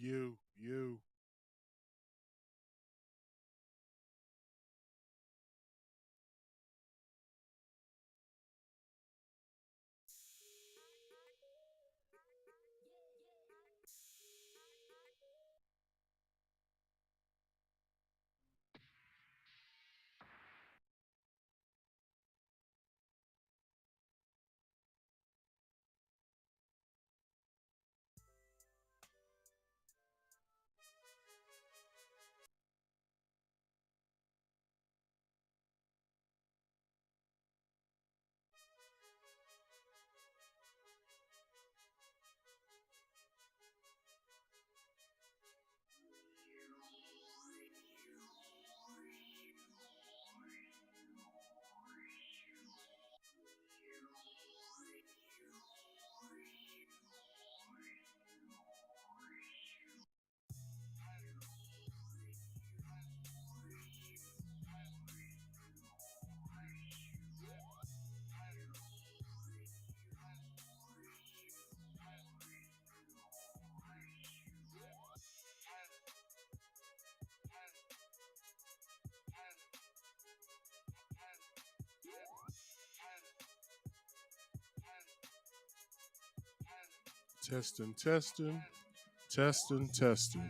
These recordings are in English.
You. Testing, testing, testing, testing.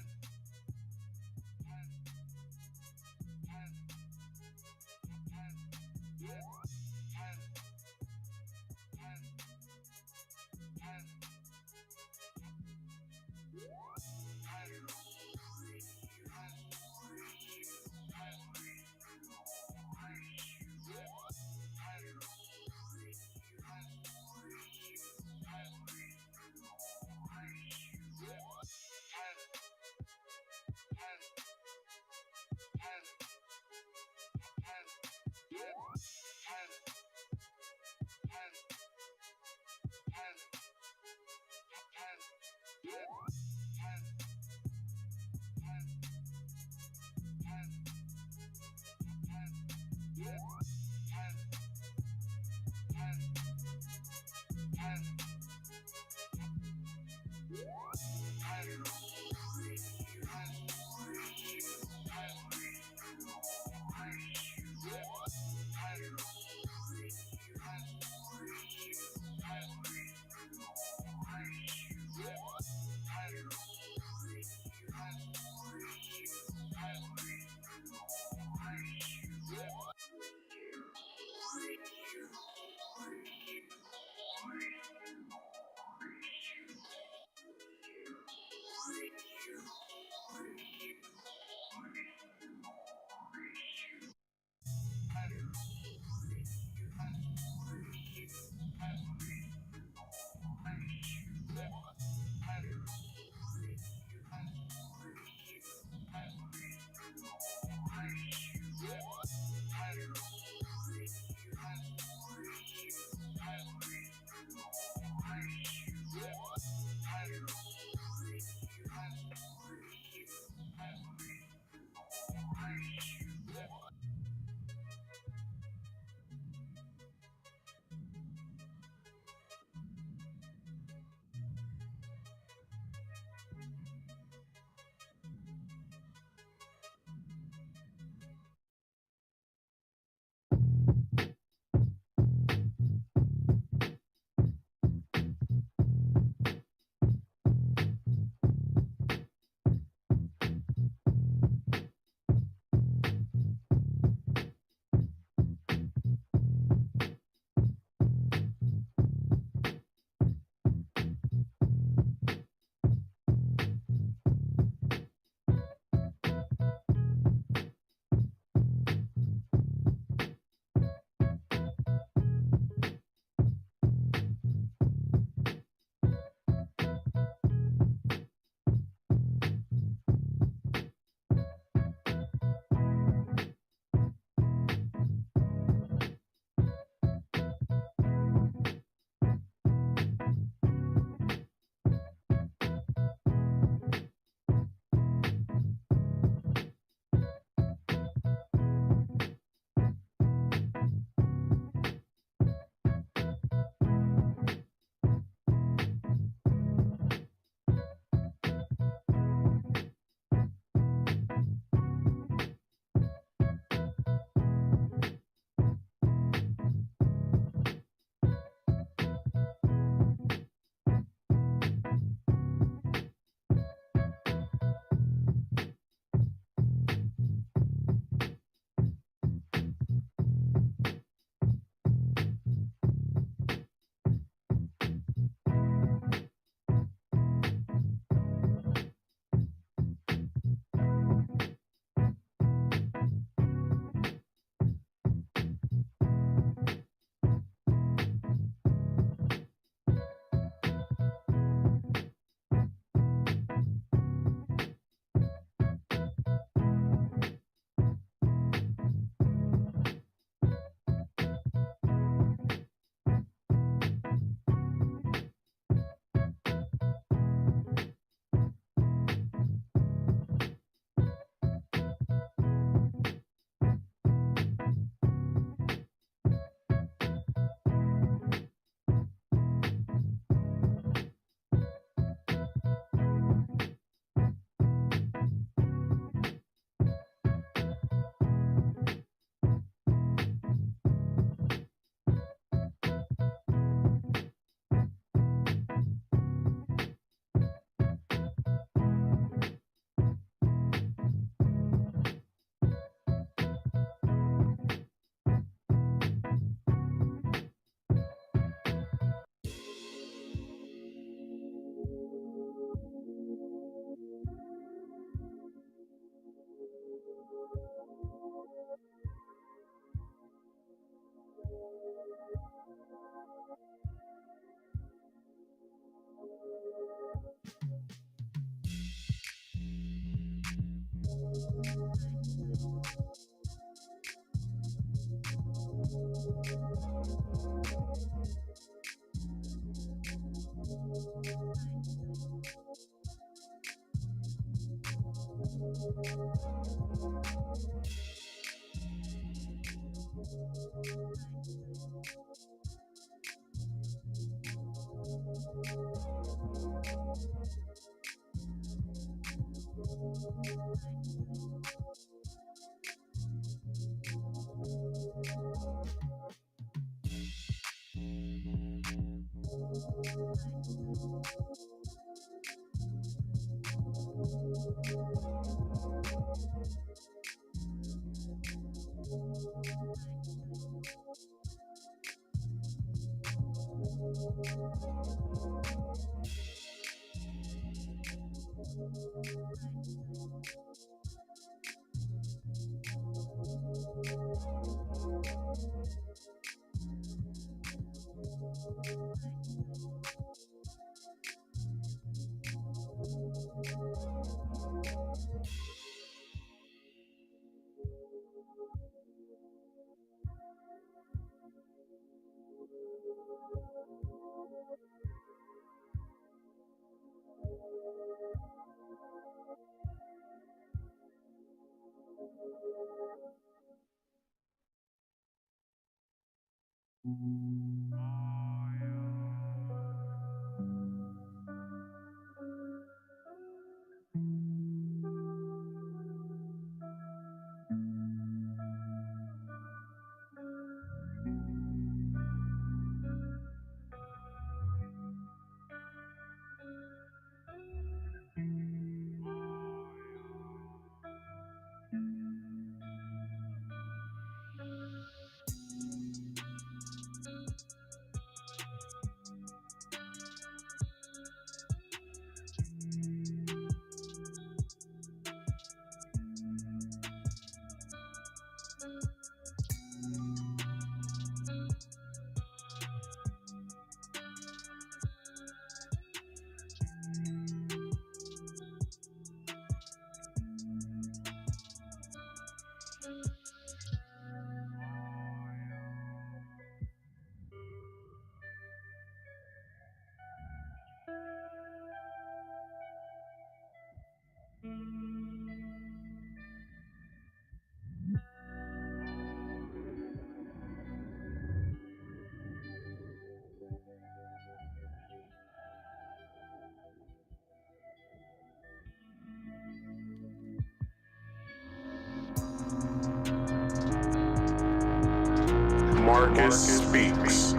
Marcus Speaks.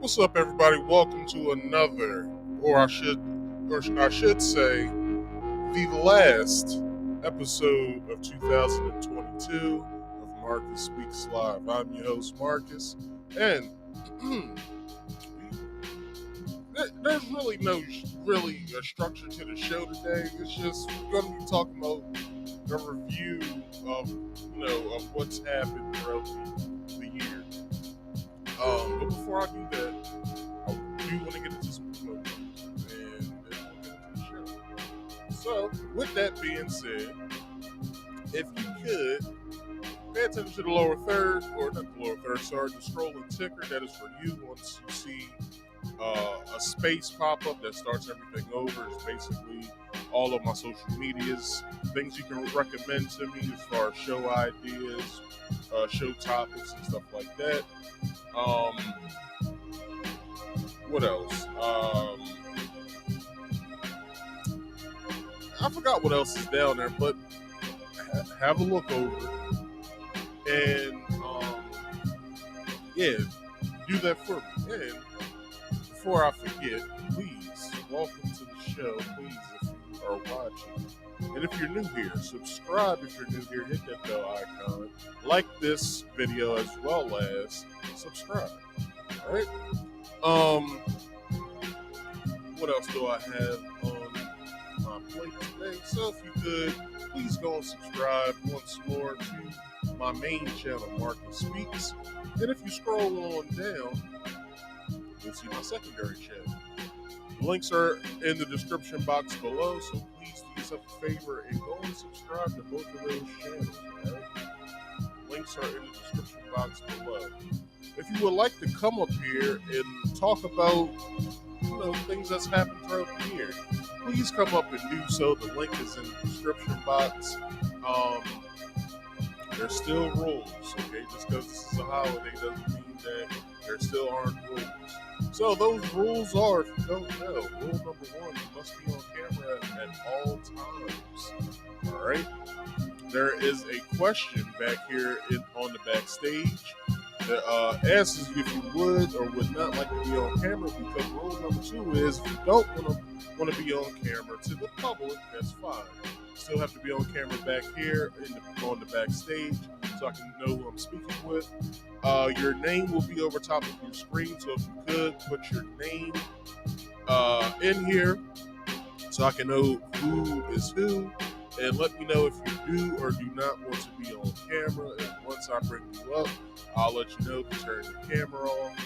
What's up, everybody? Welcome to another, or I should say, the last episode of 2022 of Marcus Speaks Live. I'm your host, Marcus, and there's really no structure to the show today. It's just we're going to be talking about a review of of what's happened throughout the year. But before I do that, I do want to get into some promotions and then we'll get into the show. So, with that being said, if you could pay attention to the lower third, or not the lower third, sorry, the scrolling ticker, that is for you. Once you see a space pop up that starts everything over, it's basically all of my social medias, things you can recommend to me as far as show ideas, show topics, and stuff like that. What else? I forgot what else is down there, but have a look over and do that for me. And before I forget, please welcome to the show. Please, if you are watching, and if you're new here, subscribe. If you're new here, hit that bell icon, like this video as well as subscribe. All right. What else do I have on my plate today? So if you could, please go and subscribe once more to my main channel, Marcus Speaks. And if you scroll on down, you'll see my secondary channel. The links are in the description box below, so please do yourself a favor and go and subscribe to both of those channels. Right? Links are in the description box below. If you would like to come up here and talk about things that's happened throughout the year, please come up and do so. The link is in the description box. There's still rules, okay? Just because this is a holiday doesn't mean that there still aren't rules. So those rules are, if you don't know, rule number 1, you must be on camera at all times. All right? There is a question back here on the backstage that asks you if you would or would not like to be on camera, because rule number 2 is if you don't want to be on camera to the public, that's fine. You still have to be on camera back here on the backstage. So so I can know who I'm speaking with. Your name will be over top of your screen, so if you could put your name in here so I can know who is who, and let me know if you do or do not want to be on camera. And once I bring you up, I'll let you know to turn your camera off.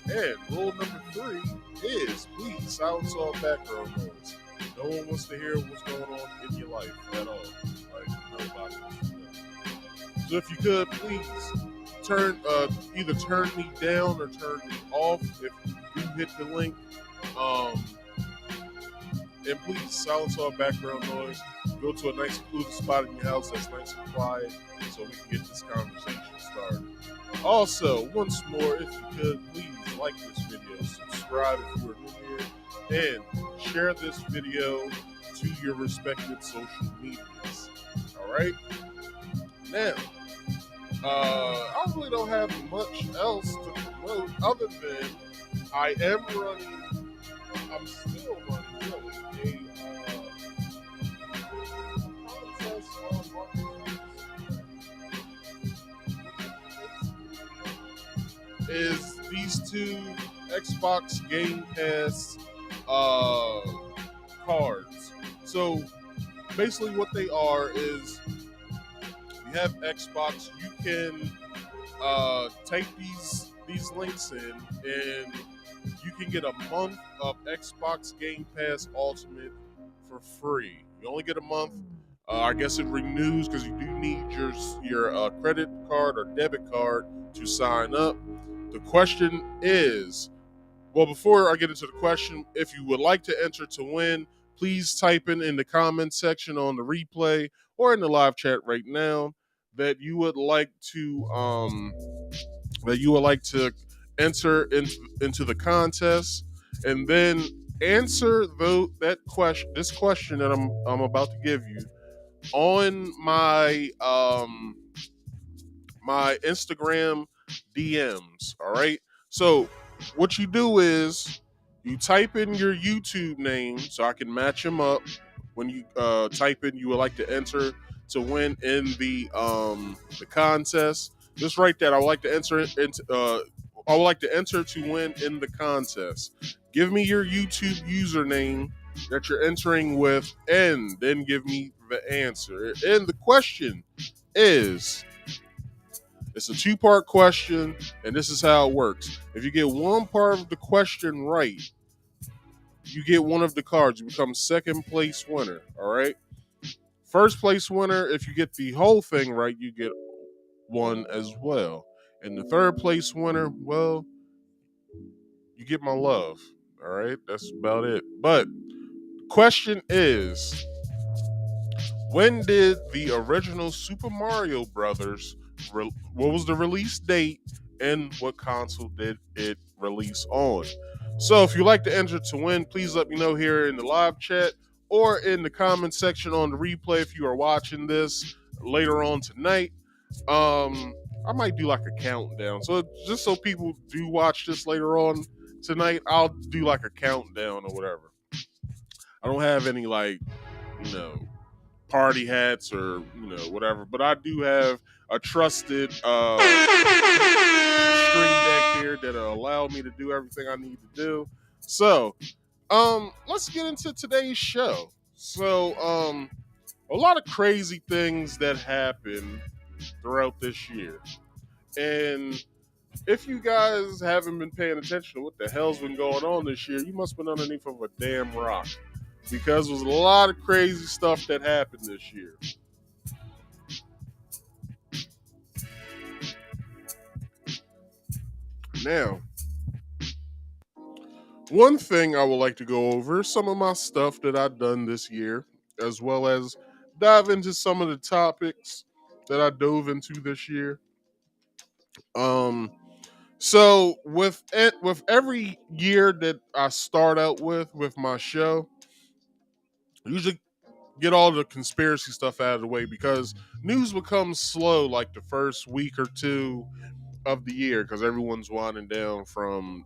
And rule number 3 is please silence all background noise. No one wants to hear what's going on in your life at all. Like nobody wants to know. So if you could, please either turn me down or turn me off if you do hit the link. And please silence all background noise. Go to a nice secluded spot in your house that's nice and quiet so we can get this conversation started. Also, once more, if you could, please like this video, subscribe if you are new here, and share this video to your respective social medias. Alright? Now, I really don't have much else to promote other than I'm still running really a contest on is these 2 Xbox Game Pass cards. So basically what they are is you have Xbox, you can type these links in and you can get a month of Xbox Game Pass Ultimate for free. You only get a month. I guess it renews because you do need your credit card or debit card to sign up. The question is, well, before I get into the question, if you would like to enter to win, please type in the comment section on the replay or in the live chat right now that you would like to enter into the contest, and then answer this question that I'm about to give you on my Instagram DMs. All right. So what you do is you type in your YouTube name so I can match them up. When you type in you would like to enter to win in the contest, just write that I would like to enter to win in the contest. Give me your YouTube username that you're entering with, and then give me the answer. And the question is, it's a 2-part question, and this is how it works. If you get one part of the question right, you get one of the cards. You become second place winner. All right. First place winner, if you get the whole thing right, you get one as well. And the third place winner, well, you get my love. All right. That's about it. But the question is, when did the original Super Mario Brothers, what was the release date, and what console did it release on? So if you'd like to enter to win, please let me know here in the live chat or in the comment section on the replay if you are watching this later on tonight. I might do like a countdown. So just so people do watch this later on tonight, I'll do like a countdown or whatever. I don't have any party hats or whatever, but I do have a trusted stream deck here that'll allow me to do everything I need to do. So let's get into today's show. So a lot of crazy things that happened throughout this year, and if you guys haven't been paying attention to what the hell's been going on this year, you must have been underneath of a damn rock, because there was a lot of crazy stuff that happened this year. Now, one thing I would like to go over is some of my stuff that I've done this year, as well as dive into some of the topics that I dove into this year. So with every year that I start out with my show, I usually get all the conspiracy stuff out of the way, because news becomes slow like the first week or two of the year, because everyone's winding down from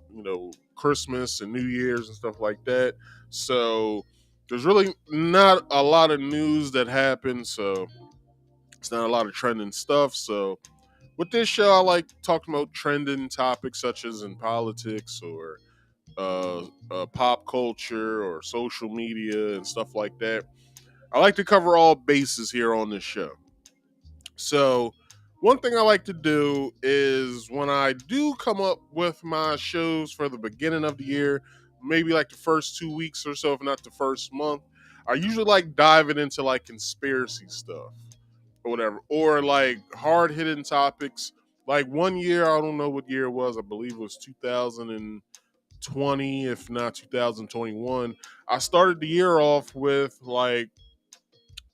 Christmas and New Year's and stuff like that. So there's really not a lot of news that happens. So it's not a lot of trending stuff. So with this show, I like talking about trending topics such as in politics or pop culture or social media and stuff like that. I like to cover all bases here on this show. So, one thing I like to do is when I do come up with my shows for the beginning of the year, maybe like the first 2 weeks or so, if not the first month, I usually like diving into like conspiracy stuff or whatever, or like hard hitting topics. Like one year, I don't know what year it was, I believe it was 2020, if not 2021. I started the year off with like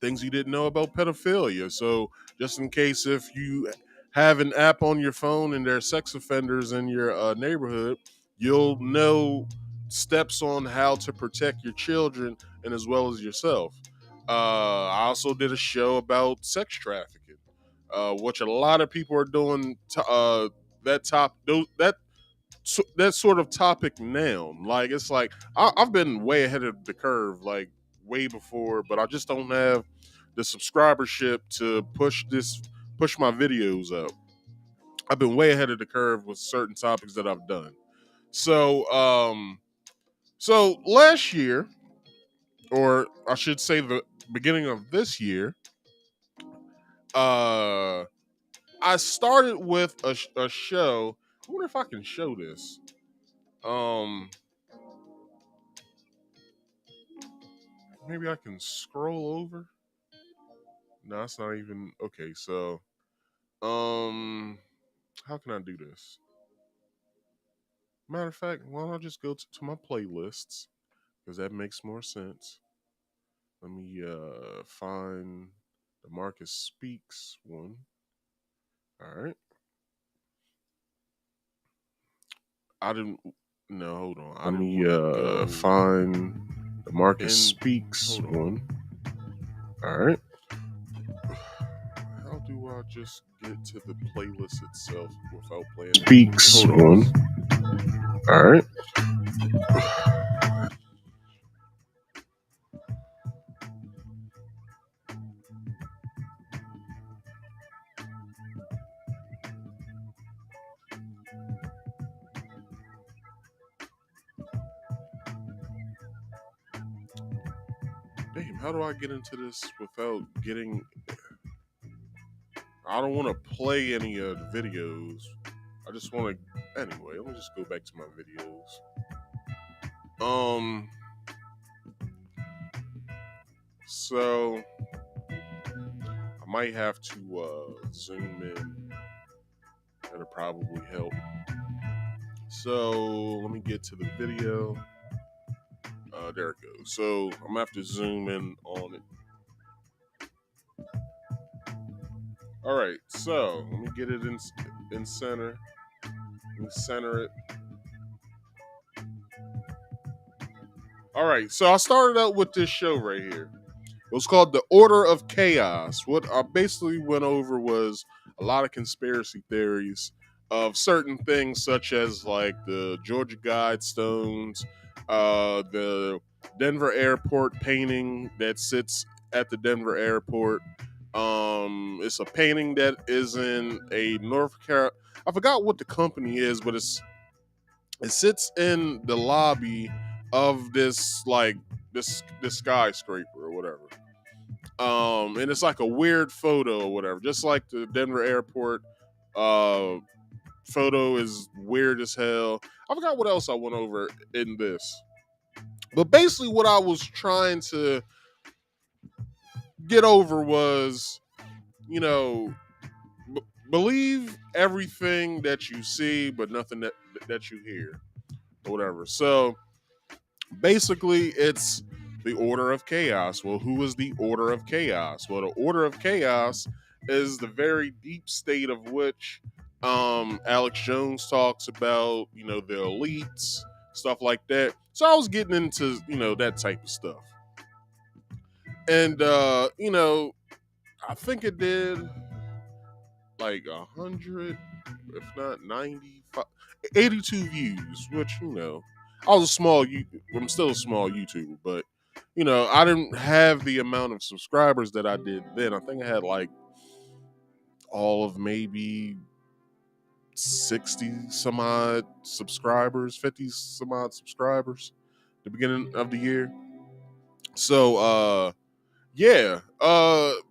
things you didn't know about pedophilia. So just in case if you have an app on your phone and there are sex offenders in your neighborhood, you'll know steps on how to protect your children and as well as yourself. I also did a show about sex trafficking, which a lot of people are doing. That top those that sort of topic now. Like it's like I've been way ahead of the curve, like way before, but I just don't have the subscribership to push my videos up. I've been way ahead of the curve with certain topics that I've done. So last year, or I should say the beginning of this year, uh I started with a show. I wonder if I can show this. Um Maybe I can scroll over. No, it's not even okay. So, how can I do this? Matter of fact, why don't I just go to my playlists because that makes more sense. Let me find the Marcus Speaks one. All right, I didn't. No, hold on. Let me find the Marcus Speaks one. All right. How do I just get to the playlist itself without playing? Speaks one. All right. Damn, how do I get into this without getting? I don't want to play any of the videos. I just want to. Anyway, let me just go back to my videos. So I might have to zoom in. That'll probably help. So let me get to the video. There it goes. So I'm gonna have to zoom in on it. All right. So let me get it in center. Let me center it. All right. So I started out with this show right here. It was called The Order of Chaos. What I basically went over was a lot of conspiracy theories of certain things, such as like the Georgia Guidestones, the Denver Airport painting that sits at the Denver Airport. It's a painting that is in a North Carolina. I forgot what the company is, but it sits in the lobby of this skyscraper or whatever. And it's like a weird photo or whatever, just like the Denver airport uh photo is weird as hell. I forgot what else I went over in this, but basically what I was trying to get over was, you know, believe everything that you see but nothing that you hear or whatever. So basically it's the order of chaos. Well, who is the order of chaos? Well, the order of chaos is the very deep state of which Alex Jones talks about, the elites, stuff like that. So I was getting into, that type of stuff. And I think it did like 100, if not 95, 82 views, which, I was I'm still a small YouTuber, but, I didn't have the amount of subscribers that I did then. I think I had like all of maybe 60 some odd subscribers, 50 some odd subscribers at the beginning of the year. So yeah,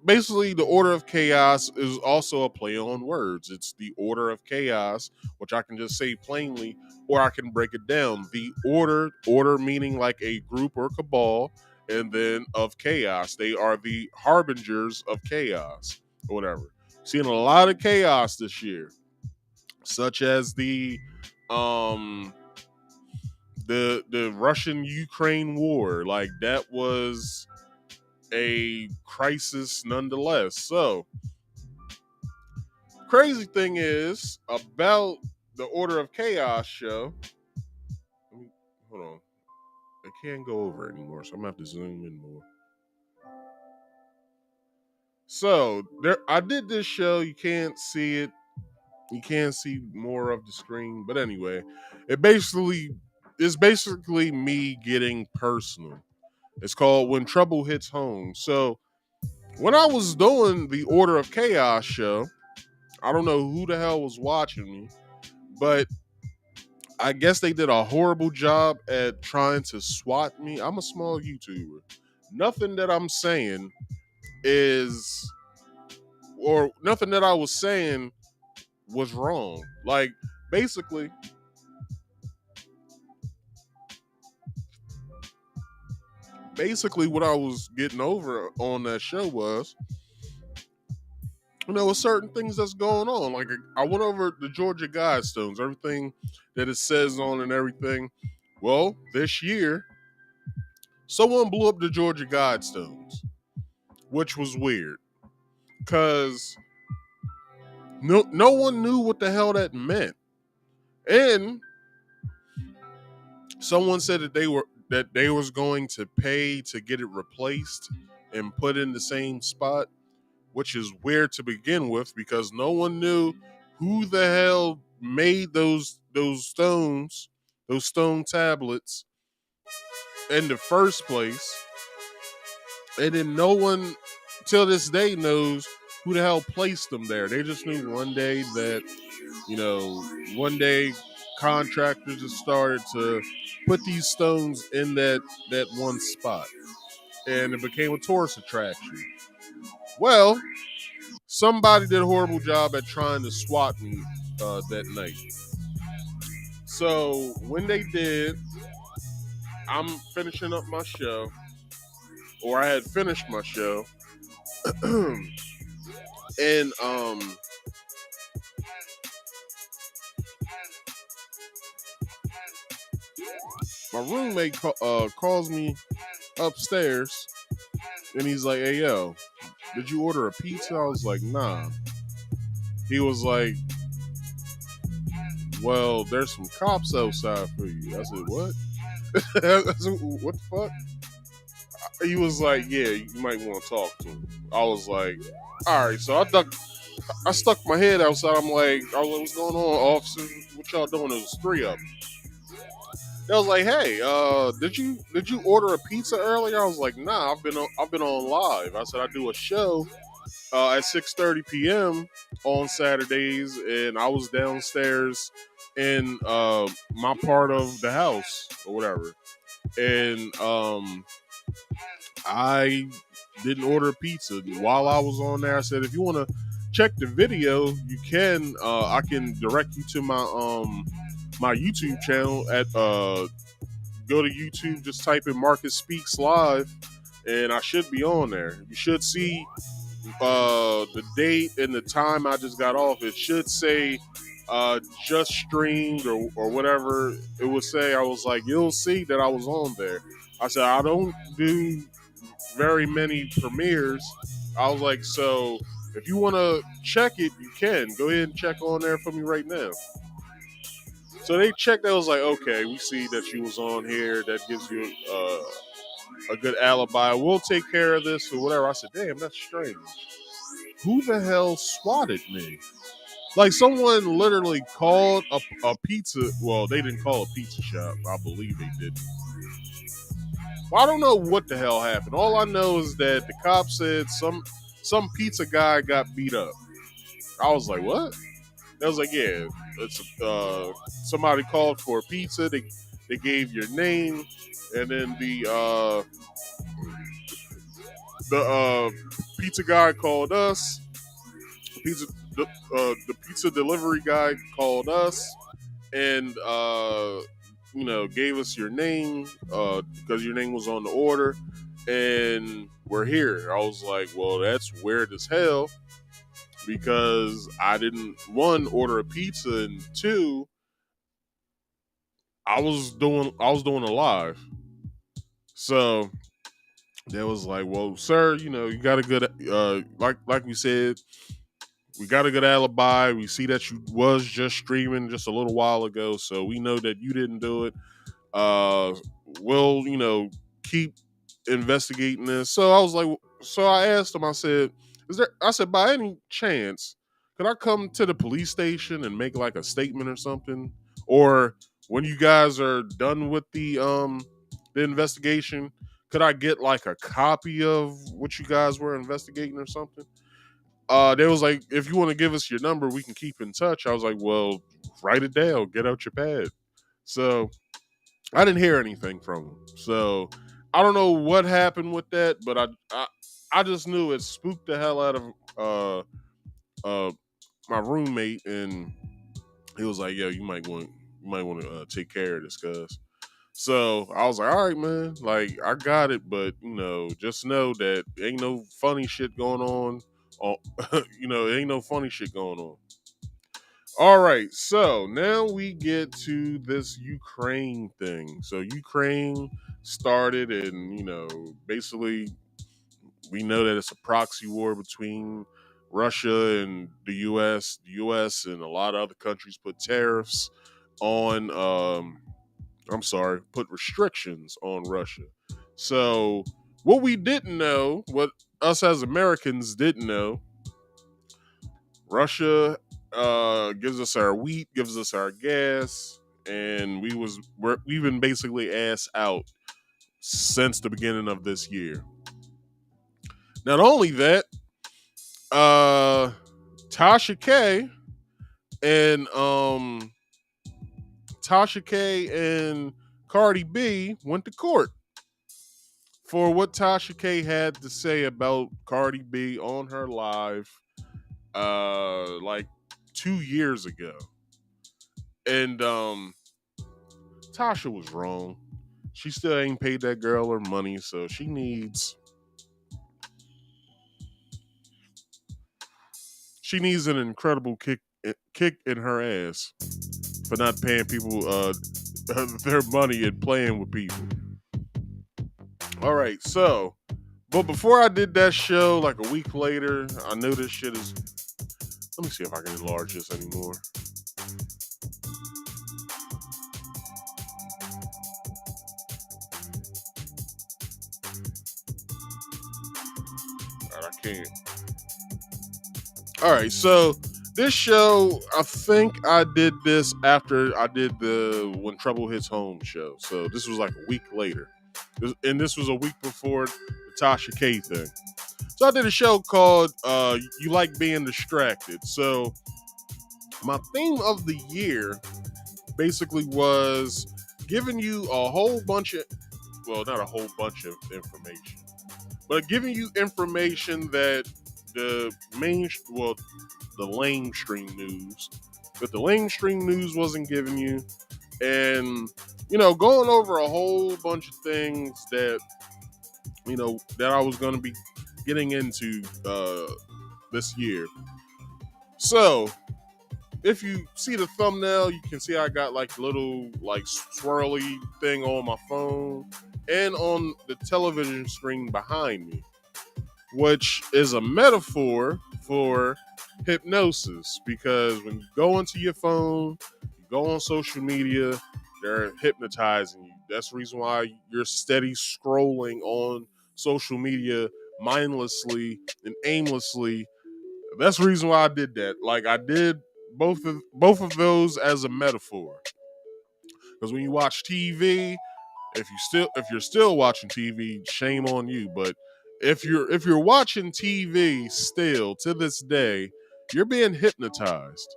basically the Order of Chaos is also a play on words. It's the Order of Chaos, which I can just say plainly, or I can break it down. The order meaning like a group or cabal, and then of chaos. They are the harbingers of chaos, or whatever. Seeing a lot of chaos this year, such as um the Russian Ukraine war. Like that was a crisis nonetheless. So, crazy thing is about the Order of Chaos show. Hold on. I can't go over anymore, so I'm gonna have to zoom in more. So there, I did this show. You can't see it. You can't see more of the screen, but anyway, it's basically me getting personal. It's called When Trouble Hits Home. So when I was doing the Order of Chaos show, I don't know who the hell was watching me, but I guess they did a horrible job at trying to swat me. I'm a small YouTuber. Nothing that I'm saying is, or nothing that I was saying was wrong. Like, basically, what I was getting over on that show was, with certain things that's going on. Like, I went over the Georgia Guidestones, everything that it says on and everything. Well, this year, someone blew up the Georgia Guidestones, which was weird because no one knew what the hell that meant, and someone said that they was going to pay to get it replaced and put in the same spot, which is weird to begin with because no one knew who the hell made those stone tablets in the first place, and then no one till this day knows who the hell placed them there. They just knew one day that, one day contractors just started to put these stones in that one spot, and it became a tourist attraction. Well, somebody did a horrible job at trying to swat me that night. So when they did, I'm finishing up my show, or I had finished my show, and my roommate calls me upstairs, and he's like, "Hey, yo, did you order a pizza?" I was like, "Nah." He was like, "Well, there's some cops outside for you." I said, "What?" I said, "What the fuck?" He was like, "Yeah, you might want to talk to him." I was like, "All right." So I stuck my head outside. I'm like, "Oh, what's going on, officers? What y'all doing?" There was three of them. They was like, "Hey, did you order a pizza earlier?" I was like, "Nah, I've been on live." I said I do a show at 6:30 p.m. on Saturdays, and I was downstairs in my part of the house or whatever, and I didn't order pizza. While I was on there, I said, "If you want to check the video, you can. I can direct you to my YouTube channel at go to YouTube, just type in Marcus Speaks Live, and I should be on there. You should see the date and the time I just got off. It should say just streamed or whatever it would say." I was like, "You'll see that I was on there." I said, "I don't do very many premieres." I was like, "So if you want to check it, you can. Go ahead and check on there for me right now." So they checked. I was like, "Okay, we see that you was on here. That gives you a good alibi. We'll take care of this or whatever." I said, "Damn, that's strange. Who the hell swatted me?" Like, someone literally called a pizza. Well, they didn't call a pizza shop. I believe they did. Well, I don't know what the hell happened. All I know is that the cop said some pizza guy got beat up. I was like, "What?" I was like, yeah, it's somebody called for a pizza. They gave your name, and then the pizza guy called us. Pizza the pizza delivery guy called us and gave us your name because your name was on the order, and we're here. I was like, well, that's weird as hell because I didn't, one, order a pizza, and two, I was doing a live. So they was like, well, sir, you got a good like we said, we got a good alibi. We see that you was just streaming just a little while ago, so we know that you didn't do it. Uh, we'll keep investigating this. So I was like, so I asked him. I said, is there? I said, by any chance, could I come to the police station and make like a statement or something? Or when you guys are done with the investigation, could I get like a copy of what you guys were investigating or something? They was like, if you want to give us your number, we can keep in touch. I was like, well, write it down, get out your pad. So I didn't hear anything from him. So I don't know what happened with that, but I just knew it spooked the hell out of uh my roommate, and he was like, "Yo, you might want to take care of this, cuz." So I was like, "All right, man. Like I got it, but just know that ain't no funny shit going on. On ain't no funny shit going on." All right, so now we get to this Ukraine thing. So Ukraine started, and basically we know that it's a proxy war between Russia and the U.S. The U.S. and a lot of other countries put tariffs on. I'm sorry, put restrictions on Russia. So what we didn't know, what us as Americans didn't know, Russia gives us our wheat, gives us our gas, and we've been basically ass out since the beginning of this year. Not only that, uh, Tasha K and Tasha K and Cardi B went to court for what Tasha K had to say about Cardi B on her live like 2 years ago. And Tasha was wrong. She still ain't paid that girl her money, so she needs an incredible kick in her ass for not paying people their money and playing with people. All right, so but before I did that show, like a week later, I knew this shit is. Let me see if I can enlarge this anymore. All right, I can't. All right, so this show, I think I did this after I did the When Trouble Hits Home show. So this was like a week later. And this was a week before the Tasha K thing. So I did a show called You Like Being Distracted. So my theme of the year basically was giving you a whole bunch of, well, not a whole bunch of information, but giving you information that the the lamestream news, that the lamestream news wasn't giving you, and going over a whole bunch of things that I was going to be getting into this year. So if you see the thumbnail, you can see I got like a little like swirly thing on my phone and on the television screen behind me, which is a metaphor for hypnosis, because when you go into your phone, you go on social media, they're hypnotizing you. That's the reason why you're steady scrolling on social media mindlessly and aimlessly. That's the reason why I did that. Like I did both of those as a metaphor. Because when you watch TV, if you're still watching TV, shame on you. But if you're watching TV still to this day, you're being hypnotized.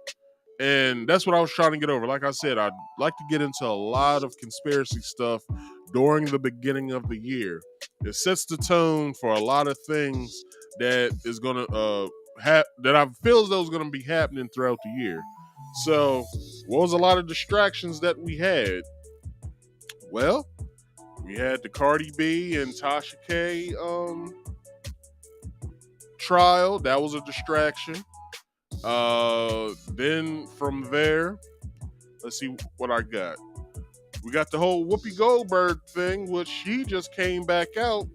And that's what I was trying to get over. Like I said, I'd like to get into a lot of conspiracy stuff during the beginning of the year. It sets the tone for a lot of things that is gonna that I feel as though is gonna be happening throughout the year. So, what was a lot of distractions that we had? Well, we had the Cardi B and Tasha K trial. That was a distraction. Then from there, let's see what I got. We got the whole Whoopi Goldberg thing, which she just came back out.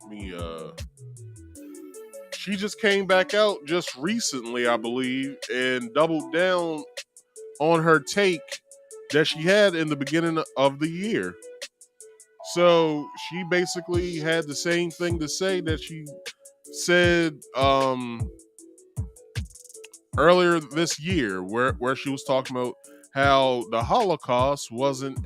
Me, she just came back out just recently, I believe, and doubled down on her take that she had in the beginning of the year. So she basically had the same thing to say that she said earlier this year, where she was talking about how the Holocaust wasn't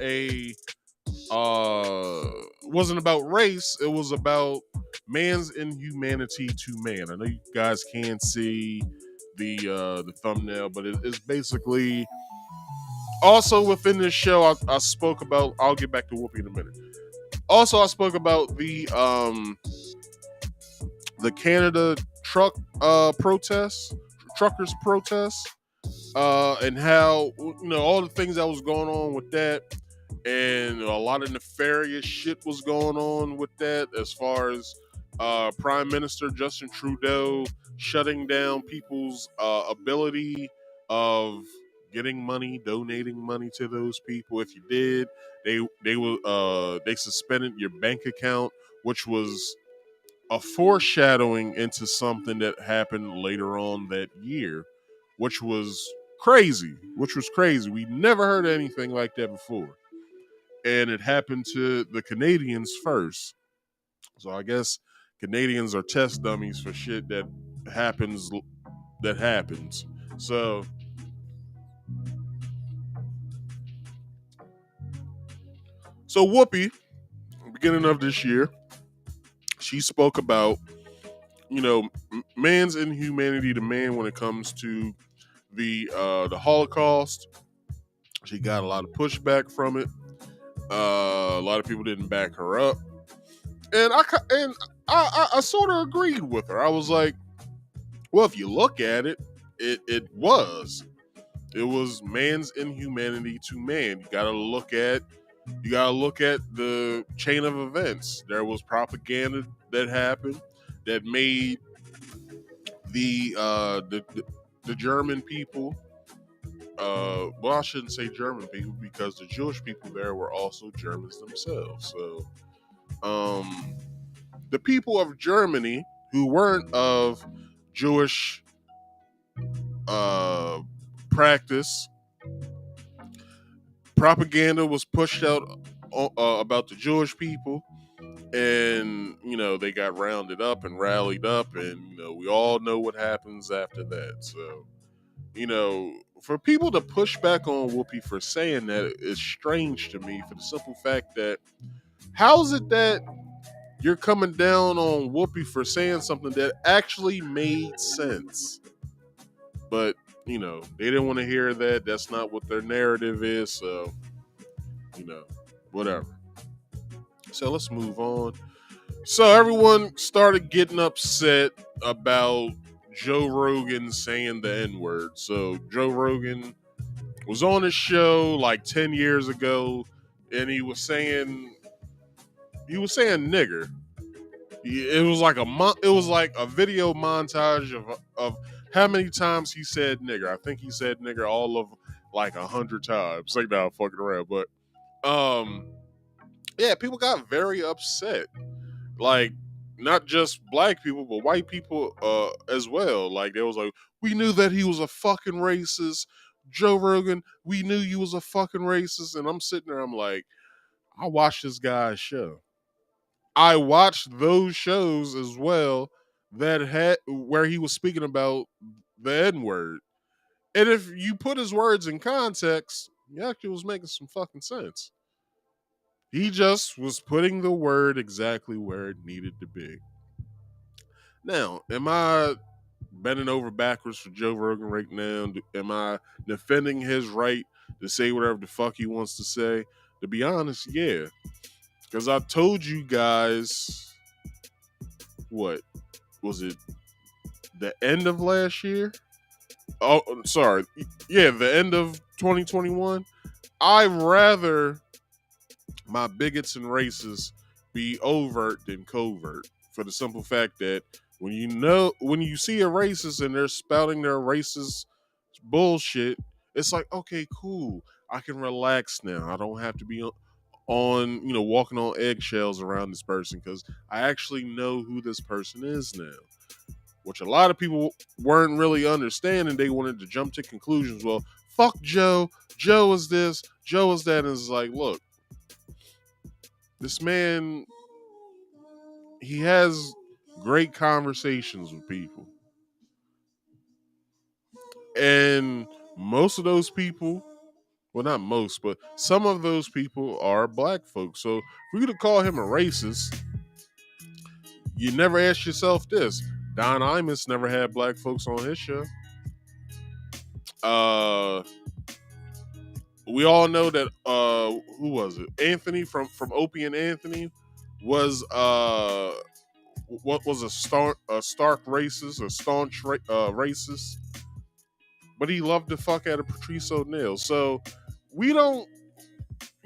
about race. It was about man's inhumanity to man. I know you guys can't see the thumbnail, but it's basically also within this show. I spoke about. I'll get back to Whoopi in a minute. Also, I spoke about the Canada truckers protests, and how all the things that was going on with that, and a lot of nefarious shit was going on with that, as far as Prime Minister Justin Trudeau shutting down people's ability of getting money, donating money to those people. If you did, they suspended your bank account, which was a foreshadowing into something that happened later on that year, which was crazy. Which was crazy. We never heard anything like that before, and it happened to the Canadians first. So I guess Canadians are test dummies for shit happens that happens. So Whoopi, beginning of this year, she spoke about man's inhumanity to man when it comes to the Holocaust. She got a lot of pushback from it. A lot of people didn't back her up, and I sort of agreed with her. I was like, well, if you look at it, it was man's inhumanity to man. You gotta look at the chain of events. There was propaganda that happened that made the German people. Well, I shouldn't say German people, because the Jewish people there were also Germans themselves. So, the people of Germany who weren't of Jewish uh, practice, propaganda was pushed out about the Jewish people, and they got rounded up and rallied up, and we all know what happens after that. So, for people to push back on Whoopi for saying that is strange to me, for the simple fact that, how is it that you're coming down on Whoopi for saying something that actually made sense? But, they didn't want to hear that. That's not what their narrative is. So, whatever. So let's move on. So everyone started getting upset about Joe Rogan saying the N-word. So Joe Rogan was on his show like 10 years ago, and he was saying nigger. It was like a video montage of how many times he said nigger. I think he said nigger all of like 100 times. Like, nah, I'm fucking around, but yeah, people got very upset. Like, not just black people, but white people as well. Like, they was like, we knew that he was a fucking racist. Joe Rogan, we knew you was a fucking racist. And I'm sitting there, I'm like, I watched this guy's show. I watched those shows as well that had where he was speaking about the N-word. And if you put his words in context, he actually was making some fucking sense. He just was putting the word exactly where it needed to be. Now, am I bending over backwards for Joe Rogan right now? Am I defending his right to say whatever the fuck he wants to say? To be honest, yeah. Because I told you guys, what was it? The end of last year? Oh, sorry. Yeah, the end of 2021. I'd rather my bigots and racists be overt than covert, for the simple fact that when you see a racist and they're spouting their racist bullshit, it's like, okay, cool, I can relax now. I don't have to be on walking on eggshells around this person because I actually know who this person is now, which a lot of people weren't really understanding. They wanted to jump to conclusions. Well, fuck Joe. Joe is this. Joe is that. And it's like, look, this man, he has great conversations with people. And most of those people, well, not most, but some of those people are black folks. So for you to call him a racist, you never ask yourself this. Don Imus never had black folks on his show. We all know that who was it? Anthony from Opie and Anthony was what was a stark racist, a staunch racist, but he loved the fuck out of Patrice O'Neal. So we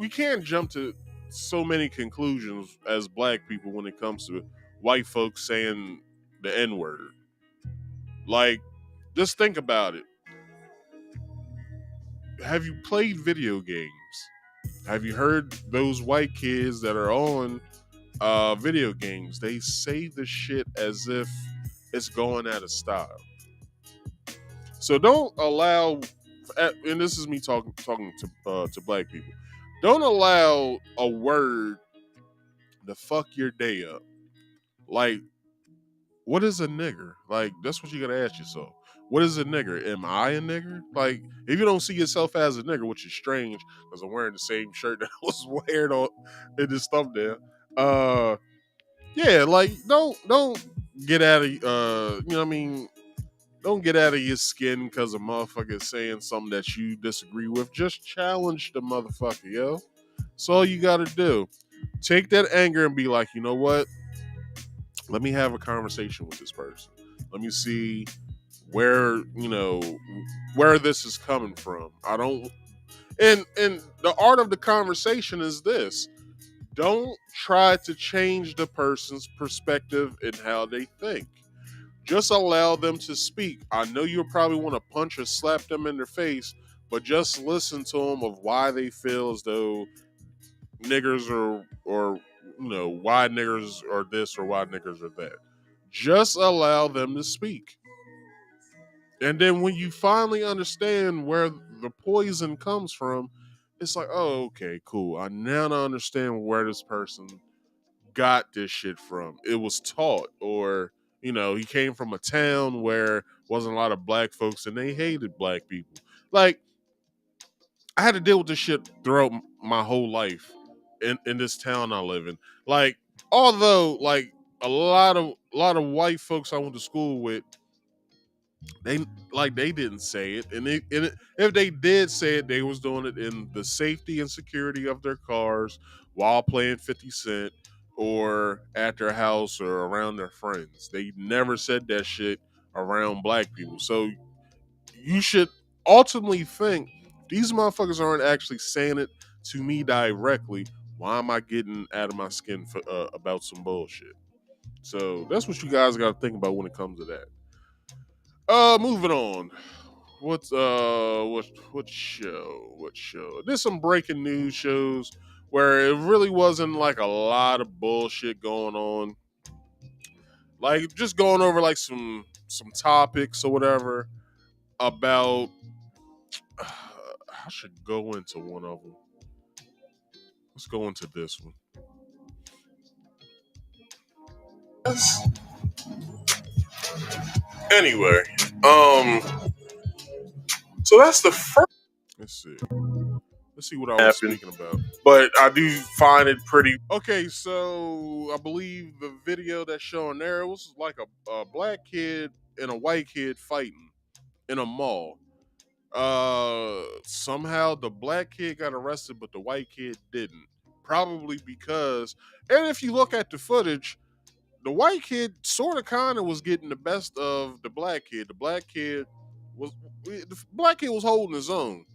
can't jump to so many conclusions as black people when it comes to white folks saying the N-word. Like, just think about it. Have you played video games? Have you heard those white kids that are on video games? They say the shit as if it's going out of style. So don't allow, and this is me talking to black people. Don't allow a word to fuck your day up. Like, what is a nigger? Like, that's what you gotta ask yourself. What is a nigger? Am I a nigger? Like, if you don't see yourself as a nigger, which is strange, because I'm wearing the same shirt that I was wearing on in this thumbnail. Yeah, like don't get out of what I mean, don't get out of your skin because a motherfucker is saying something that you disagree with. Just challenge the motherfucker, yo. That's all you gotta do. Take that anger and be like, you know what? Let me have a conversation with this person. Let me see where this is coming from. I don't and the art of the conversation is this. Don't try to change the person's perspective and how they think. Just allow them to speak. I know you'll probably want to punch or slap them in their face, but just listen to them of why they feel as though niggers or why niggers are this or why niggers are that. Just allow them to speak. And then when you finally understand where the poison comes from, it's like, oh, okay, cool. I now understand where this person got this shit from. It was taught, or he came from a town where wasn't a lot of black folks and they hated black people. Like, I had to deal with this shit throughout my whole life in this town I live in. Like, although like a lot of white folks I went to school with, they didn't say it, and if they did say it, they was doing it in the safety and security of their cars while playing 50 Cent or at their house or around their friends. They never said that shit around black people. So you should ultimately think, these motherfuckers aren't actually saying it to me directly. Why am I getting out of my skin about some bullshit? So that's what you guys got to think about when it comes to that. Moving on. What show? There's some breaking news shows where it really wasn't like a lot of bullshit going on. Like, just going over like some topics or whatever about. I should go into one of them. Let's go into this one. Anyway, so that's the first. Let's see what I was speaking about. But I do find it pretty. Okay, so I believe the video that's showing there, it was like a black kid and a white kid fighting in a mall. Somehow the black kid got arrested, but the white kid didn't. Probably because, and if you look at the footage, the white kid sort of kind of was getting the best of the black kid. Was the black kid was holding his own,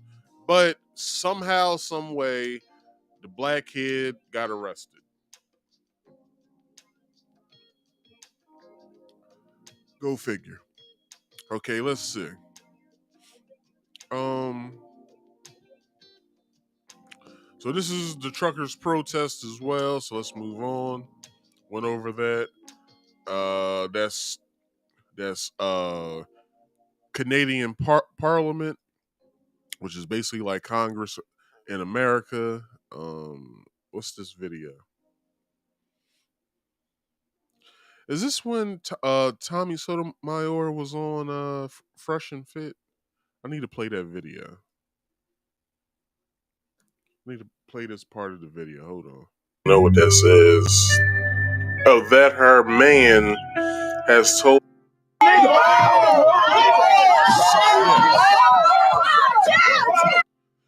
but somehow, some way, the black kid got arrested. Go figure. Okay, let's see. Um, so this is the truckers' protest as well. So let's move on. Went over that. That's Canadian Parliament, which is basically like Congress in America. What's this video? Is this when Tommy Sotomayor was on Fresh and Fit? I need to play that video. I need to play this part of the video. Hold on. Know what that says? Oh, that her man has told.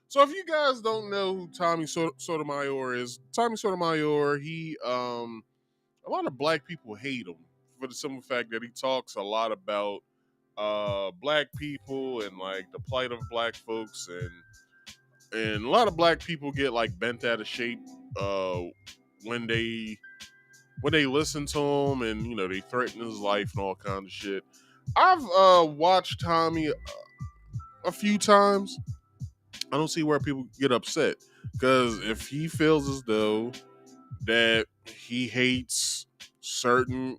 So if you guys don't know who Tommy Sotomayor is, Tommy Sotomayor, a lot of black people hate him for the simple fact that he talks a lot about black people and like the plight of black folks, and a lot of black people get like bent out of shape uh, when they listen to him, and they threaten his life and all kinds of shit. I've watched Tommy a few times. I don't see where people get upset, because if he feels as though that he hates certain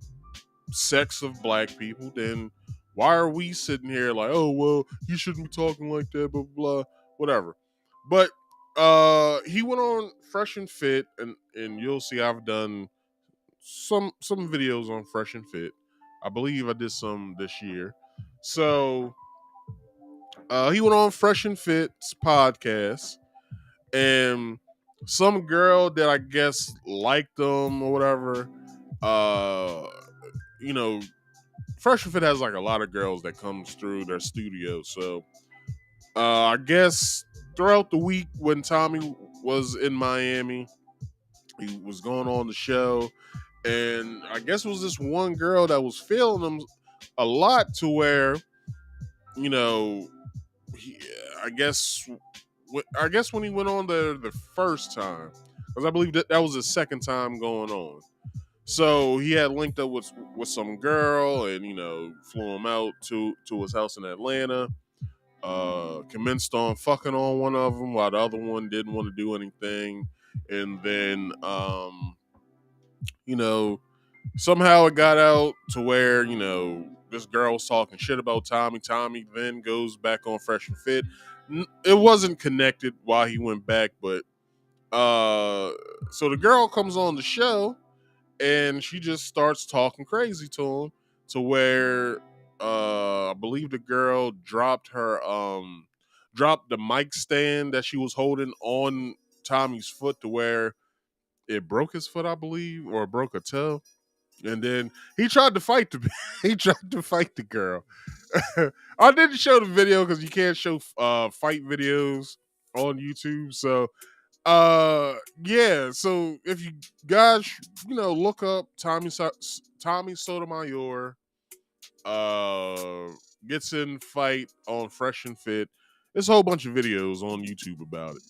sects of black people, then why are we sitting here like, oh well, you shouldn't be talking like that, blah blah, blah, whatever. But he went on Fresh and Fit, and you'll see I've done some videos on Fresh and Fit. I believe I did some this year. So he went on Fresh and Fit's podcast, and some girl that I guess liked him or whatever, uh, you know, Fresh and Fit has like a lot of girls that comes through their studio. So I guess throughout the week when Tommy was in Miami, he was going on the show, and I guess it was this one girl that was feeling him a lot, to where you know he, I guess I guess when he went on the first time, because I believe that was his second time going on. So he had linked up with some girl, and flew him out to his house in Atlanta. Commenced on fucking on one of them while the other one didn't want to do anything, and then you know somehow it got out to where this girl was talking shit about Tommy. Tommy then goes back on Fresh and Fit. It wasn't connected why he went back, but so the girl comes on the show, and she just starts talking crazy to him, to where I believe the girl dropped the mic stand that she was holding on Tommy's foot, to where it broke his foot, I believe, or broke a toe. And then he tried to fight the girl. I didn't show the video because you can't show fight videos on YouTube. So yeah, so if you guys look up Tommy Sotomayor gets in fight on Fresh and Fit. There's a whole bunch of videos on YouTube about it.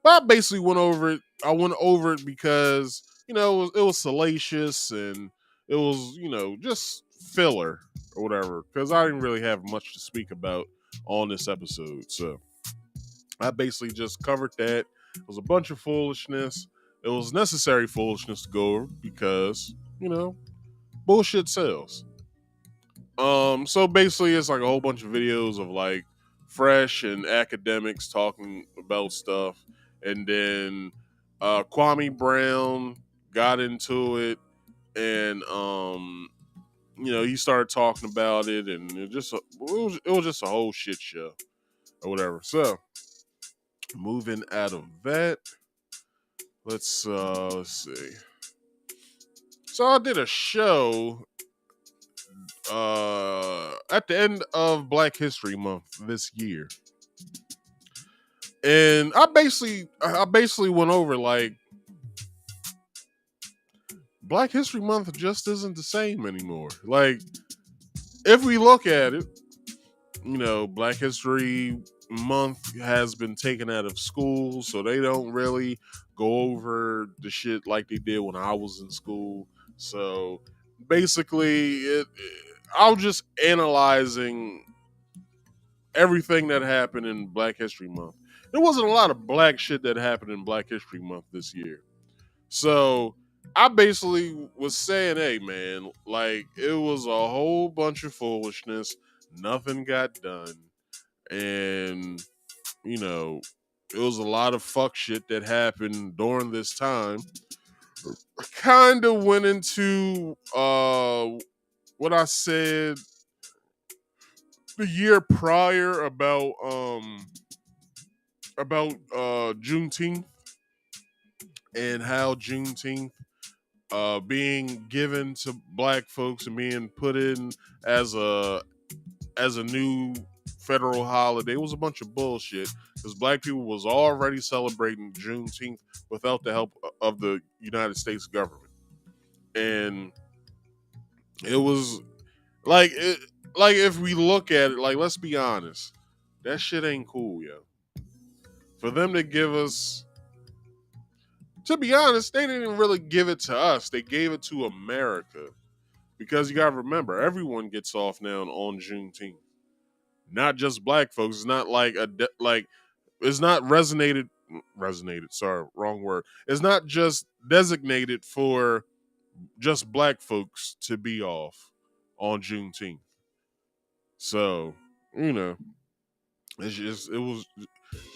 But I basically went over it. I went over it because it was salacious, and it was just filler or whatever, because I didn't really have much to speak about on this episode. So I basically just covered that. It was a bunch of foolishness. It was necessary foolishness to go over, because bullshit sells. So basically, it's like a whole bunch of videos of like Fresh and academics talking about stuff, and then Kwame Brown got into it, and he started talking about it, and it was just a whole shit show or whatever. So moving out of that, let's see. So I did a show at the end of Black History Month this year, and I basically went over like Black History Month just isn't the same anymore. Like if we look at it, Black History Month has been taken out of school, so they don't really go over the shit like they did when I was in school. So basically, I was just analyzing everything that happened in Black History Month. There wasn't a lot of black shit that happened in Black History Month this year. So I basically was saying, hey man, like it was a whole bunch of foolishness. Nothing got done. And, you know, it was a lot of fuck shit that happened during this time. I kind of went into what I said the year prior about Juneteenth and how Juneteenth being given to black folks and being put in as a new federal holiday was a bunch of bullshit because black people was already celebrating Juneteenth without the help of the United States government, and it was like if we look at it, like let's be honest, that shit ain't cool, yo. For them to give us, to be honest, they didn't really give it to us. They gave it to America because you gotta remember, everyone gets off now on Juneteenth. Not just black folks. It's not like like it's not resonated. Sorry, wrong word. It's not just designated for just black folks to be off on Juneteenth. So you know, it's just it was.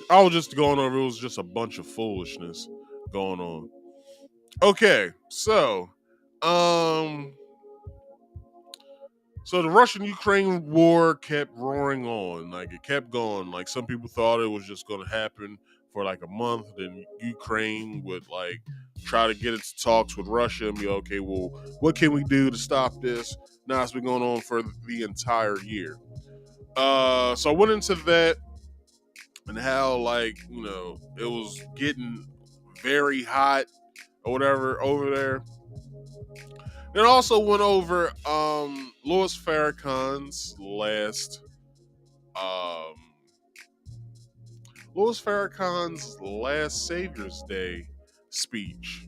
I was just going over. It was just a bunch of foolishness going on. Okay, um, so the Russian-Ukraine war kept roaring on. Like it kept going. Like some people thought it was just going to happen for like a month. Then Ukraine would like try to get into talks with Russia and be okay. Well, what can we do to stop this? Now it's been going on for the entire year. So I went into that and how like it was getting very hot or whatever over there. It also went over Louis Farrakhan's um last Savior's Day speech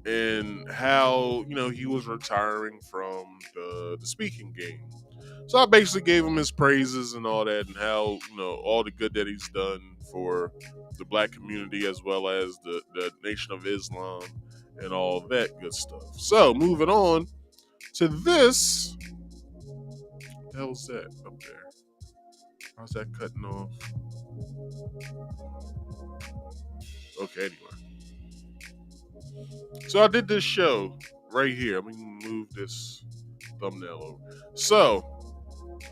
and how he was retiring from the speaking game. So I basically gave him his praises and all that, and how all the good that he's done for the black community as well as the Nation of Islam and all that good stuff. So moving on to this. What the hell's that up there? How's that cutting off? Okay, anyway. So I did this show right here. I'm gonna move this thumbnail over. So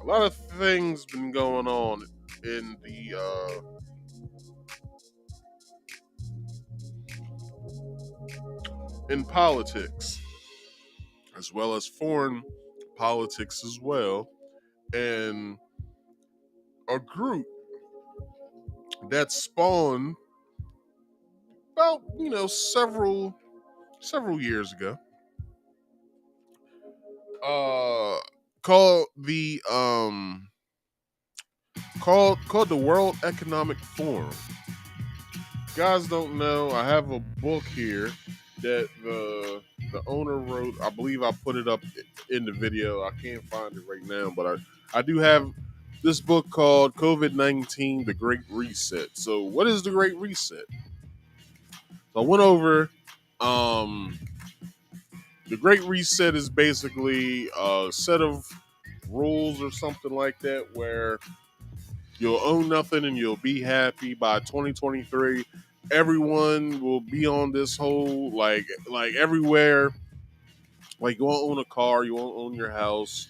a lot of things been going on in the in politics as well as foreign politics as well, and a group that spawned about several years ago, called the called the World Economic Forum. Guys don't know, I have a book here that the owner wrote. I believe I put it up in the video. I can't find it right now, but I do have this book called COVID-19: The Great Reset. So what is the Great Reset? So I went over the Great Reset is basically a set of rules or something like that where you'll own nothing and you'll be happy by 2023. Everyone will be on this whole like everywhere. Like you won't own a car, you won't own your house.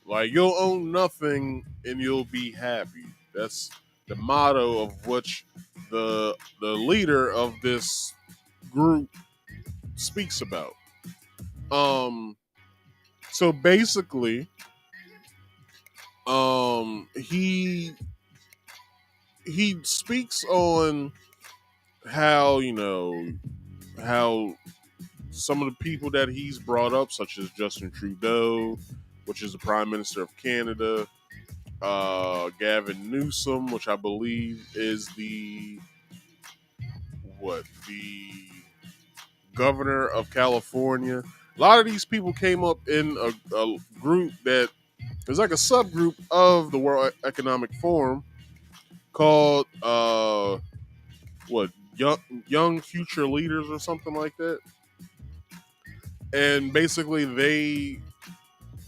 Like you'll own nothing and you'll be happy. That's the motto of which the leader of this group speaks about. Um so basically He speaks on how how some of the people that he's brought up, such as Justin Trudeau, which is the Prime Minister of Canada, Gavin Newsom, which I believe is the governor of California. A lot of these people came up in a group that is like a subgroup of the World Economic Forum called what young future leaders or something like that. And basically they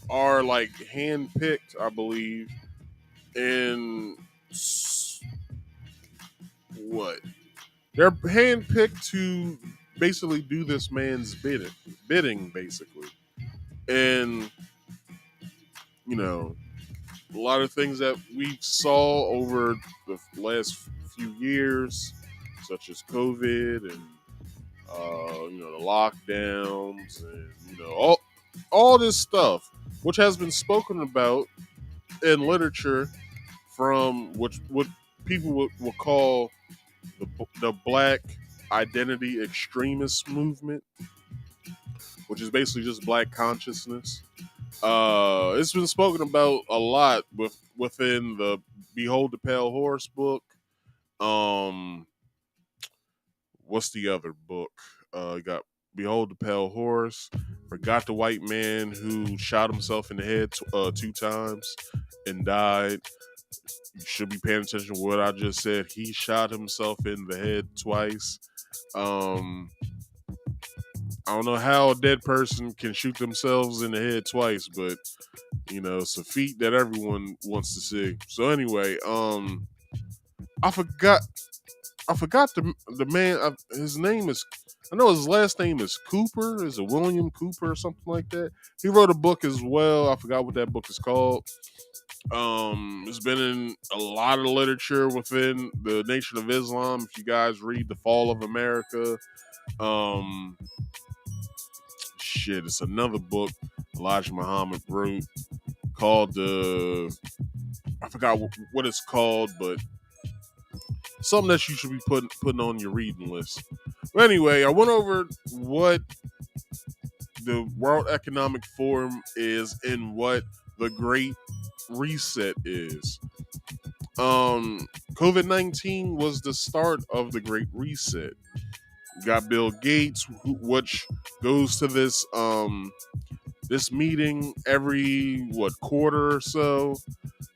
are like handpicked, I believe, in what they're handpicked to basically do this man's bidding basically. And you know, a lot of things that we saw over the last few years, such as COVID and the lockdowns and all this stuff, which has been spoken about in literature from what people would call the Black identity extremist movement, which is basically just Black consciousness. It's been spoken about a lot within the Behold the Pale Horse book. Um, what's the other book? You got Behold the Pale Horse. Forgot the White Man who shot himself in the head 2 times and died. You should be paying attention to what I just said. He shot himself in the head twice. I don't know how a dead person can shoot themselves in the head twice, but it's a feat that everyone wants to see. So anyway, I forgot the man. His name is. I know his last name is Cooper. Is it William Cooper or something like that? He wrote a book as well. I forgot what that book is called. It's been in a lot of literature within the Nation of Islam. If you guys read The Fall of America, it's another book Elijah Muhammad wrote called I forgot what it's called, but something that you should be putting on your reading list. But anyway, I went over what the World Economic Forum is and what the Great Reset is. COVID-19 was the start of the Great Reset. You got Bill Gates, which goes to this meeting every quarter or so.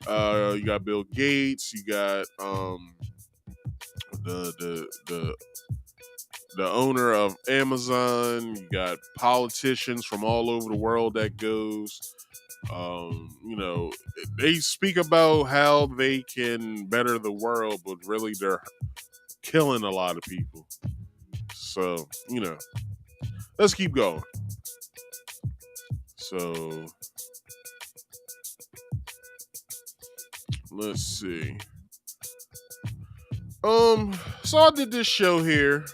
You got Bill Gates. You got the owner of Amazon. You got politicians from all over the world that goes. They speak about how they can better the world, but really they're killing a lot of people. So, let's keep going. So, let's see. So I did this show here,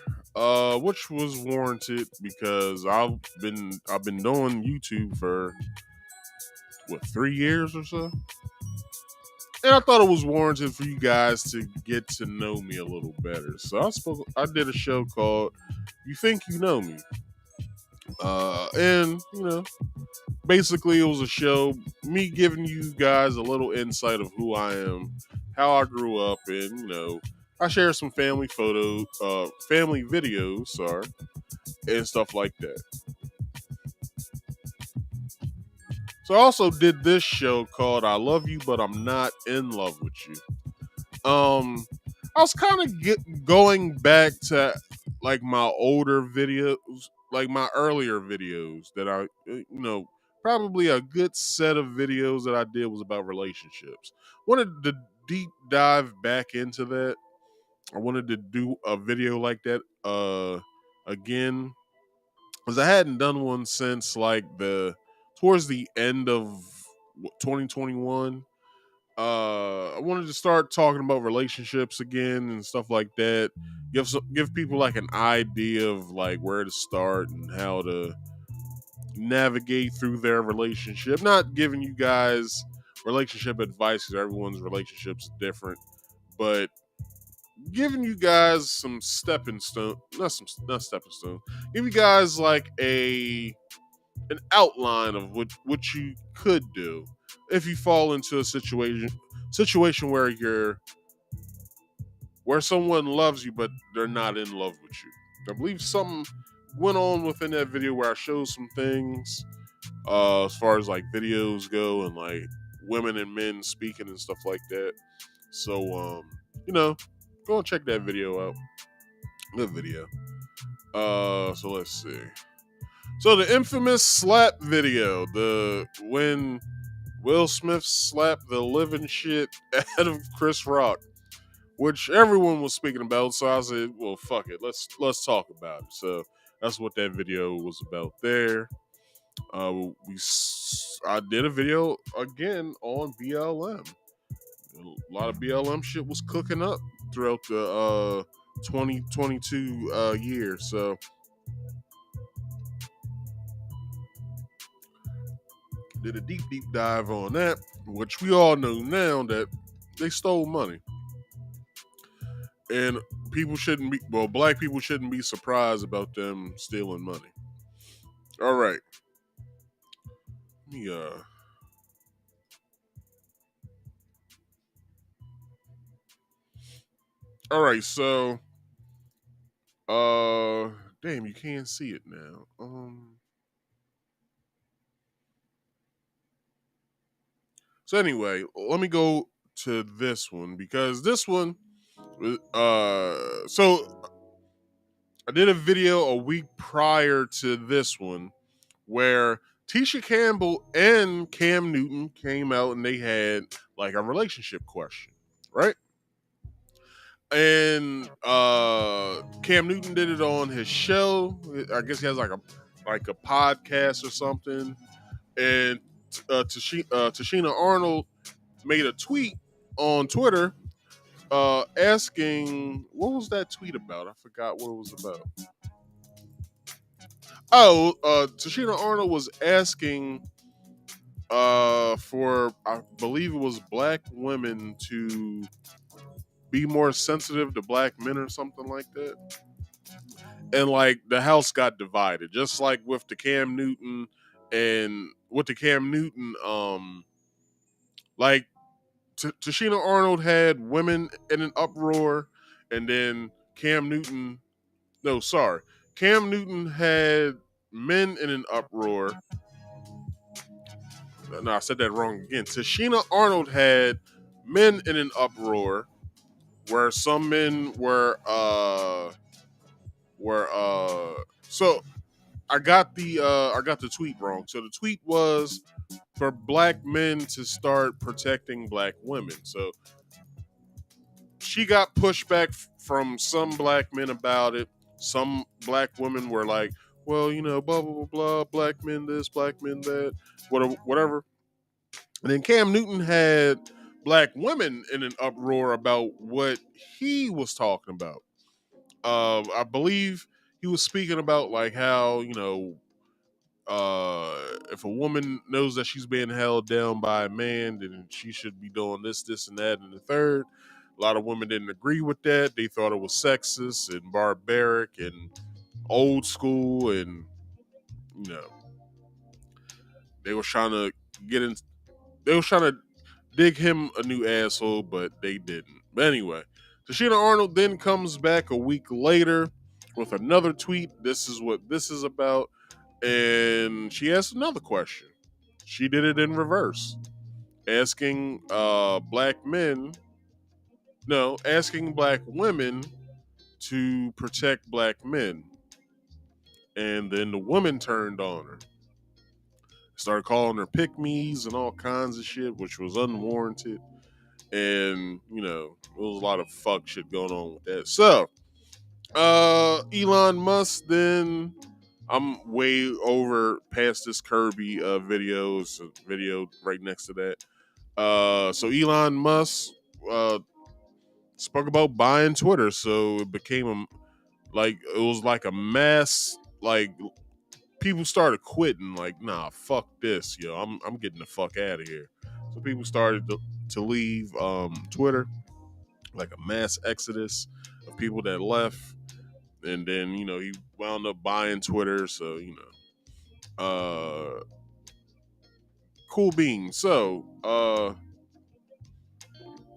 which was warranted because I've been doing YouTube for 3 years or so, and I thought it was warranted for you guys to get to know me a little better. So I did a show called "You Think You Know Me," and basically it was a show me giving you guys a little insight of who I am, how I grew up, and I share some family videos, and stuff like that. So I also did this show called "I Love You, But I'm Not in Love with You." I was kind of going back to like my older videos, like my earlier videos that I, probably a good set of videos that I did was about relationships. Wanted to deep dive back into that. I wanted to do a video like that again, because I hadn't done one since like towards the end of 2021. I wanted to start talking about relationships again and stuff like that. Give people like an idea of like where to start and how to navigate through their relationship. Not giving you guys relationship advice because everyone's relationship's different, but giving you guys some stepping stone, not stepping stone, give you guys like an outline of what you could do if you fall into a situation where someone loves you but they're not in love with you. I believe something went on within that video where I showed some things as far as like videos go and like women and men speaking and stuff like that. So go and check that video out. Good video. So let's see. So the infamous slap video, the when Will Smith slapped the living shit out of Chris Rock, which everyone was speaking about. So I said, "Well, fuck it, let's talk about it." So that's what that video was about. There, I did a video again on BLM. A lot of BLM shit was cooking up throughout the 2022 year. So did a deep dive on that, which we all know now that they stole money. And black people shouldn't be surprised about them stealing money. All right. Let me, all right, so, damn, you can't see it now. So anyway, let me go to this one because this one, so I did a video a week prior to this one where Tisha Campbell and Cam Newton came out and they had like a relationship question, right? And Cam Newton did it on his show. I guess he has like a podcast or something. And Tashina Arnold made a tweet on Twitter asking, what was that tweet about? I forgot what it was about. Oh, Tashina Arnold was asking for, I believe it was black women to be more sensitive to black men or something like that. And like the house got divided, just like with the Cam Newton like Tashina Arnold had women in an uproar, and then Cam Newton had men in an uproar. No, I said that wrong again. Tashina Arnold had men in an uproar, where some men so I got the tweet wrong. So the tweet was for black men to start protecting black women. So she got pushback from some black men about it. Some black women were like, well, blah, blah, blah, blah, black men this, black men that, whatever. And then Cam Newton had black women in an uproar about what he was talking about. I believe he was speaking about like how, if a woman knows that she's being held down by a man, then she should be doing this, and that, and the third. A lot of women didn't agree with that. They thought it was sexist and barbaric and old school, and they were trying to get in. They were trying to dig him a new asshole, but they didn't. But anyway, Tashina Arnold then comes back a week later with another tweet. This is what this is about. And she asked another question. She did it in reverse, asking asking black women to protect black men. And then the woman turned on her, started calling her pick-me's and all kinds of shit, which was unwarranted. And there was a lot of fuck shit going on with that. So Elon Musk, then I'm way over past this Kirby video. It's a video right next to that. So Elon Musk spoke about buying Twitter. So it became it was like a mass, like people started quitting, like, nah, fuck this, yo. I'm getting the fuck out of here. So people started to leave Twitter, like a mass exodus of people that left. And then, he wound up buying Twitter. So, cool beans. So,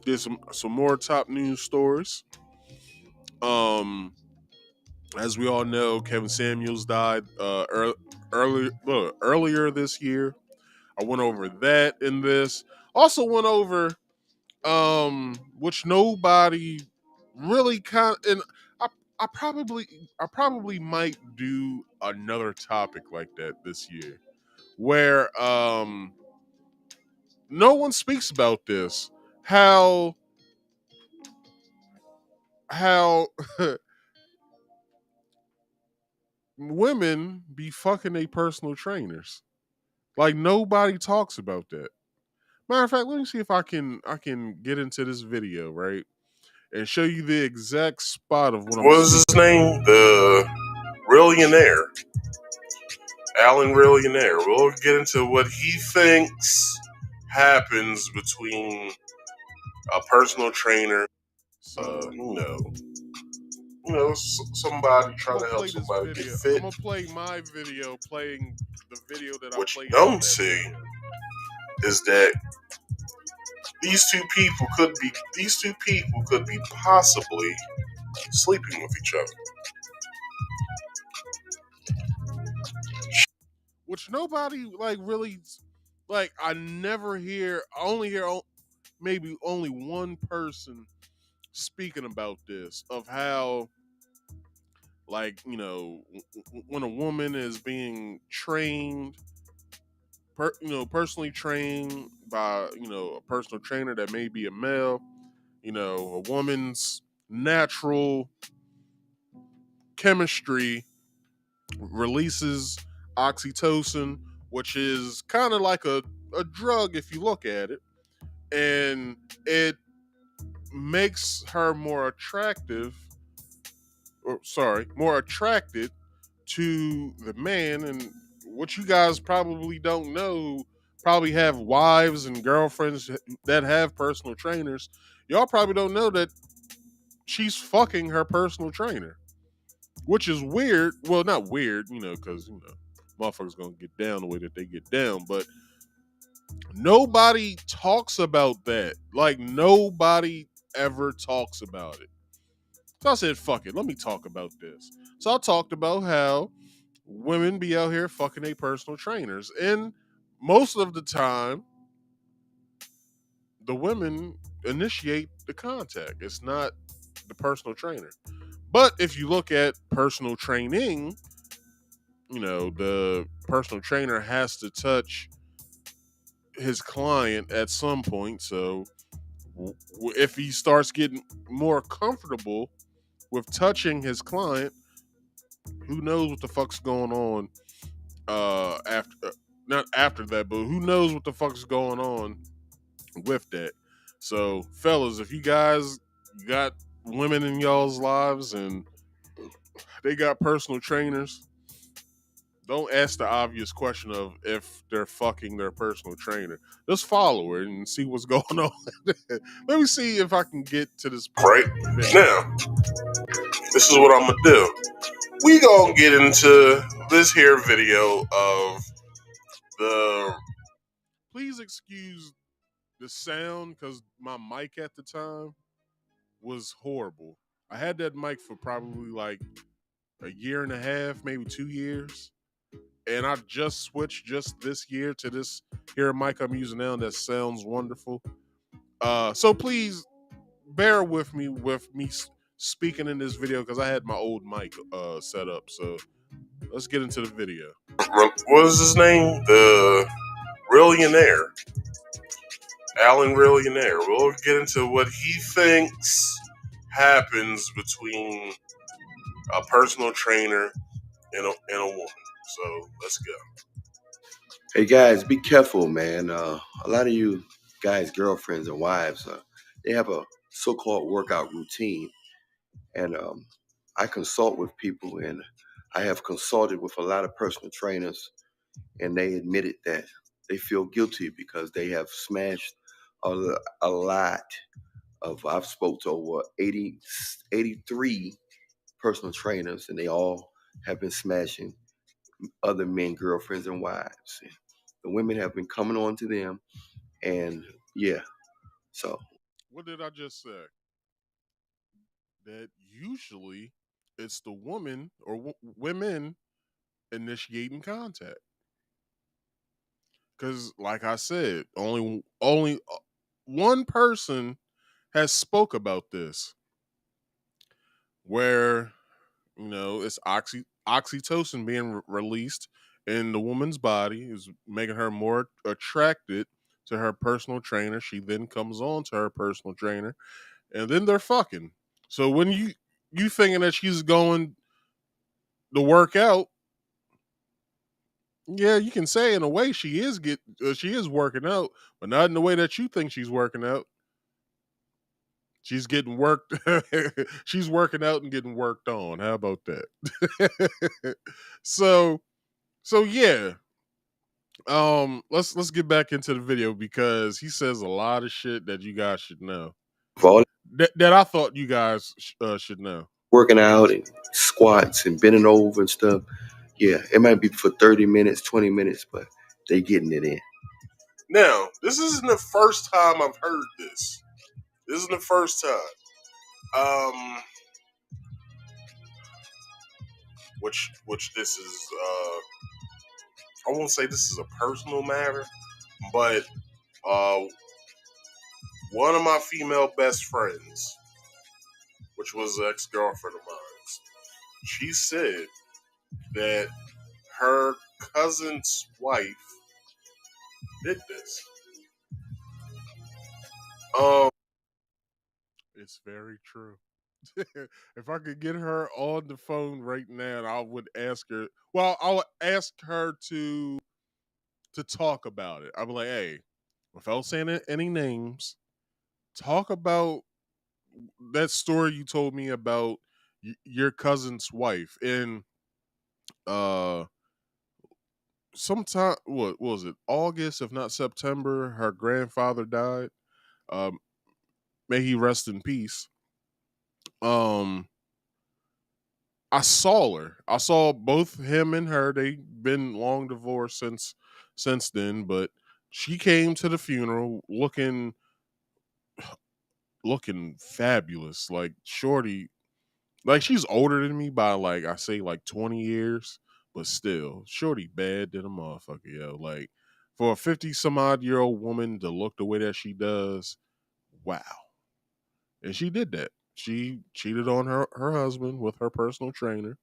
there's some more top news stories. As we all know, Kevin Samuels died earlier this year. I went over that in this. Also went over which nobody really and I I probably might do another topic like that this year where no one speaks about this. How women be fucking their personal trainers. Like nobody talks about that. Matter of fact, let me see if I can get into this video, right? And show you the exact spot of what I'm What was his name? The Billionaire. Alan Billionaire. We'll get into what he thinks happens between a personal trainer, So, somebody trying to help play this somebody get video. fit. I'm gonna play my video playing the video that I What you played. don't see is that these two people could be possibly sleeping with each other. Which nobody like really like. I never hear. I only hear maybe only one person speaking about this of how, like, when a woman is being trained, personally trained by a personal trainer that may be a male, a woman's natural chemistry releases oxytocin, which is kind of like a drug if you look at it, and it makes her more attracted to the man. And what you guys probably don't know, probably have wives and girlfriends that have personal trainers. Y'all probably don't know that she's fucking her personal trainer, which is weird. Well, not weird, because motherfuckers gonna get down the way that they get down, but nobody talks about that. Like nobody ever talks about it. So I said, fuck it, let me talk about this. So I talked about how women be out here fucking their personal trainers. And most of the time, the women initiate the contact. It's not the personal trainer. But if you look at personal training, the personal trainer has to touch his client at some point. So if he starts getting more comfortable with touching his client, who knows what the fuck's going on after not after that, but who knows what the fuck's going on with that. So fellas, if you guys got women in y'all's lives and they got personal trainers, don't ask the obvious question of if they're fucking their personal trainer. Just follow her and see what's going on. Let me see if I can get to this point. Right now, this is what I'm gonna do. We gonna get into this here video of the. Please excuse the sound because my mic at the time was horrible. I had that mic for probably like a year and a half, maybe 2 years. And I just switched just this year to this here mic I'm using now that sounds wonderful. So please bear with me speaking in this video because I had my old mic set up. So let's get into the video. What was his name? The Billionaire. Alan Billionaire. We'll get into what he thinks happens between a personal trainer and a woman. So let's go. Hey guys, be careful, man. A lot of you guys, girlfriends and wives, they have a so-called workout routine, and I consult with people, and I have consulted with a lot of personal trainers, and they admitted that they feel guilty because they have smashed a lot of. I've spoke to over 80, 83 personal trainers, and they all have been smashing other men, girlfriends, and wives. And the women have been coming on to them, and yeah, so What did I just say? That usually it's the woman or women initiating contact. Because, like I said, only one person has spoke about this, where it's oxytocin being released in the woman's body is making her more attracted to her personal trainer. She then comes on to her personal trainer, and then they're fucking. So when you thinking that she's going to work out, yeah, you can say in a way she is working out, but not in the way that you think she's working out. She's getting worked. She's working out and getting worked on. How about that? so so yeah. Let's get back into the video because he says a lot of shit that you guys should know. for all That I thought you guys should know. working out and squats and bending over and stuff, yeah, it might be for 30 minutes, 20 minutes, but they getting it in. Now, this isn't the first time I've heard this. This isn't the first time. Which this is I won't say this is a personal matter, but uh one of my female best friends, which was an ex-girlfriend of mine, she said that her cousin's wife did this. Um It's very true. If I could get her on the phone right now, I would ask her. Well, I would ask her to talk about it. I'd be like, "Hey, without saying any names, talk about that story you told me about your cousin's wife in uh sometime, what was it, August if not September. Her grandfather died. um may he rest in peace. um I saw both him and her. They've been long divorced since then, but she came to the funeral looking fabulous. Like shorty, like she's older than me by, like, I say, like 20 years, but still, shorty bad than a motherfucker, yo. Like, for a 50 some odd year old woman to look the way that she does, wow. And she did that. She cheated on her husband with her personal trainer.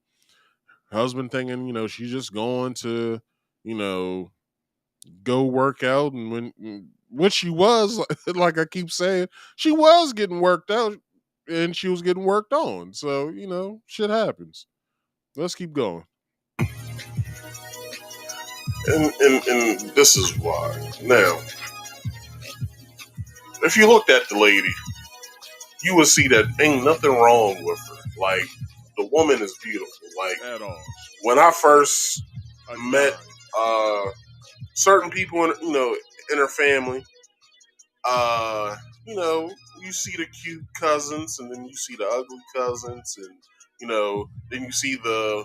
Husband thinking, she's just going to, you know, go work out. And when she was, like I keep saying, she was getting worked out and she was getting worked on. So, shit happens. Let's keep going. and this is why. Now, if you looked at the lady, you would see that ain't nothing wrong with her. Like, the woman is beautiful. Like, At all. when I first A met dime. certain people in her family, uh, you see the cute cousins, and then you see the ugly cousins, and then you see the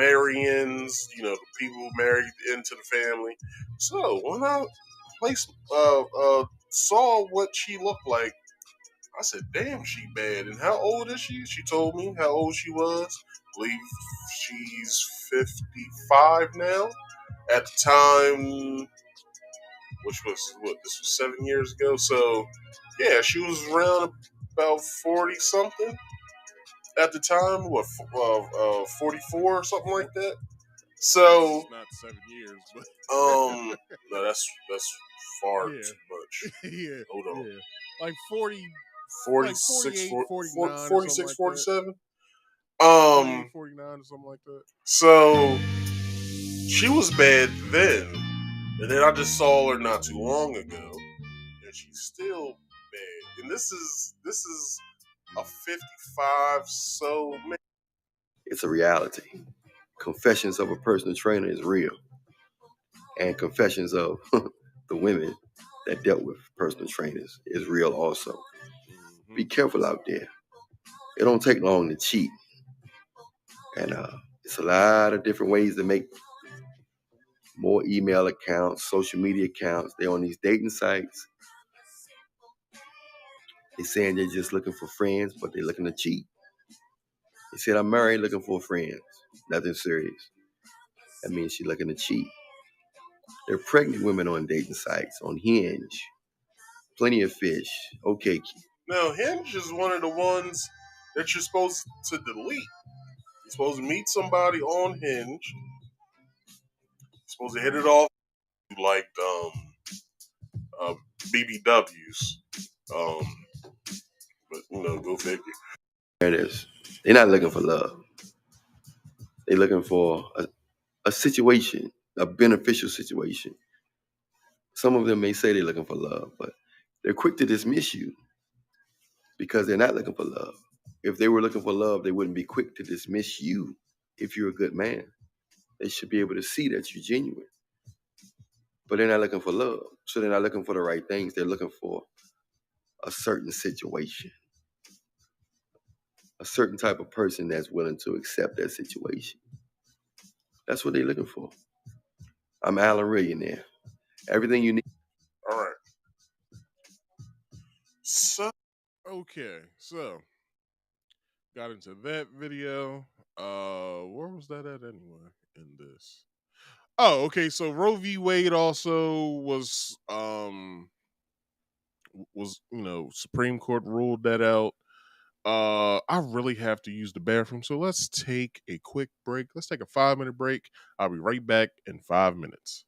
Marians, the people who married into the family. So when I placed saw what she looked like, I said, "Damn, she bad." And how old is she? She told me how old she was. I believe she's 55 now. At the time, which was what, this was 7 years ago. So yeah, she was around about 40 something at the time. What, 44 or something like that. So It's not 7 years, but no, that's far yeah. too much. Yeah. Hold on. Yeah. Like 40, like 46, 48, 49 or something 46, like that. 47. 48, 49 or something like that. So she was bad then, and then I just saw her not too long ago, and she's still bad. And this is a 55. So man, It's a reality. Confessions of a personal trainer is real. and confessions of the women that dealt with personal trainers is real also. Be careful out there. It don't take long to cheat. And it's a lot of different ways to make more email accounts, social media accounts. They're on these dating sites. They're saying they're just looking for friends, but they're looking to cheat. They said, I'm married looking for friends. Nothing serious. That means she's looking to cheat. They're pregnant women on dating sites, on Hinge. Plenty of fish. Okay. Now, Hinge is one of the ones that you're supposed to delete. You're supposed to meet somebody on Hinge. You're supposed to hit it off like BBWs. Um, but, go figure. There it is. They're not looking for love. They're looking for a situation, a beneficial situation. Some of them may say they're looking for love, but they're quick to dismiss you because they're not looking for love. If they were looking for love, they wouldn't be quick to dismiss you if you're a good man. They should be able to see that you're genuine. But they're not looking for love. So they're not looking for the right things. They're looking for a certain situation, a certain type of person that's willing to accept that situation. That's what they're looking for. I'm Alan Millionaire. Everything you need. All right. So, Okay, so got into that video. Where was that at anyway in this? Oh, okay. So Roe v. Wade also was Supreme Court ruled that out. I really have to use the bathroom, so let's take a quick break. Let's take a 5-minute break. I'll be right back in 5 minutes.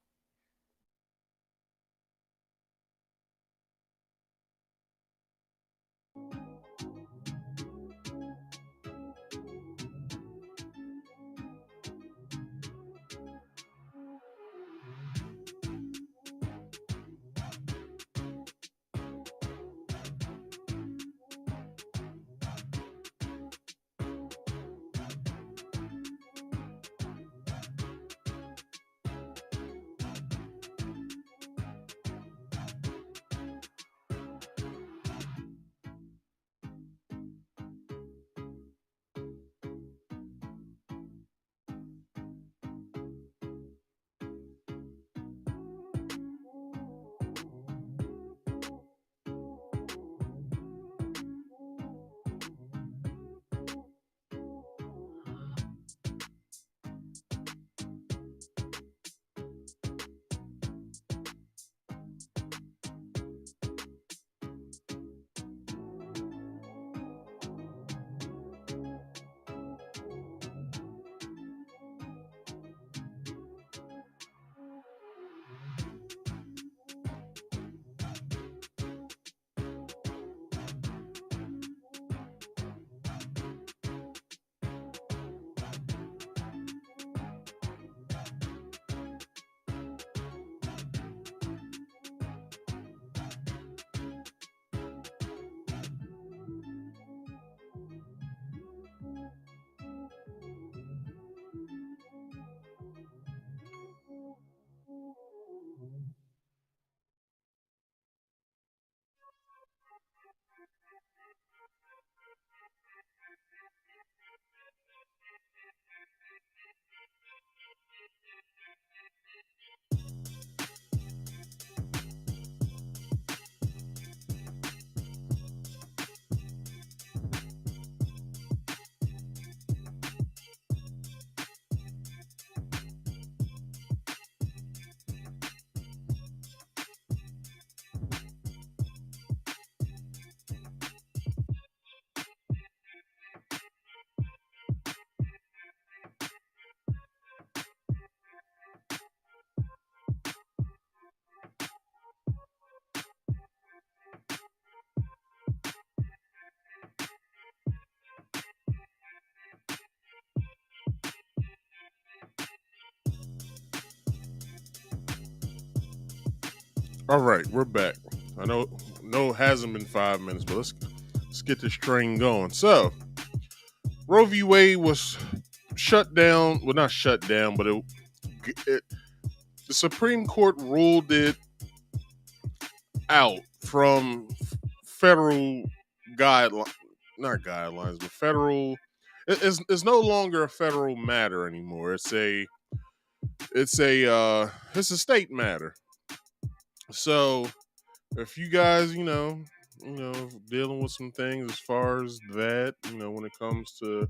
All right, we're back. I know it hasn't been 5 minutes, but let's get this train going. So, Roe v. Wade was shut down. Well, not shut down, but it the Supreme Court ruled it out from federal guidelines, not guidelines, but federal. It's no longer a federal matter anymore. It's a state matter. So if you guys, dealing with some things as far as that, when it comes to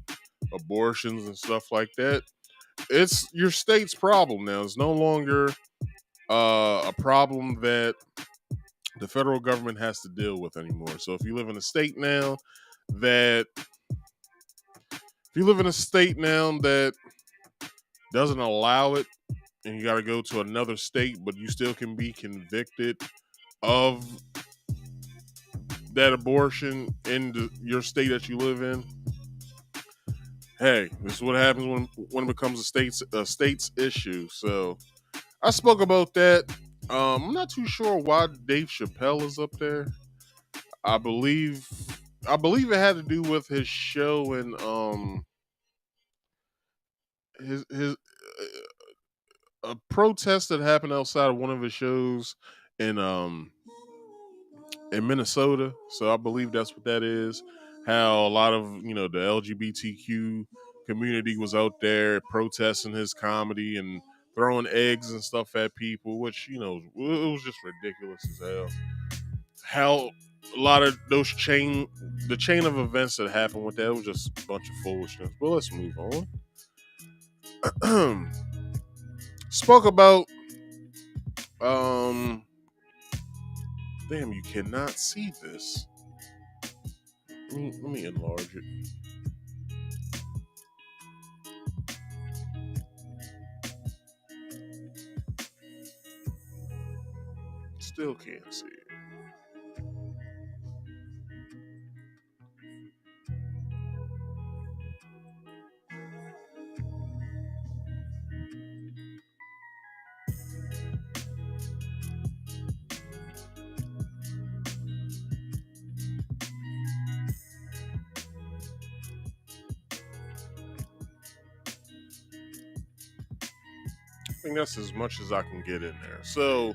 abortions and stuff like that, it's your state's problem now. It's no longer a problem that the federal government has to deal with anymore. So if you live in a state now that doesn't allow it, and you got to go to another state, but you still can be convicted of that abortion in your state that you live in. Hey, this is what happens when it becomes a state's issue. So I spoke about that. I'm not too sure why Dave Chappelle is up there. I believe it had to do with his show and his a protest that happened outside of one of his shows in Minnesota. So I believe that's what that is. How a lot of the LGBTQ community was out there protesting his comedy and throwing eggs and stuff at people, which it was just ridiculous as hell. How a lot of the chain of events that happened with that was just a bunch of foolishness. But let's move on. Spoke about damn, you cannot see this. Let me enlarge it. Still can't see it. I think that's as much as I can get in there. So,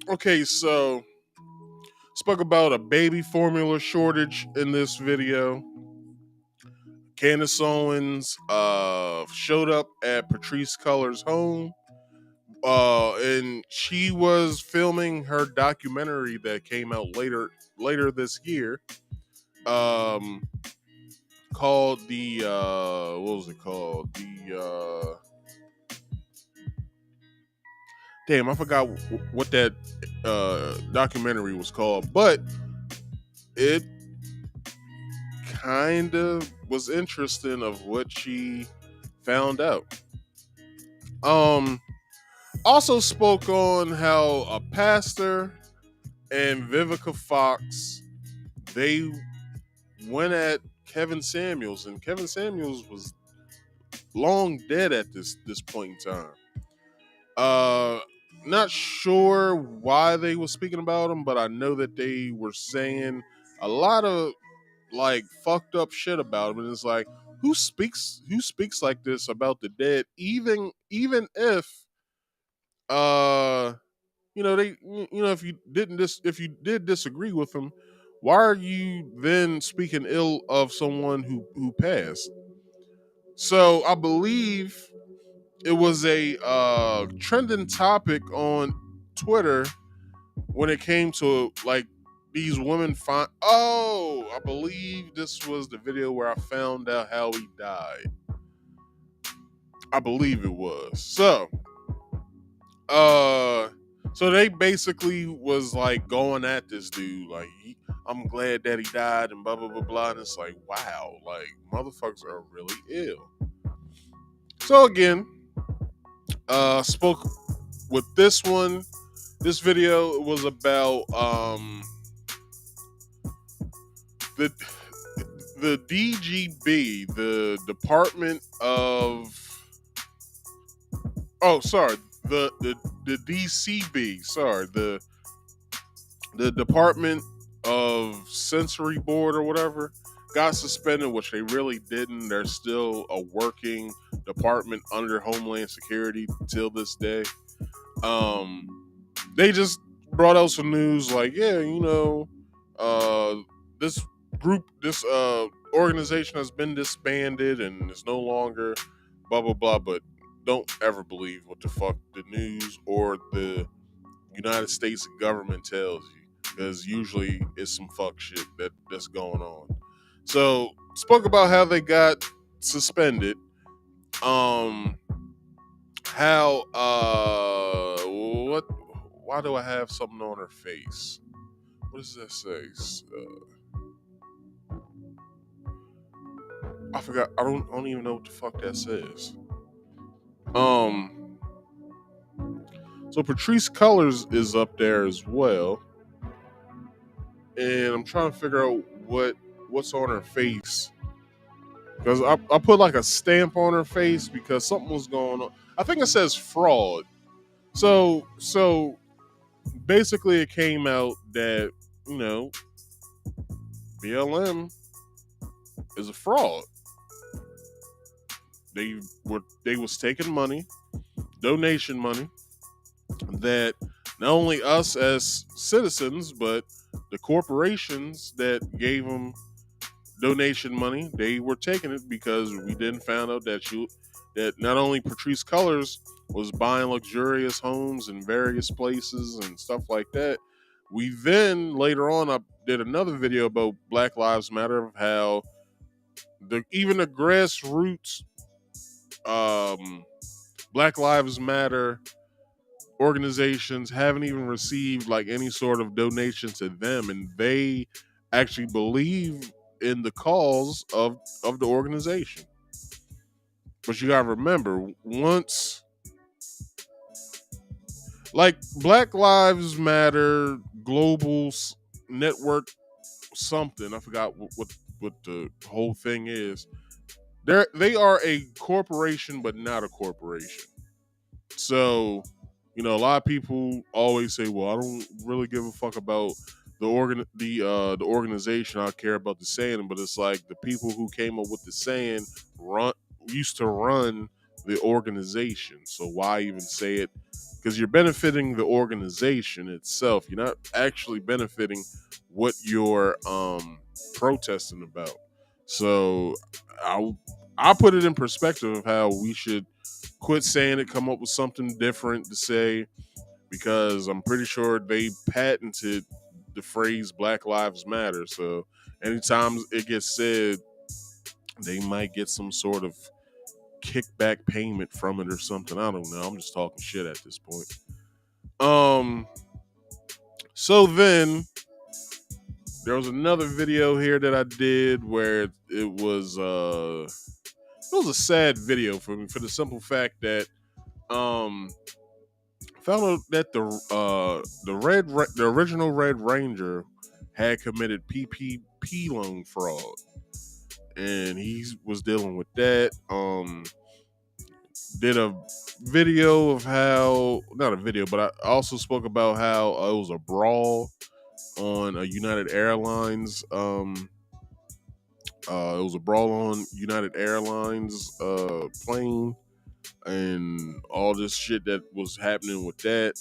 okay, so spoke about a baby formula shortage in this video. Candace Owens showed up at Patrisse Cullors' home, and she was filming her documentary that came out later this year, called the what was it called? Damn, I forgot what that documentary was called, but it kind of was interesting of what she found out. Also spoke on how a pastor and Vivica Fox, they went at Kevin Samuels, and Kevin Samuels was long dead at this point in time. Not sure why they were speaking about him, but I know that they were saying a lot of like fucked up shit about him, and it's like, who speaks like this about the dead, even if if you did disagree with him, why are you then speaking ill of someone who passed? So I believe it was a trending topic on Twitter when it came to like these women find. Oh, I believe this was the video where I found out how he died. I believe it was. So they basically was like going at this dude like, I'm glad that he died and blah blah blah blah, and it's like, wow, like motherfuckers are really ill. So again, spoke with this one. This video was about the DGB, the Department of the DCB, the Department of Sensory Board or whatever. got suspended, which they really didn't. They're still a working department under Homeland Security till this day. They just brought out some news like, yeah, this organization has been disbanded and is no longer blah blah blah. But don't ever believe what the fuck the news or the United States government tells you, because usually it's some fuck shit that's going on. So spoke about how they got suspended. How what? Why do I have something on her face? What does that say? I forgot. I don't even know what the fuck that says. Um. So Patrice Cullors is up there as well, and I'm trying to figure out what's on her face, because I put like a stamp on her face because something was going on. I think it says fraud. So basically, it came out that BLM is a fraud. They was taking money, donation money, that not only us as citizens, but the corporations that gave them donation money, they were taking it because we didn't find out that not only Patrice Cullors was buying luxurious homes in various places and stuff like that. We then later on I did another video about Black Lives Matter, of how even the grassroots Black Lives Matter organizations haven't even received like any sort of donation to them, and they actually believe in the cause of the organization. But you gotta remember, once like Black Lives Matter Global Network something, I forgot what the whole thing is. They are a corporation, but not a corporation. So, a lot of people always say, "Well, I don't really give a fuck about the organization. I care about the saying." But it's like the people who came up with the saying used to run the organization. So why even say it? Because you're benefiting the organization itself. You're not actually benefiting what you're protesting about. So I put it in perspective of how we should quit saying it, come up with something different to say, because I'm pretty sure they patented the phrase Black Lives Matter. So anytime it gets said, they might get some sort of kickback payment from it or something. I don't know. I'm just talking shit at this point. So then there was another video here that I did where it was a sad video for me, for the simple fact that found out that the original Red Ranger had committed PPP loan fraud, and he was dealing with that. Did a video of how, not a video, but I also spoke about how it was a brawl on a United Airlines. It was a brawl on United Airlines plane, and all this shit that was happening with that.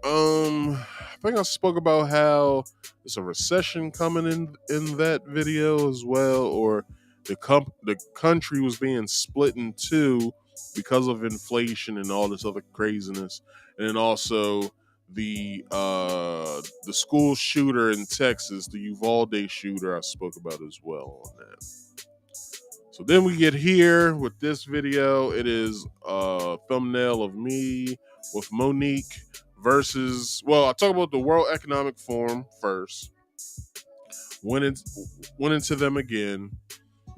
I think I spoke about how there's a recession coming in that video as well, or the country was being split in two because of inflation and all this other craziness, and then also the school shooter in Texas, the Uvalde shooter, I spoke about as well on that. So then we get here with this video. It is a thumbnail of me with Monique versus, well, I talk about the World Economic Forum first. Went into them again.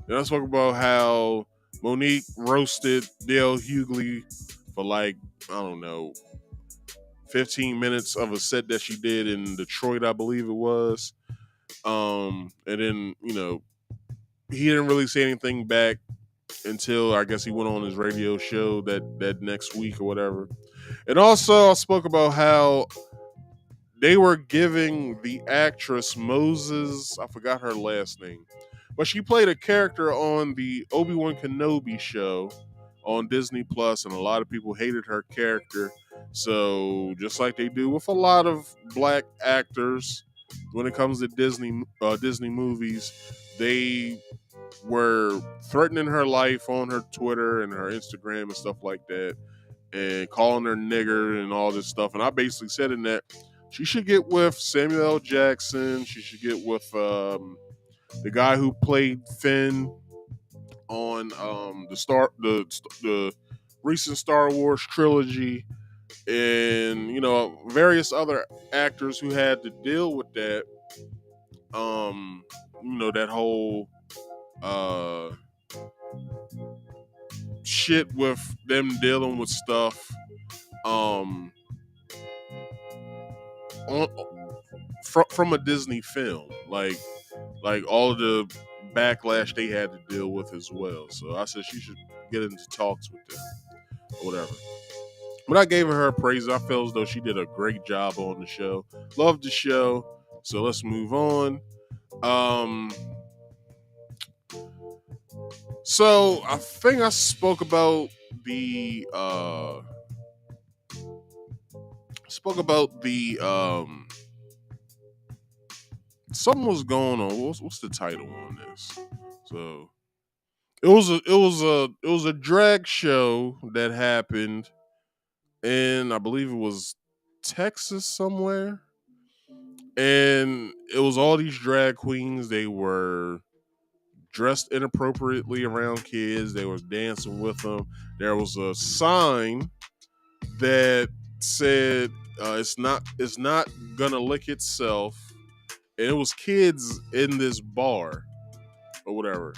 Then I spoke about how Monique roasted Dale Hughley for like, I don't know, 15 minutes of a set that she did in Detroit, I believe it was. And then, he didn't really say anything back until I guess he went on his radio show that next week or whatever. And also I spoke about how they were giving the actress Moses, I forgot her last name, but she played a character on the Obi-Wan Kenobi show on Disney Plus, and a lot of people hated her character. So just like they do with a lot of black actors, when it comes to Disney movies, they were threatening her life on her Twitter and her Instagram and stuff like that, and calling her nigger and all this stuff. And I basically said in that she should get with Samuel L. Jackson. She should get with the guy who played Finn on the recent Star Wars trilogy, and various other actors who had to deal with that. That whole shit with them dealing with stuff on, from a Disney film, like all the backlash they had to deal with as well. So I said she should get into talks with them or whatever. But I gave her praise. I felt as though she did a great job on the show. Loved the show. So let's move on. So I think I spoke about the something was going on. What's the title on this? So it was a drag show that happened in, I believe it was Texas somewhere, and it was all these drag queens. They were dressed inappropriately around kids. They were dancing with them. There was a sign that said it's not gonna lick itself, and it was kids in this bar or whatever.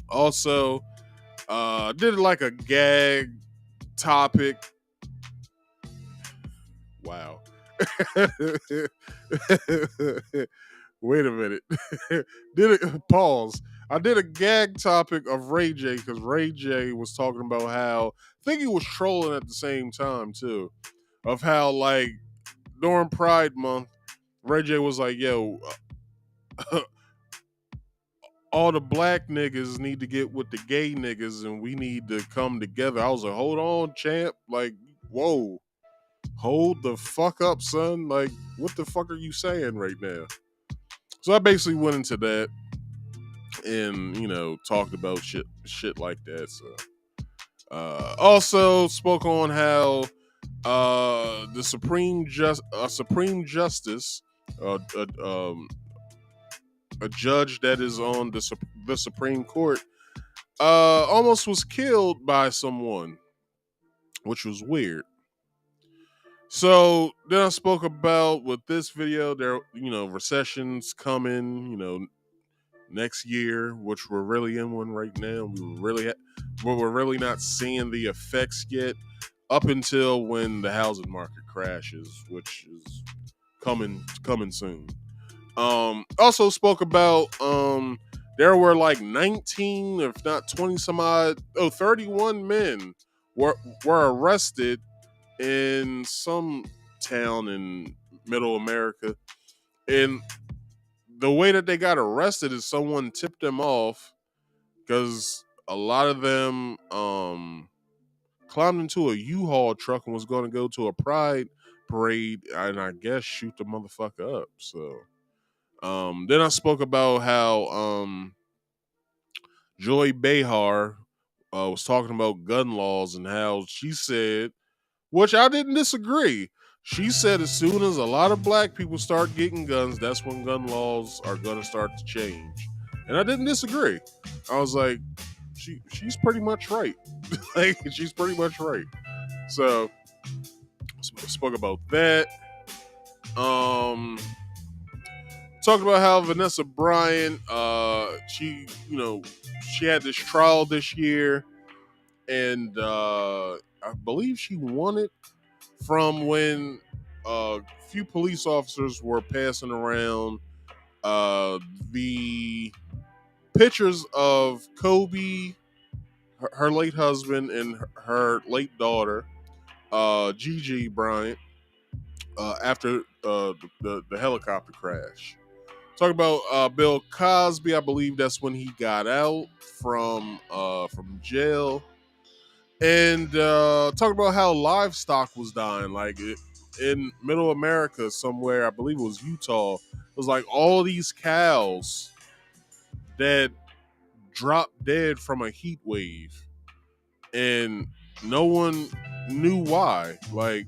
Also, did like a gag topic. Wow. Wait a minute. Pause. I did a gag topic of Ray J, because Ray J was talking about how, I think he was trolling at the same time too, of how like during Pride Month, Ray J was like, yo, all the black niggas need to get with the gay niggas and we need to come together. I was like, hold on, champ. Like, whoa. Hold the fuck up, son. Like, what the fuck are you saying right now? So I basically went into that and, talked about shit like that. So also spoke on how the Supreme Justice, a judge that is on the Supreme Court, almost was killed by someone, which was weird. So then I spoke about with this video, there, recessions coming, next year, which we're really in one right now. We're really not seeing the effects yet, up until when the housing market crashes, which is coming soon. Also spoke about there were like 19, if not 20 some odd, 31 men were arrested in some town in middle America. And the way that they got arrested is someone tipped them off, because a lot of them climbed into a U-Haul truck and was going to go to a pride parade and I guess shoot the motherfucker up. So then I spoke about how Joy Behar was talking about gun laws and how she said, which I didn't disagree. She said as soon as a lot of black people start getting guns, that's when gun laws are going to start to change. And I didn't disagree. I was like, she's pretty much right. Like, she's pretty much right. So, spoke about that. Talked about how Vanessa Bryant, she had this trial this year, and I believe she won it from when a few police officers were passing around the pictures of Kobe, her late husband, and her late daughter, Gigi Bryant, after the helicopter crash. Talk about Bill Cosby. I believe that's when he got out from jail, and talk about how livestock was dying. Like in Middle America, somewhere I believe it was Utah. It was like all these cows that dropped dead from a heat wave, and no one knew why. Like,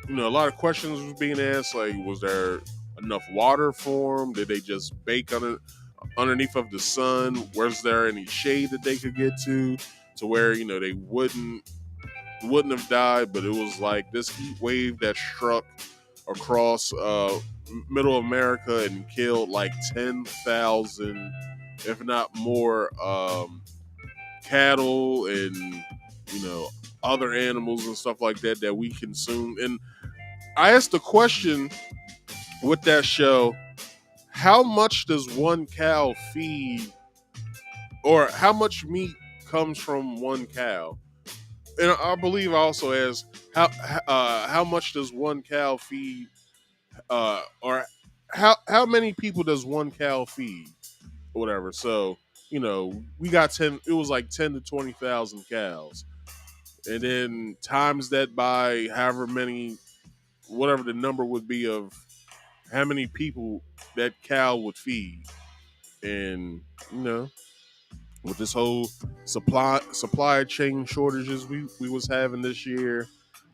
a lot of questions was being asked. Like, was there enough water for them? Did they just bake underneath of the sun? Was there any shade that they could get to where they wouldn't have died? But it was like this heat wave that struck across Middle America and killed like 10,000, if not more, cattle and other animals and stuff like that we consume. And I asked the question with that show: how much does one cow feed, or how much meat comes from one cow? And I believe I also asked how much does one cow feed, or how many people does one cow feed, or whatever. So we got 10. It was like 10 to 20,000 cows, and then times that by however many, whatever the number would be of how many people that cow would feed. And with this whole supply chain shortages we was having this year,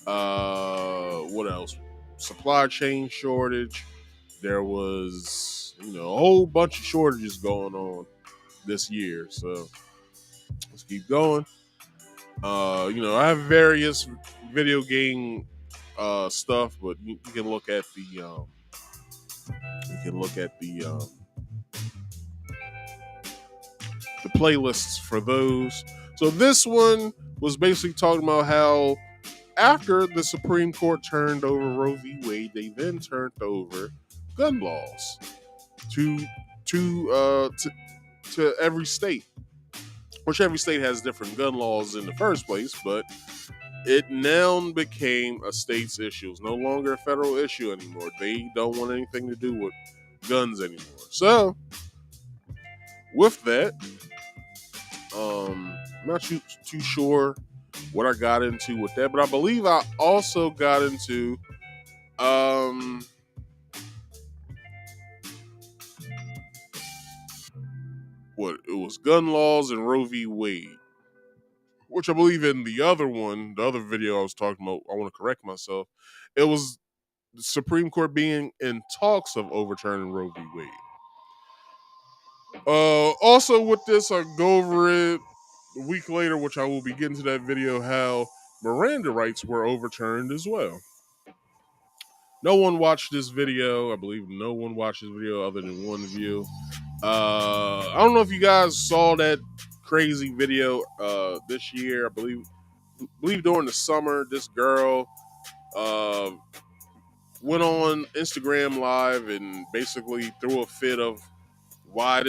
what else? Supply chain shortage. There was a whole bunch of shortages going on this year. So let's keep going. I have various video game stuff, but you can look at the playlists for those. So this one was basically talking about how after the Supreme Court turned over Roe v. Wade, they then turned over gun laws to every state, which every state has different gun laws in the first place, but it now became a state's issue. It's no longer a federal issue anymore. They don't want anything to do with guns anymore. So, with that, I'm not too sure what I got into with that, but I believe I also got into what it was, gun laws and Roe v. Wade, which I believe in the other video I was talking about. I want to correct myself. It was the Supreme Court being in talks of overturning Roe v. Wade. Also with this, I go over it a week later, which I will be getting to that video, how Miranda rights were overturned as well. No one watched this video. I believe no one watched this video other than one view. I don't know if you guys saw that crazy video this year. I believe during the summer, this girl went on Instagram Live and basically threw a fit of why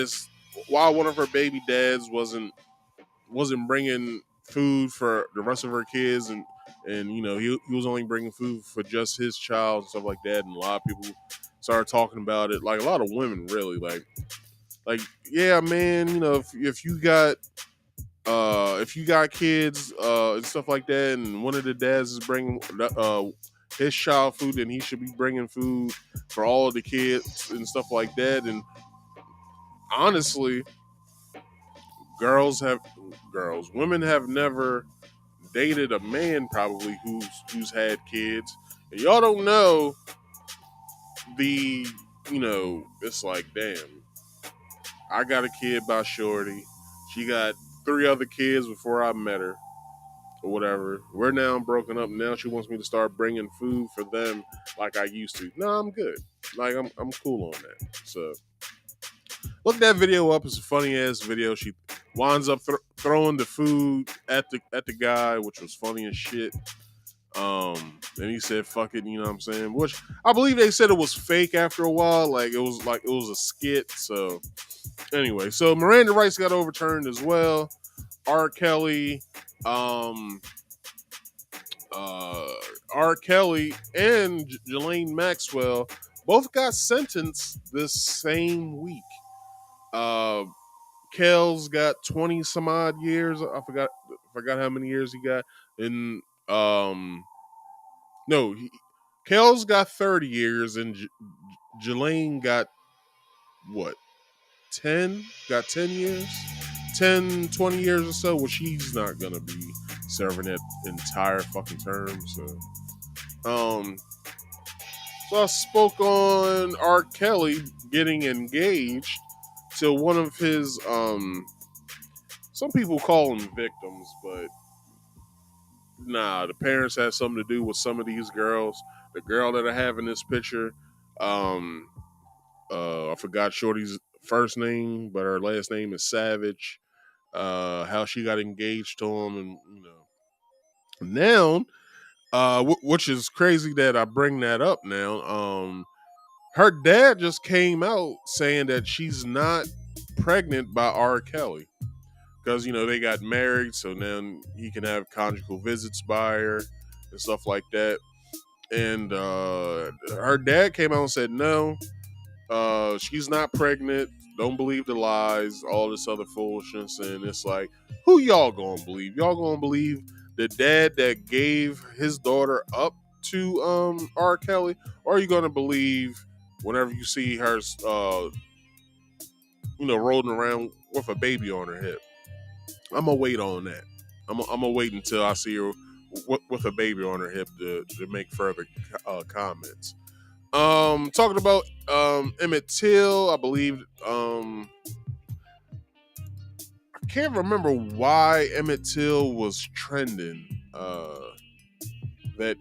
one of her baby dads wasn't bringing food for the rest of her kids, and he was only bringing food for just his child and stuff like that. And a lot of people started talking about it, like a lot of women really like yeah, man, if you got kids and stuff like that, and one of the dads is bringing his child food, then he should be bringing food for all of the kids and stuff like that. And honestly, women have never dated a man probably who's had kids, and y'all don't know it's like, damn, I got a kid by shorty, she got 3 other kids before I met her, or whatever. We're now broken up. Now she wants me to start bringing food for them like I used to. No, I'm good. Like I'm cool on that. So look that video up. It's a funny ass video. She winds up throwing the food at the guy, which was funny as shit. And he said, "Fuck it," you know what I'm saying? Which I believe they said it was fake after a while. Like it was a skit. So anyway, so Miranda rights got overturned as well. R. Kelly, uh, R. Kelly and Ghislaine Maxwell both got sentenced this same week. Uh, Kel's got 20 some odd years. I forgot how many years he got. And no, Kel's got 30 years, and Ghislaine got what? 10? Got 10 years? 10, 20 years or so, which he's not gonna be serving that entire fucking term. Um, so I spoke on R. Kelly getting engaged to one of his some people call them victims, but nah, the parents had something to do with some of these girls. The girl that I have in this picture, um, I forgot Shorty's first name, but her last name is Savage. How she got engaged to him, and now, which is crazy that I bring that up now. Her dad just came out saying that she's not pregnant by R. Kelly because they got married, so now he can have conjugal visits by her and stuff like that. And her dad came out and said no, she's not pregnant. Don't believe the lies, all this other foolishness. And it's like, who y'all gonna believe? Y'all gonna believe the dad that gave his daughter up to R. Kelly, or are you gonna believe whenever you see her, rolling around with a baby on her hip? I'm gonna wait on that. I'm gonna wait until I see her with a baby on her hip to make further comments. Talking about Emmett Till, I believe. I can't remember why Emmett Till was trending that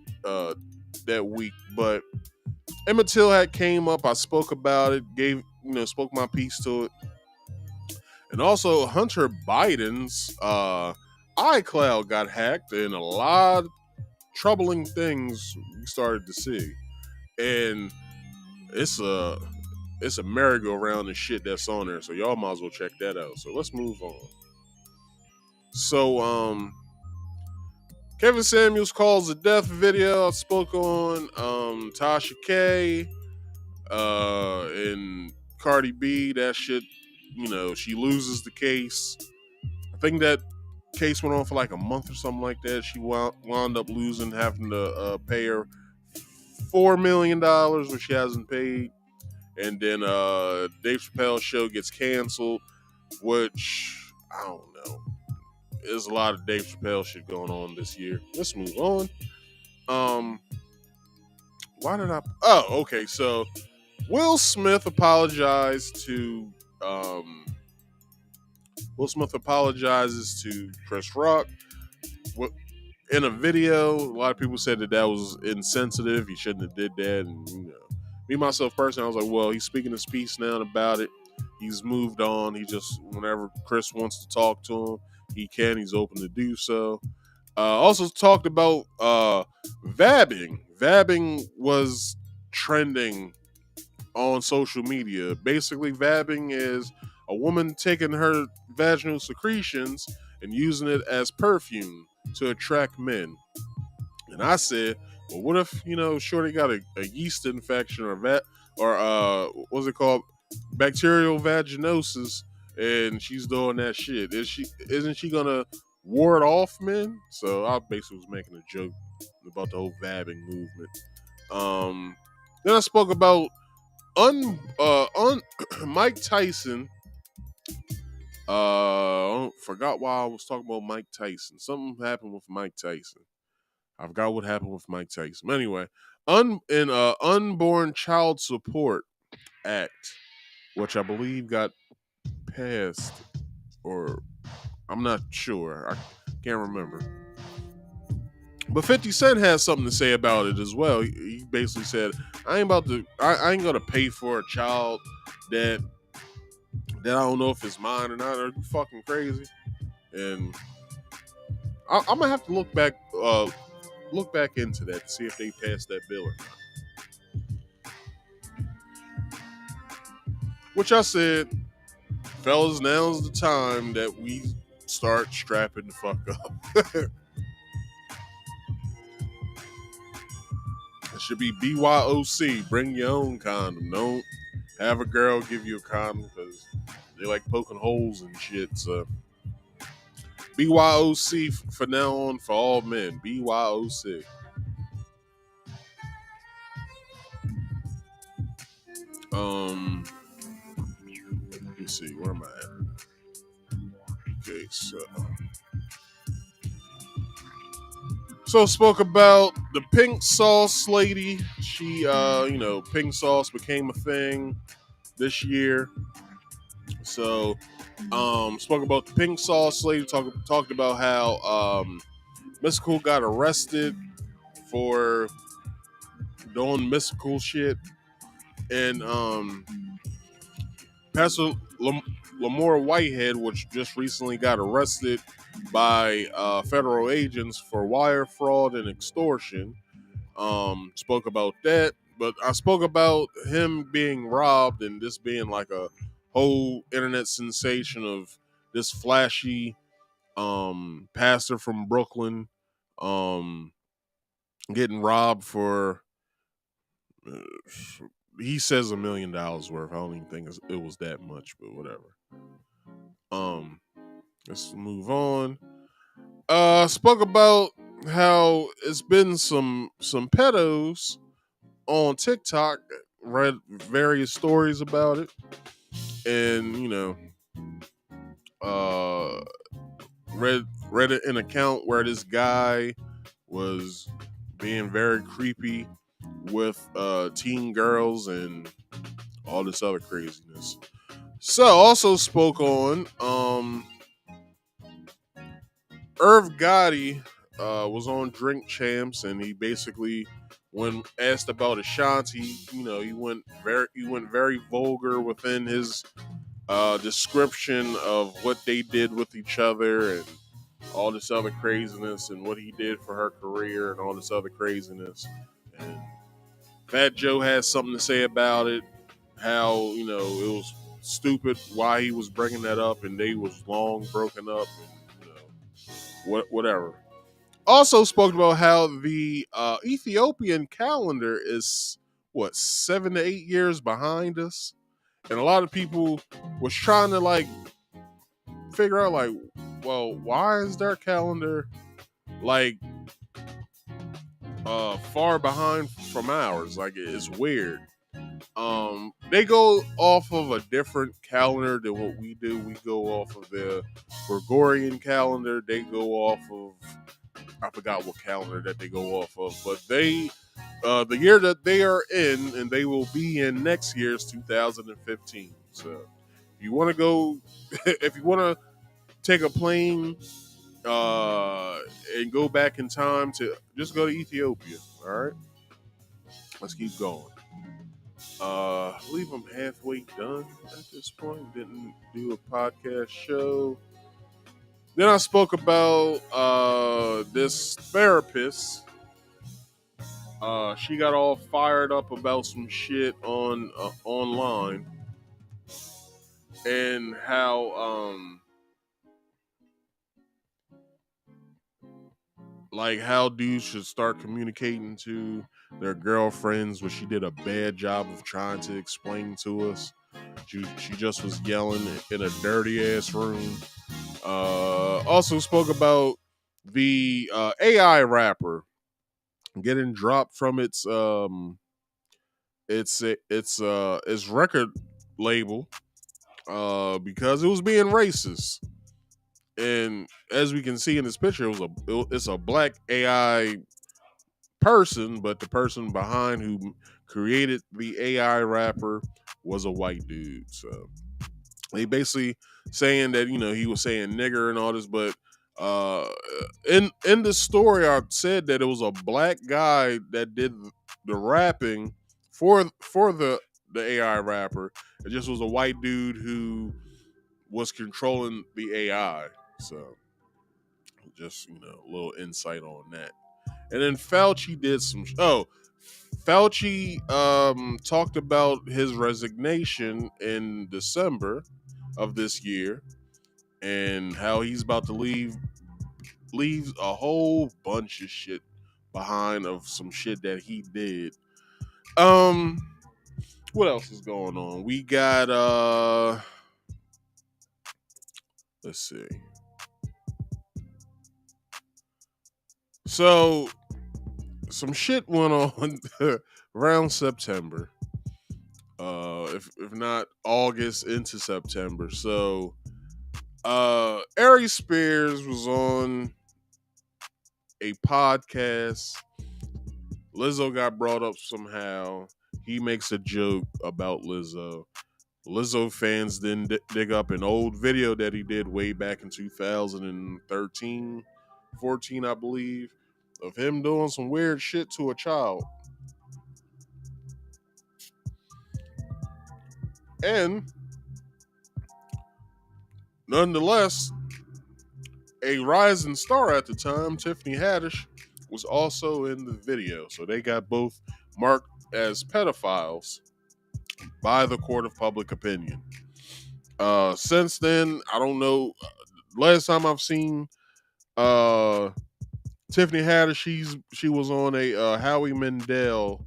that week, but Emmett Till had came up. I spoke about it, spoke my piece to it, and also Hunter Biden's iCloud got hacked, and a lot of troubling things we started to see, and it's a merry-go-round and shit that's on there, so y'all might as well check that out. So let's move on. So Kevin Samuels calls a death video. I spoke on Tasha K and Cardi B. That shit, she loses the case. I think that case went on for like a month or something like that. She wound up losing, having to pay her $4 million, which she hasn't paid. And then Dave Chappelle's show gets canceled, which, I don't know. There's a lot of Dave Chappelle shit going on this year. Let's move on. Why did I... Oh, okay. So, Will Smith apologizes to Chris Rock. In a video, a lot of people said that was insensitive. He shouldn't have did that. And, me, myself, personally, I was like, well, he's speaking his piece now about it. He's moved on. He just, whenever Chris wants to talk to him, he can. He's open to do so. Also talked about vabbing. Vabbing was trending on social media. Basically, vabbing is a woman taking her vaginal secretions and using it as perfume to attract men. And I said, well, what if, Shorty got a yeast infection or what's it called? Bacterial vaginosis, and she's doing that shit. Isn't she gonna ward off men? So I basically was making a joke about the whole vabbing movement. Then I spoke about Mike Tyson. Forgot why I was talking about Mike Tyson. Something happened with Mike Tyson. I forgot what happened with Mike Tyson. But anyway, Unborn Child Support Act, which I believe got passed, or I'm not sure. I can't remember. But 50 Cent has something to say about it as well. He basically said, I ain't gonna pay for a child that I don't know if it's mine or not. Are you fucking crazy? And I'm gonna have to look back into that to see if they passed that bill or not. Which I said, fellas, now's the time that we start strapping the fuck up. should be BYOC. Bring your own condom. Don't have a girl give you a condom because they like poking holes and shit. So BYOC for now on for all men. BYOC. Let me see. Where am I at? Okay, so spoke about the pink sauce lady. She, pink sauce became a thing this year. So, spoke about the pink sauce lady. Talked about how Mystical got arrested for doing mystical shit, and Pastor Lamore Whitehead, which just recently got arrested by federal agents for wire fraud and extortion. Spoke about that, but I spoke about him being robbed and this being like a whole internet sensation of this flashy pastor from Brooklyn um, getting robbed for. Uh, he says $1 million worth. I don't even think it was that much, but whatever. Let's move on. Spoke about how it's been some pedos on TikTok. Read various stories about it, and uh, read an account where this guy was being very creepy with teen girls and all this other craziness. So also spoke on Irv Gotti was on Drink Champs, and he basically, when asked about Ashanti, he went very vulgar within his description of what they did with each other and all this other craziness and what he did for her career and all this other craziness. And Fat Joe has something to say about it, how, it was stupid why he was bringing that up and they was long broken up and, whatever. Also spoke about how the Ethiopian calendar is, 7 to 8 years behind us. And a lot of people was trying to figure out well, why is their calendar far behind from ours? It's weird. They go off of a different calendar than what we do. We go off of the Gregorian calendar. They go off of, I forgot what calendar that they go off of, but they the year that they are in and they will be in next year's 2015. So if you want to go, if you want to take a plane and go back in time, to just go to Ethiopia. All right, let's keep going. I believe I'm halfway done at this point. Didn't do a podcast show. Then I spoke about this therapist. She got all fired up about some shit on online, and how dudes should start communicating to their girlfriends, which she did a bad job of trying to explain to us. She just was yelling in a dirty ass room. Also spoke about the AI rapper getting dropped from its record label because it was being racist. And as we can see in this picture, it's a black AI person, but the person behind who created the AI rapper was a white dude. So they basically saying that he was saying nigger and all this, but in the story I said that it was a black guy that did the rapping for the AI rapper. It just was a white dude who was controlling the AI. So just a little insight on that. And then Fauci did some. Fauci talked about his resignation in December of this year and how he's about to leave a whole bunch of shit behind of some shit that he did. What else is going on? We got let's see. So some shit went on around September. If not August into September. So Ari Spears was on a podcast. Lizzo got brought up somehow. He makes a joke about Lizzo. Lizzo fans then dig up an old video that he did way back in 2013, 14, I believe, of him doing some weird shit to a child. And nonetheless, a rising star at the time, Tiffany Haddish, was also in the video. So they got both marked as pedophiles by the court of public opinion. Since then, I don't know. Last time I've seen Tiffany Haddish, she was on a Howie Mandel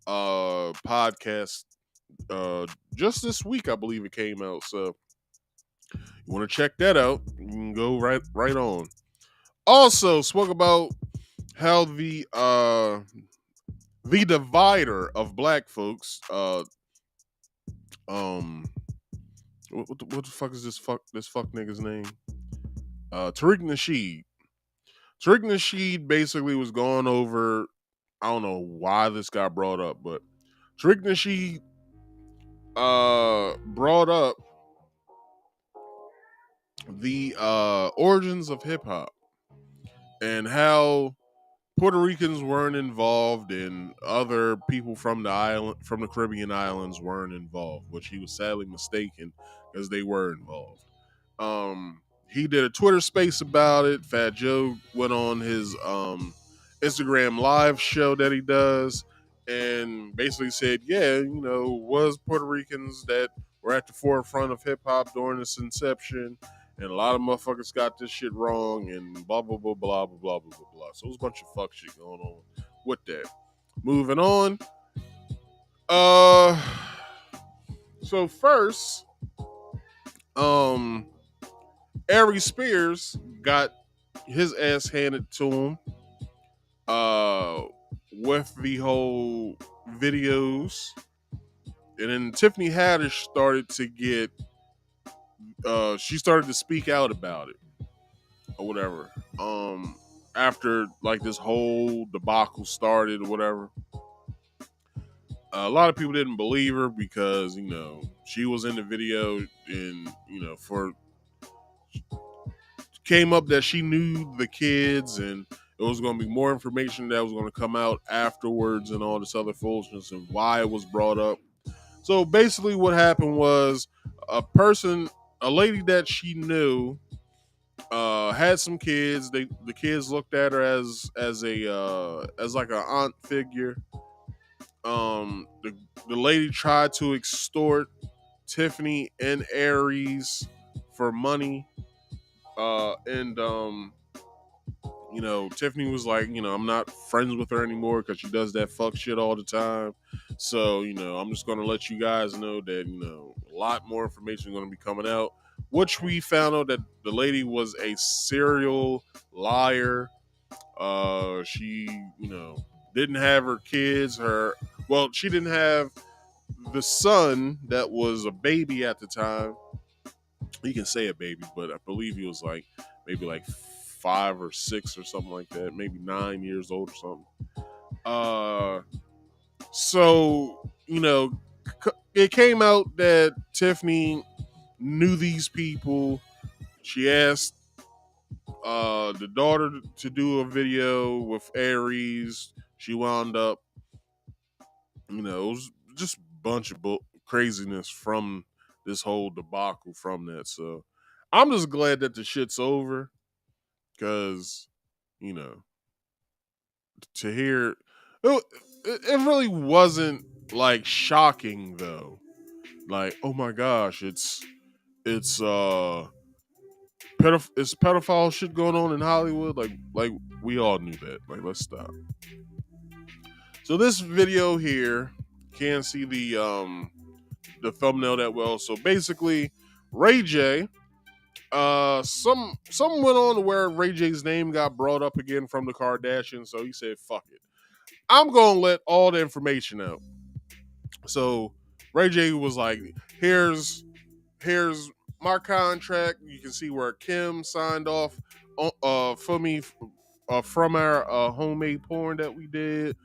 podcast just this week, I believe it came out. So you want to check that out? You can go right on. Also, spoke about how the divider of black folks, what the fuck is this fuck nigga's name? Tariq Nasheed. Tariq Nasheed basically was going over. I don't know why this got brought up, but Tariq Nasheed brought up the origins of hip hop and how Puerto Ricans weren't involved and other people from the Caribbean islands weren't involved, which he was sadly mistaken because they were involved. He did a Twitter space about it. Fat Joe went on his Instagram live show that he does and basically said, yeah, was Puerto Ricans that were at the forefront of hip hop during its inception, and a lot of motherfuckers got this shit wrong, and blah blah blah blah blah blah blah blah. So it was a bunch of fuck shit going on with that. Moving on. So first, Ari Spears got his ass handed to him with the whole videos, and then Tiffany Haddish started to get she started to speak out about it or whatever. After like this whole debacle started or whatever. A lot of people didn't believe her because, she was in the video and, for came up that she knew the kids and it was going to be more information that was going to come out afterwards and all this other foolishness and why it was brought up. So basically what happened was a lady that she knew had some kids. The kids looked at her as like an aunt figure. The lady tried to extort Tiffany and Aries for money. And Tiffany was like, I'm not friends with her anymore because she does that fuck shit all the time. So, I'm just gonna let you guys know that, a lot more information is gonna be coming out. Which we found out that the lady was a serial liar. She, didn't have her kids. She didn't have the son that was a baby at the time. You can say a baby, but I believe he was like maybe like 5 or 6 or something like that, maybe 9 years old or something. So it came out that Tiffany knew these people. She asked the daughter to do a video with Aries. She wound up, it was just a bunch of craziness from this whole debacle from that. So I'm just glad that the shit's over because, to hear it really wasn't like shocking though. Like, oh my gosh, it's Is pedophile shit going on in Hollywood? Like we all knew that. Like, let's stop. So this video here, can't see the thumbnail that well. So basically, Ray J, some went on to where Ray J's name got brought up again from the Kardashians. So he said, "Fuck it, I'm gonna let all the information out." So Ray J was like, "Here's my contract. You can see where Kim signed off for me from our homemade porn that we did.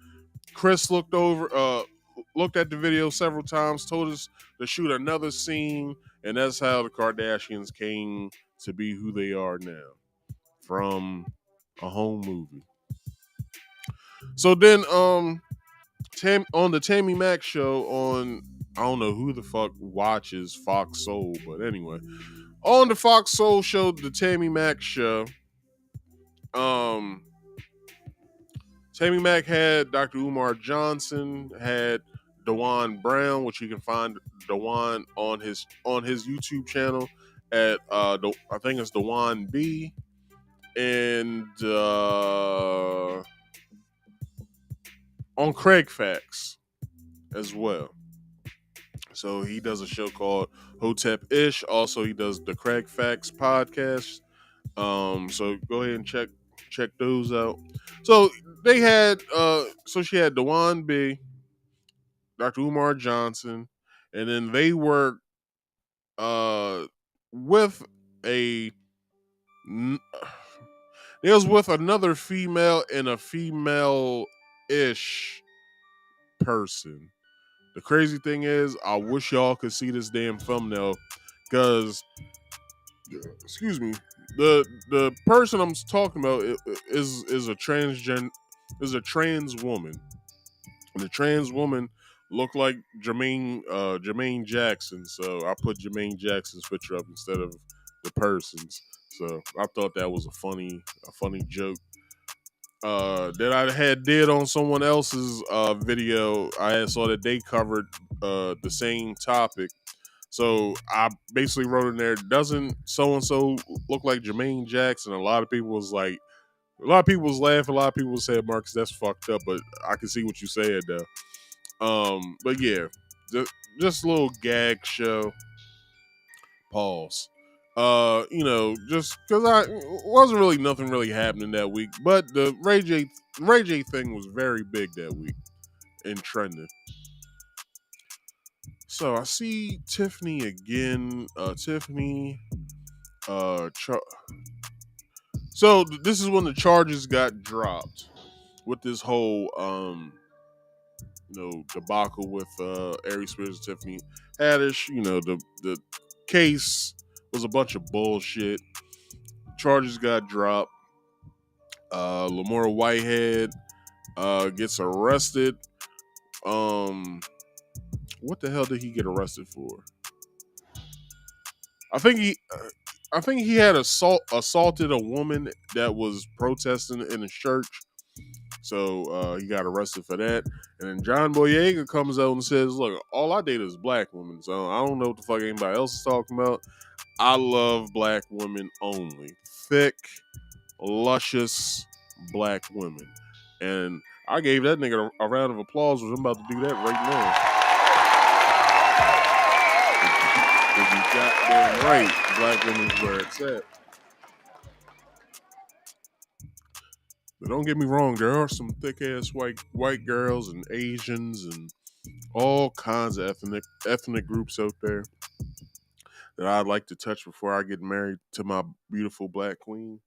Chris looked at the video several times, told us to shoot another scene, and that's how the Kardashians came to be who they are now, from a home movie." So then, on the Tammy Mack show on, I don't know who the fuck watches Fox Soul, but anyway, on the Fox Soul show, the Tammy Mack show, Tammy Mack had Dr. Umar Johnson, had Dewan Brown, which you can find Dewan on his YouTube channel at I think it's Dewan B, and on Craig Facts as well. So he does a show called Hotep Ish. Also, he does the Craig Facts podcast. So go ahead and check those out. So they had so she had Dewan B, Dr. Umar Johnson, and then they were with a they was with another female and a female-ish person. The crazy thing is, I wish y'all could see this damn thumbnail, because excuse me, the person I'm talking about is a trans woman. And the trans woman looked like Jermaine Jackson, so I put Jermaine Jackson's picture up instead of the person's. So I thought that was a funny joke that I had did on someone else's video. I saw that they covered the same topic. So I basically wrote in there, doesn't so and so look like Jermaine Jackson? A lot of people was laughing, a lot of people said, Marcus, that's fucked up, but I can see what you said though. But yeah, just a little gag show. Pause. Just because I wasn't really nothing really happening that week, but the Ray J thing was very big that week and trending. So I see Tiffany again. Tiffany. So this is when the charges got dropped with this whole debacle with Aries Spears and Tiffany Haddish. The case was a bunch of bullshit. Charges got dropped. Lamora Whitehead gets arrested. What the hell did he get arrested for? I think he had assaulted a woman that was protesting in a church. So he got arrested for that. And then John Boyega comes out and says, "Look, all I date is black women. So I don't know what the fuck anybody else is talking about. I love black women only. Thick, luscious black women." And I gave that nigga a round of applause, because I'm about to do that right now. Because you goddamn right, black women's where it's at. But don't get me wrong, there are some thick ass white girls and Asians and all kinds of ethnic groups out there that I'd like to touch before I get married to my beautiful black queen.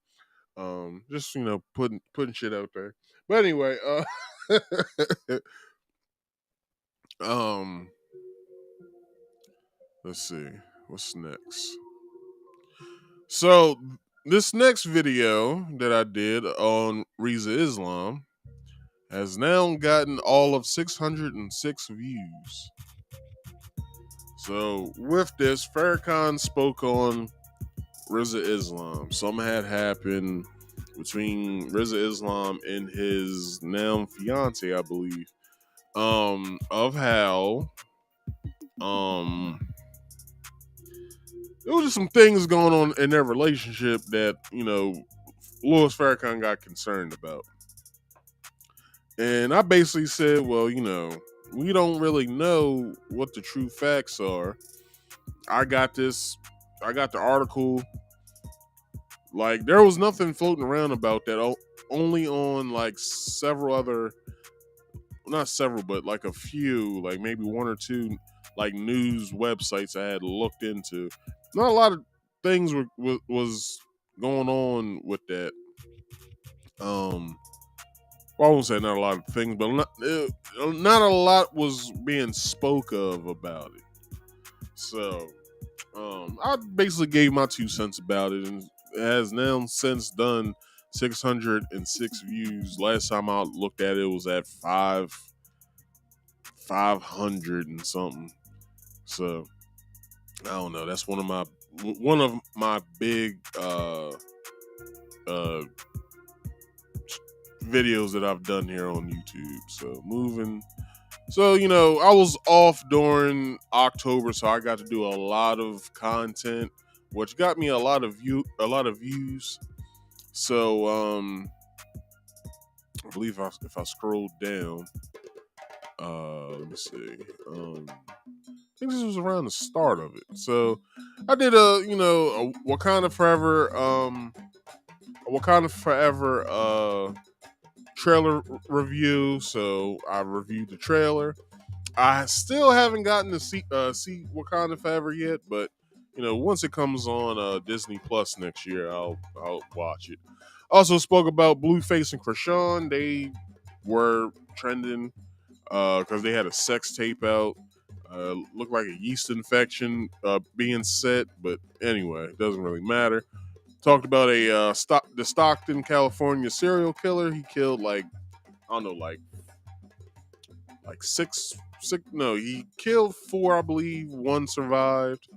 Just putting shit out there. But anyway, let's see what's next. So this next video that I did on Riza Islam has now gotten all of 606 views. So with this, Farrakhan spoke on Riza Islam. Something had happened between Riza Islam and his now fiance, I believe, of how there was just some things going on in their relationship that, Louis Farrakhan got concerned about. And I basically said, well, we don't really know what the true facts are. I got the article. Like, there was nothing floating around about that. Only on like several other, not several, but like a few, like maybe one or two, like news websites I had looked into. Not a lot of things was going on with that. Well, I won't say not a lot of things, but not a lot was being spoke of about it. So, I basically gave my 2 cents about it, and it has now since done 606 views. Last time I looked at it, was at 500 and something. So, I don't know. That's one of my big videos that I've done here on YouTube. So, I was off during October, so I got to do a lot of content, which got me a lot of views. So, I believe if I scroll down, let me see. I think this was around the start of it. So, I did a Wakanda Forever trailer review. So I reviewed the trailer. I still haven't gotten to see Wakanda Forever yet, but once it comes on Disney Plus next year, I'll watch it. Also spoke about Blueface and Krishan. They were trending because they had a sex tape out. Looked like a yeast infection being set, but anyway, it doesn't really matter. Talked about the Stockton, California serial killer. He killed like, I don't know, like six. No, he killed 4, I believe. 1 survived.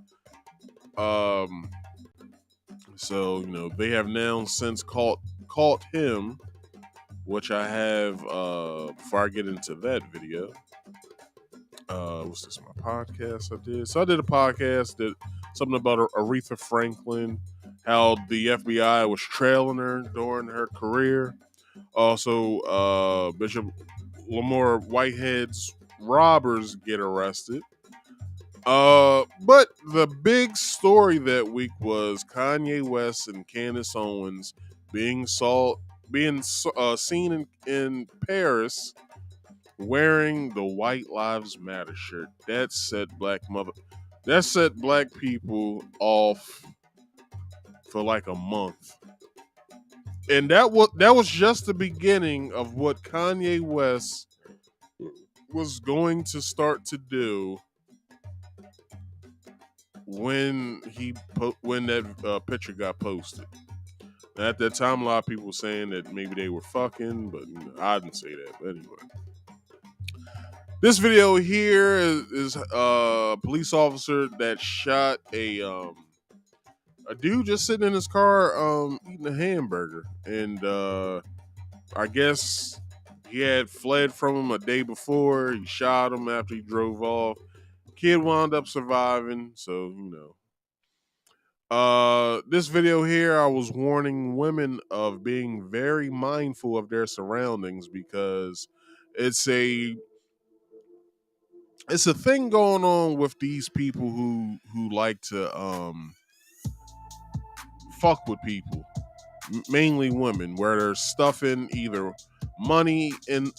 So they have now since caught him, which I have. Before I get into that video, what's this? My podcast I did. So I did a podcast that something about Aretha Franklin, how the FBI was trailing her during her career. Also, Bishop Lamar Whitehead's robbers get arrested. But the big story that week was Kanye West and Candace Owens being seen in Paris wearing the White Lives Matter shirt. That set black people off for like a month. And that was just the beginning of what Kanye West was going to start to do when that picture got posted. Now, at that time, a lot of people were saying that maybe they were fucking, but I didn't say that. But anyway, this video here is a police officer that shot a dude just sitting in his car eating a hamburger, and I guess he had fled from him a day before. He shot him after he drove off. Kid wound up surviving, so this video here, I was warning women of being very mindful of their surroundings, because it's a thing going on with these people who like to fuck with people, mainly women, where they're stuffing either money in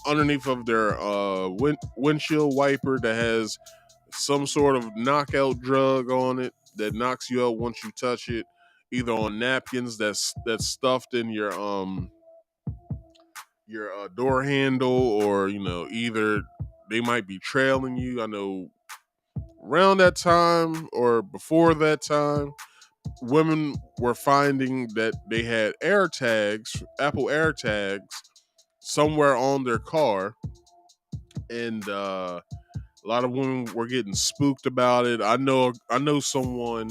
underneath of their windshield wiper that has some sort of knockout drug on it that knocks you out once you touch it, either on napkins that's stuffed in your door handle, or either they might be trailing you. I know around that time or before that time, women were finding that they had Apple AirTags somewhere on their car, and a lot of women were getting spooked about it. I know someone,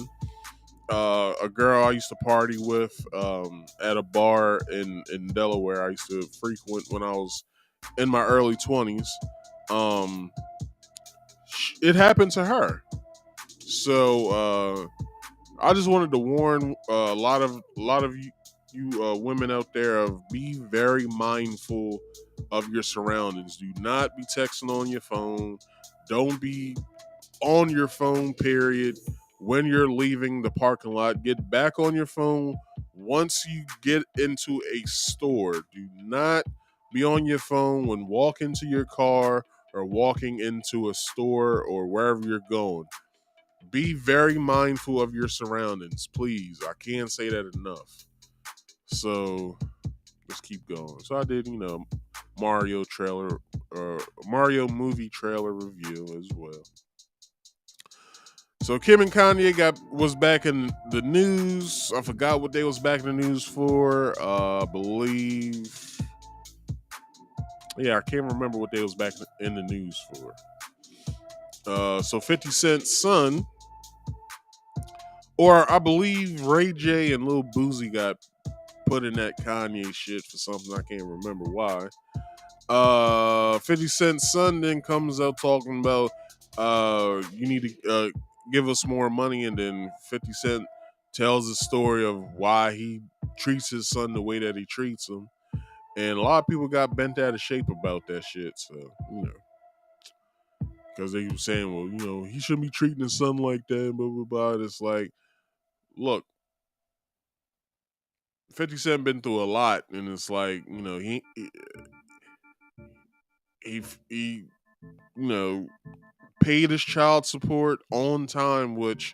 a girl I used to party with at a bar in Delaware. I used to frequent when I was in my early 20s. It happened to her. So I just wanted to warn a lot of you women out there of be very mindful of your surroundings. Do not be texting on your phone. Don't be on your phone, period. When you're leaving the parking lot, get back on your phone once you get into a store. Do not be on your phone when walking to your car or walking into a store or wherever you're going. Be very mindful of your surroundings, please. I can't say that enough. So let's keep going. So I did, Mario trailer Mario movie trailer review as well. So Kim and Kanye was back in the news. I forgot what they was back in the news for. I believe, yeah, I can't remember what they was back in the news for. So 50 Cent's son, or I believe Ray J and Lil Boosie got put in that Kanye shit for something I can't remember why. 50 Cent's son then comes out talking about you need to give us more money, and then 50 Cent tells the story of why he treats his son the way that he treats him. And a lot of people got bent out of shape about that shit. So, because they were saying, well, he shouldn't be treating his son like that, blah, blah, blah. It's like, look, 50 Cent been through a lot, and it's like, he paid his child support on time, which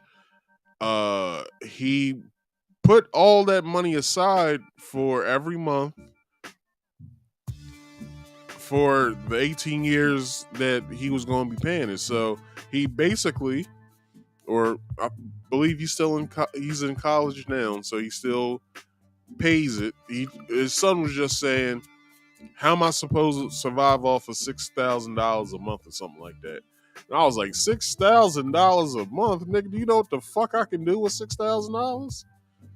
he put all that money aside for every month for the 18 years that he was going to be paying it. So he basically, or I believe he's in college now, so he still pays it. His son was just saying, how am I supposed to survive off of $6,000 a month or something like that? And I was like, $6,000 a month, nigga. Do you know what the fuck I can do with $6,000?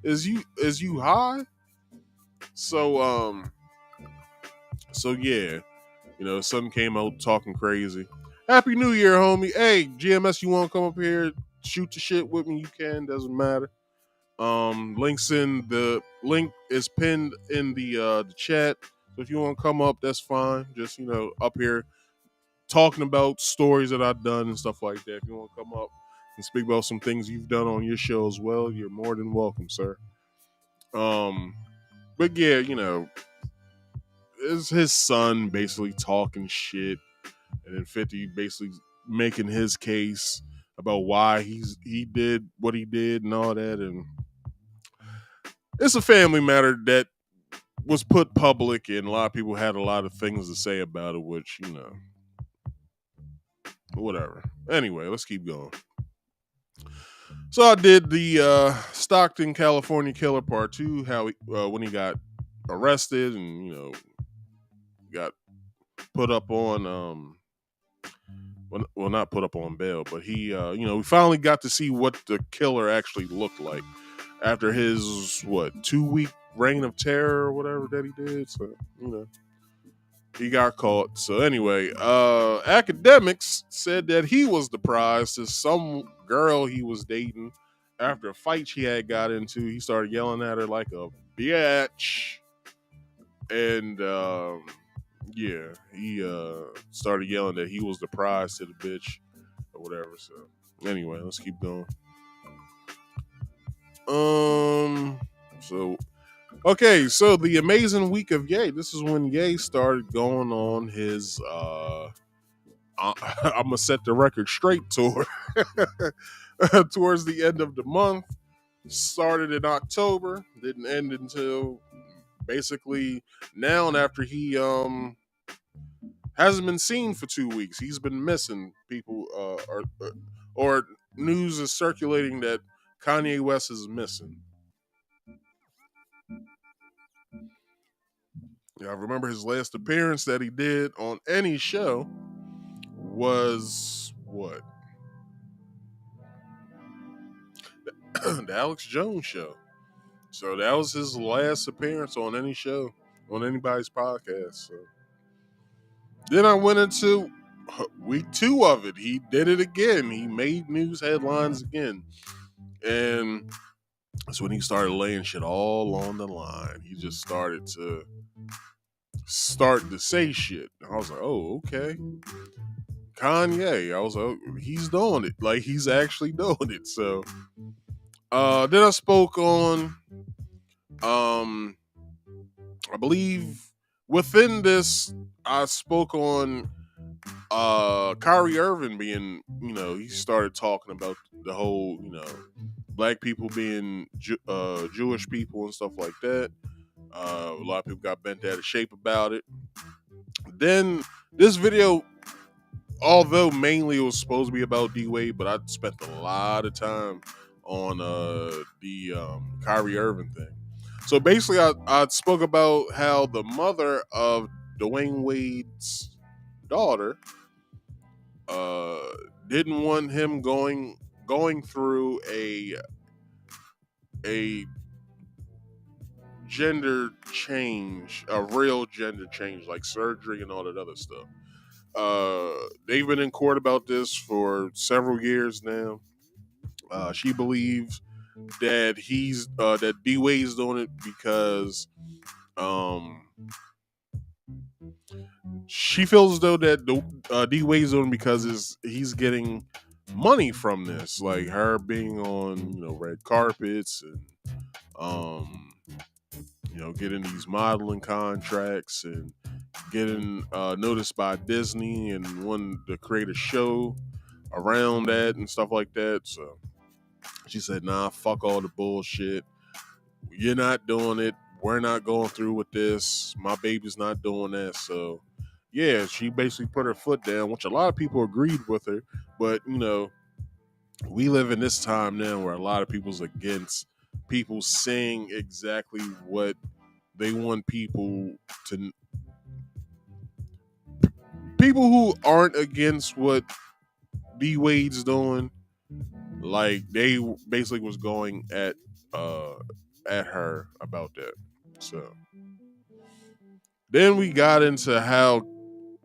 Is you high? So yeah, son came out talking crazy. Happy New Year, homie. Hey, GMS, you want to come up here, shoot the shit with me? You can. Doesn't matter. Link is pinned in the chat. So if you want to come up, that's fine. Just up here talking about stories that I've done and stuff like that. If you want to come up and speak about some things you've done on your show as well, you're more than welcome, sir. But yeah, it's his son basically talking shit, and then 50 basically making his case about why he did what he did and all that, and it's a family matter that was put public, and a lot of people had a lot of things to say about it, which whatever. Anyway, let's keep going. So I did the Stockton, California Killer Part 2, how when he got arrested and got put up on well, not put up on bail, but he we finally got to see what the killer actually looked like after his 2-week reign of terror or whatever that he did. So he got caught. So anyway, academics said that he was the prize to some girl he was dating. After a fight she had got into, he started yelling at her like a bitch, and yeah, he started yelling that he was the prize to the bitch or whatever. So anyway, let's keep going. So okay, so the amazing week of Ye. This is when Ye started going on his I'm gonna set the record straight tour. Towards the end of the month. Started in October, didn't end until basically now, and after he hasn't been seen for 2 weeks. He's been missing. People or news is circulating that Kanye West is missing. Yeah, I remember his last appearance that he did on any show was what? The Alex Jones show. So that was his last appearance on any show, on anybody's podcast. So then I went into week 2 of it, he did it again. He made news headlines again. And that's when he started laying shit all on the line. He just started to say shit. I was like, oh, okay. Kanye. I was like, oh, he's doing it. Like, he's actually doing it. So then I spoke on I believe within this I spoke on Kyrie Irving being, he started talking about the whole, black people being Jewish people and stuff like that. A lot of people got bent out of shape about it. Then this video, although mainly it was supposed to be about D Wade, but I spent a lot of time on the Kyrie Irving thing. So basically, I spoke about how the mother of Dwayne Wade's daughter didn't want him going through a gender change, a real gender change, like surgery and all that other stuff. They've been in court about this for several years now. She believes that that D Wade's doing it because she feels as though that D Wade's doing it because he's getting money from this, like her being on red carpets and getting these modeling contracts and getting noticed by Disney and wanting to create a show around that and stuff like that. So she said, nah, fuck all the bullshit. You're not doing it. We're not going through with this. My baby's not doing that. So yeah, she basically put her foot down, which a lot of people agreed with her. But we live in this time now where a lot of people's against people saying exactly what they want people to. People who aren't against what D Wade's doing, like they basically was going at her about that. So then we got into how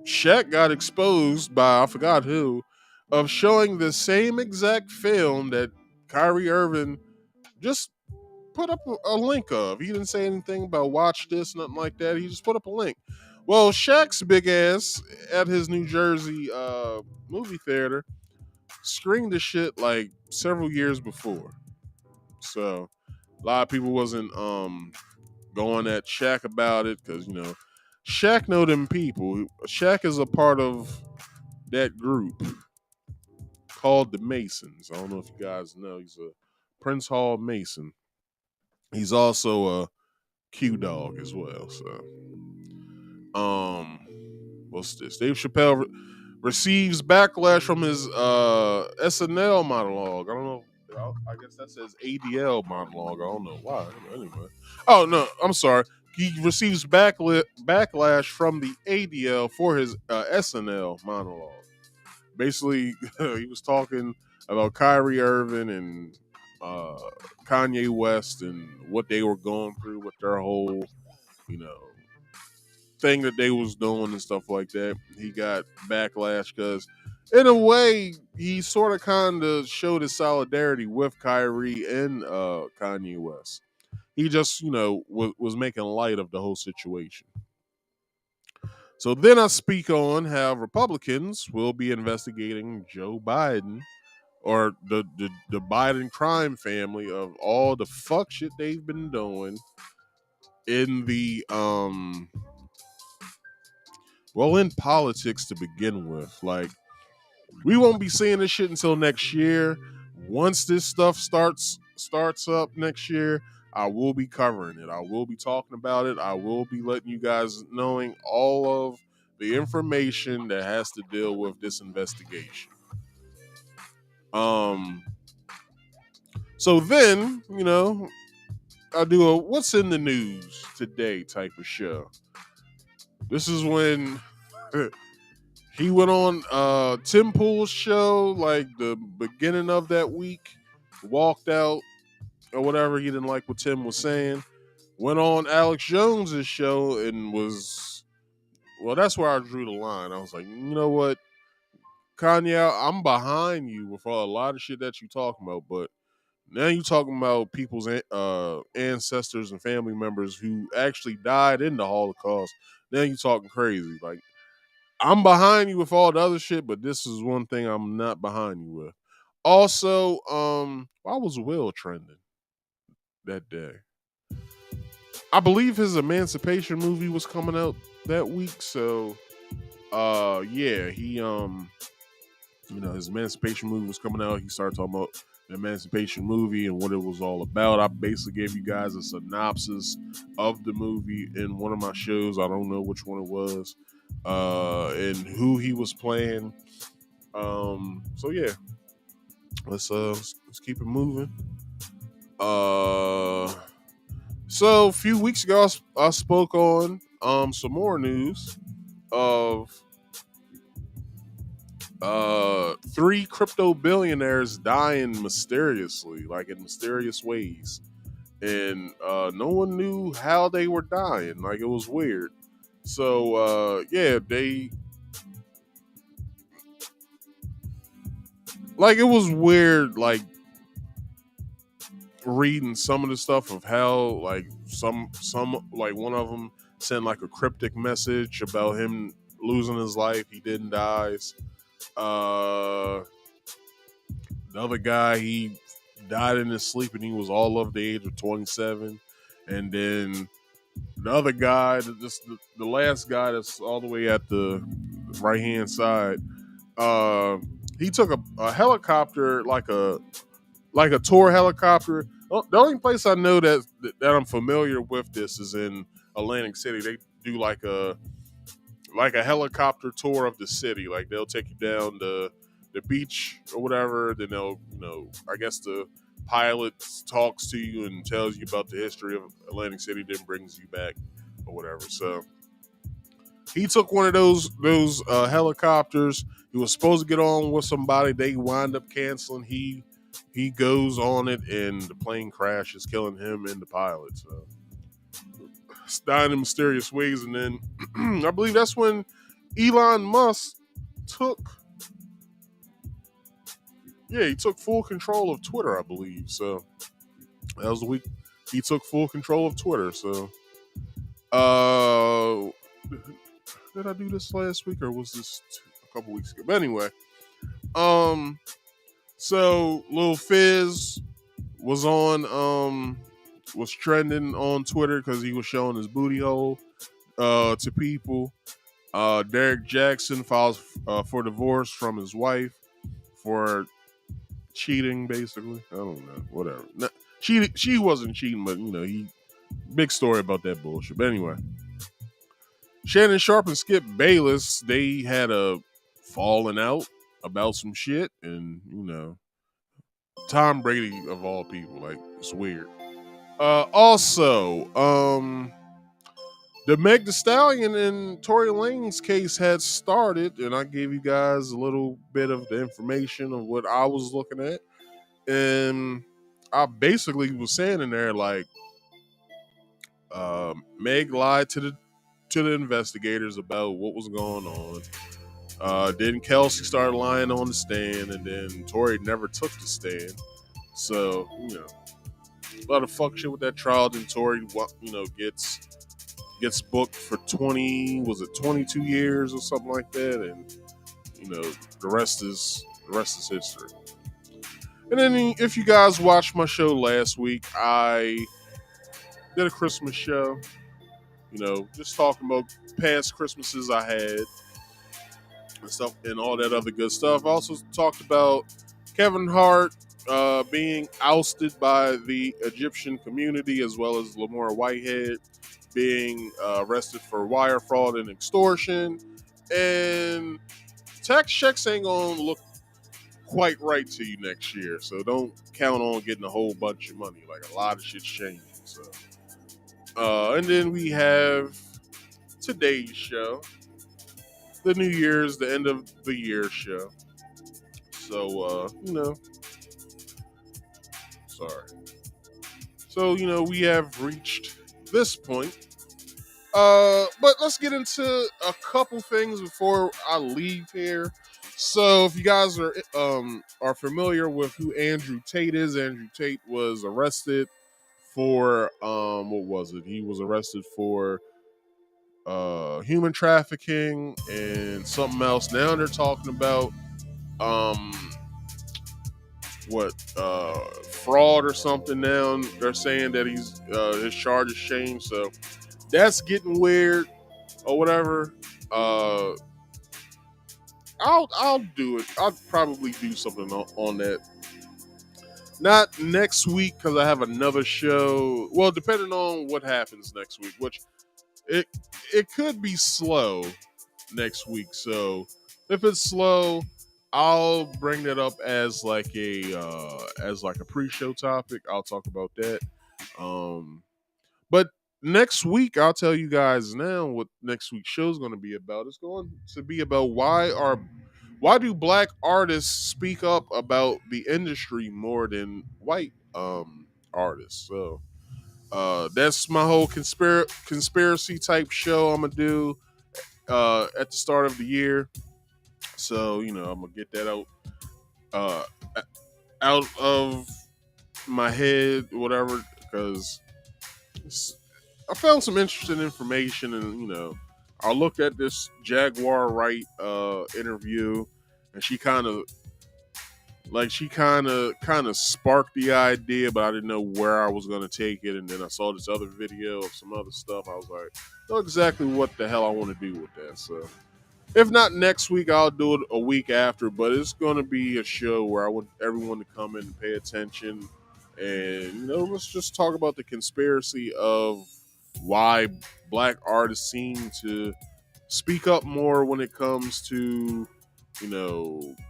Shaq got exposed by I forgot who of showing the same exact film that Kyrie Irving just put up a link of. He didn't say anything about watch this, nothing like that. He just put up a link. Well, Shaq's big ass at his New Jersey movie theater screened the shit like several years before. So a lot of people wasn't going at Shaq about it because Shaq know them people. Shaq is a part of that group called the Masons. I don't know if you guys know. He's a Prince Hall Mason. He's also a Q Dog as well. So, what's this? Dave Chappelle receives backlash from his SNL monologue. I don't know. I guess that says ADL monologue. I don't know why. Anyway. Oh no, I'm sorry. He receives backlash from the ADL for his SNL monologue. Basically, he was talking about Kyrie Irving and Kanye West and what they were going through with their whole, you know, thing that they was doing and stuff like that. He got backlash because, in a way, he sort of kind of showed his solidarity with Kyrie and Kanye West. He just, was making light of the whole situation. So then I speak on how Republicans will be investigating Joe Biden or the Biden crime family of all the fuck shit they've been doing in the in politics to begin with. Like, we won't be seeing this shit until next year. Once this stuff starts up next year, I will be covering it. I will be talking about it. I will be letting you guys knowing all of the information that has to deal with this investigation. So then, I do a what's in the news today type of show. This is when he went on Tim Pool's show, like the beginning of that week, walked out or whatever. He didn't like what Tim was saying. Went on Alex Jones's show and was, well, that's where I drew the line. I was like, you know what? Kanye, I'm behind you with a lot of shit that you talking about, but now you talking about people's ancestors and family members who actually died in the Holocaust. Now you talking crazy. Like, I'm behind you with all the other shit, but this is one thing I'm not behind you with. Also, why was Will trending that day? I believe his Emancipation movie was coming out that week, so yeah, he his Emancipation movie was coming out. He started talking about the Emancipation movie and what it was all about. I basically gave you guys a synopsis of the movie in one of my shows. I don't know which one it was, and who he was playing. So yeah, let's keep it moving. So a few weeks ago, I spoke on some more news of 3 crypto billionaires dying mysteriously, like in mysterious ways, and no one knew how they were dying. Like, it was weird. So yeah, it was weird, like reading some of the stuff of how, like, some like one of them sent like a cryptic message about him losing his life. He didn't die. Uh, the other guy, he died in his sleep and he was all of the age of 27. And then the other guy, the last guy that's all the way at the right hand side, he took a helicopter, like a tour helicopter. The only place I know that I'm familiar with this is in Atlantic City. They do like a helicopter tour of the city. Like, they'll take you down the beach or whatever. Then they'll, I guess the pilot talks to you and tells you about the history of Atlantic City, then brings you back or whatever. So he took one of those helicopters. He was supposed to get on with somebody. They wind up canceling. He goes on it, and the plane crashes, killing him and the pilot. So it's dying in mysterious ways. And then I believe that's when Elon Musk took full control of Twitter, I believe. So that was the week he took full control of Twitter. So did I do this last week or was this a couple weeks ago? But anyway, so Lil Fizz was was trending on Twitter because he was showing his booty hole to people. Derek Jackson files for divorce from his wife for cheating, basically. I don't know, whatever. No, she wasn't cheating, but he big story about that bullshit. But anyway, Shannon Sharp and Skip Bayless, they had a falling out about some shit, and Tom Brady of all people, like, it's weird. Also, the Meg Thee Stallion and Tory Lanez case had started, and I gave you guys a little bit of the information of what I was looking at, and I basically was saying in there, like, Meg lied to the investigators about what was going on. Then Kelsey started lying on the stand, and then Tory never took the stand. So a lot of fuck shit with that trial. Then Tory, gets booked for 22 years or something like that, and the rest is history. And then, if you guys watched my show last week, I did a Christmas show. Just talking about past Christmases I had and stuff, and all that other good stuff. I also talked about Kevin Hart being ousted by the Egyptian community, as well as Lamar Whitehead being arrested for wire fraud and extortion. And tax checks ain't gonna look quite right to you next year, so don't count on getting a whole bunch of money. Like, a lot of shit's changing. So, and then we have today's show, the end of the year show. So, sorry. So, we have reached this point. But let's get into a couple things before I leave here. So if you guys are familiar with who Andrew Tate is, Andrew Tate was arrested for what was it? He was arrested for human trafficking and something else. Now they're talking about um what fraud or something. Now they're saying that he's his charge is changed, so that's getting weird or whatever. uh I'll do it. I'll probably do something on that. Not next week because I have another show. Well, depending on what happens next week, which it it could be slow next week. So if it's slow, I'll bring that up as like a pre-show topic. I'll talk about that. But next week, I'll tell you guys now what next week's show is going to be about. It's going to be about why do black artists speak up about the industry more than white artists. So that's my whole conspiracy type show I'm gonna do at the start of the year. So I'm gonna get that uh, out of my head, whatever, because I found some interesting information, and I looked at this Jaguar Wright interview, and she kind of sparked the idea, but I didn't know where I was gonna take it. And then I saw this other video of some other stuff. I was like, I know exactly what the hell I want to do with that. So if not next week, I'll do it a week after. But it's gonna be a show where I want everyone to come in and pay attention, and let's just talk about the conspiracy of why black artists seem to speak up more when it comes to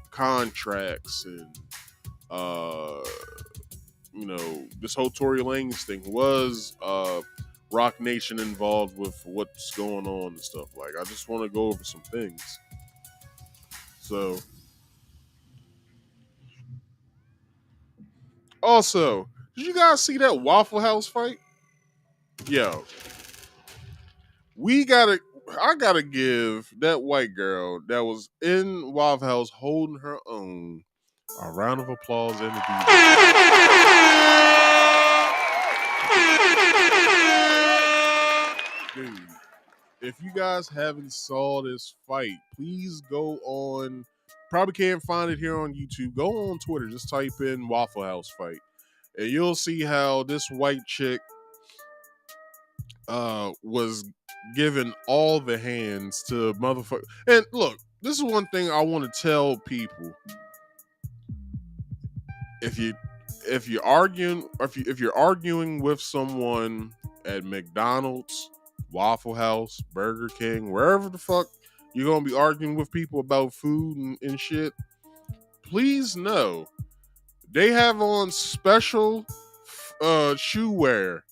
contracts and uh this whole Tory Lanez thing. Was Rock Nation involved with what's going on and stuff? Like, I just want to go over some things. So also, did you guys see that Waffle House fight? Yo, we gotta I gotta give that white girl that was in Waffle House holding her own a round of applause and a dude. If you guys haven't saw this fight, please go on. Probably can't find it here on YouTube. Go on Twitter. Just type in Waffle House fight, and you'll see how this white chick was giving all the hands to motherfucker. And look, this is one thing I want to tell people: if you're arguing, or if you're arguing with someone at McDonald's, Waffle House, Burger King, wherever the fuck you're gonna be arguing with people about food and shit, please know they have on special shoe wear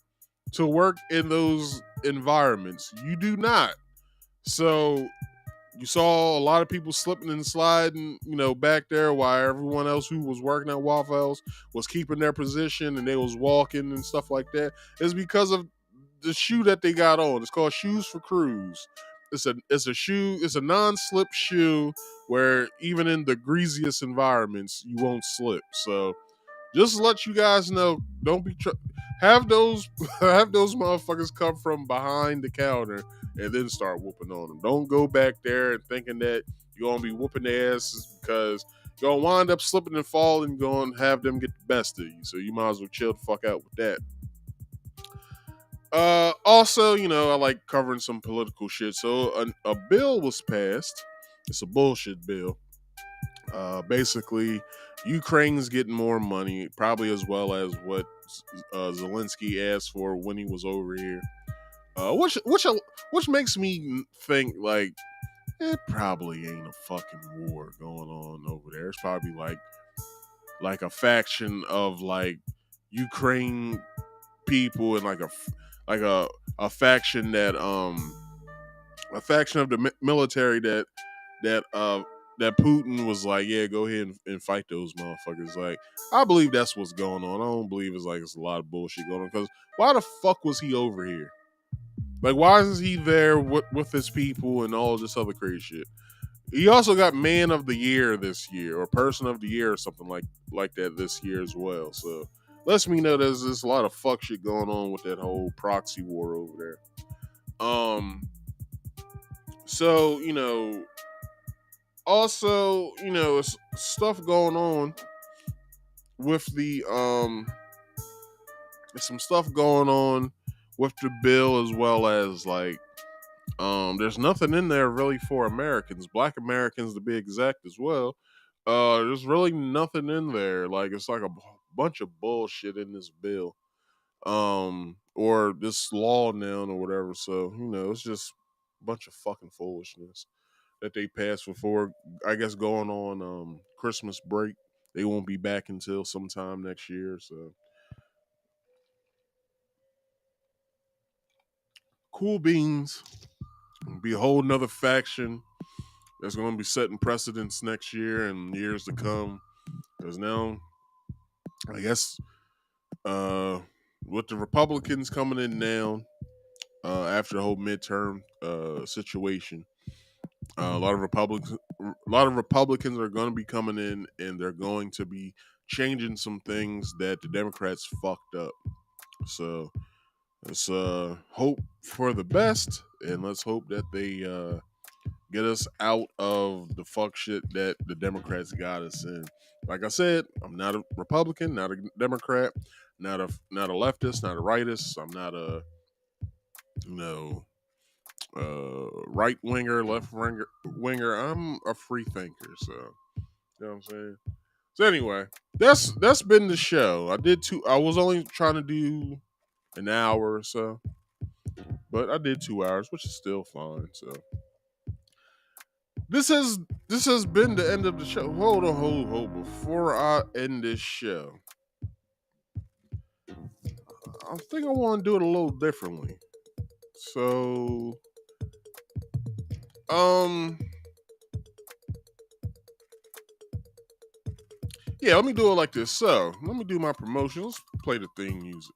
to work in those environments. You do not. So you saw a lot of people slipping and sliding, back there, while everyone else who was working at Waffle House was keeping their position and they was walking and stuff like that. It's because of the shoe that they got on. It's called Shoes for Crews. It's a non-slip shoe where even in the greasiest environments you won't slip. So just to let you guys know, don't be have those have those motherfuckers come from behind the counter and then start whooping on them. Don't go back there and thinking that you're gonna be whooping their asses, because you're gonna wind up slipping and falling and going to have them get the best of you. So you might as well chill the fuck out with that. Also, I like covering some political shit. So a bill was passed. It's a bullshit bill. Basically, Ukraine's getting more money, probably as well as what Zelensky asked for when he was over here. Which makes me think, like, it probably ain't a fucking war going on over there. It's probably like a faction of like Ukraine people, and like a faction that a faction of the military that that Putin was like, yeah, go ahead and fight those motherfuckers. Like, I believe that's what's going on. I don't believe it's a lot of bullshit going on, because why the fuck was he over here? Like, why is he there with his people and all this other crazy shit? He also got Man of the Year this year, or Person of the Year, or something like that this year as well. So lets me know there's a lot of fuck shit going on with that whole proxy war over there. So also it's stuff going on with the there's some stuff going on with the bill, as well as like there's nothing in there really for Americans, Black Americans to be exact as well. There's really nothing in there. Like it's like a bunch of bullshit in this bill, or this law now or whatever. So it's just a bunch of fucking foolishness that they passed before. I guess going on Christmas break. They won't be back until sometime next year. So cool beans. Be a whole nother faction that's going to be setting precedents next year and years to come. Because now, I guess, with the Republicans coming in now, after the whole midterm situation, a lot of Republicans are going to be coming in, and they're going to be changing some things that the Democrats fucked up. So let's hope for the best, and let's hope that they get us out of the fuck shit that the Democrats got us in. Like I said, I'm not a Republican, not a Democrat, not a leftist, not a rightist. I'm not a right winger, left winger. I'm a free thinker. So you know what I'm saying. So anyway, that's been the show. I was only trying to do an hour or so, but I did 2 hours, which is still fine. So this has been the end of the show. Hold on, hold. Before I end this show, I think I want to do it a little differently. So, yeah, let me do it like this. So, let me do my promotion. Let's play the theme music.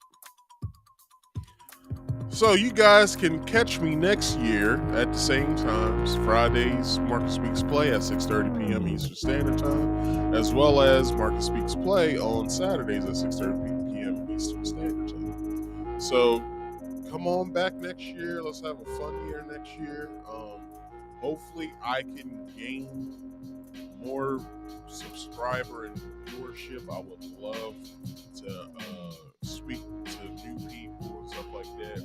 So you guys can catch me next year at the same times. Fridays, Marcus Speaks Play at 6:30 p.m. Eastern Standard Time, as well as Marcus Speaks Play on Saturdays at 6:30 p.m. Eastern Standard Time. So come on back next year. Let's have a fun year next year. Hopefully I can gain more subscriber and viewership. I would love to speak to new people and stuff like that.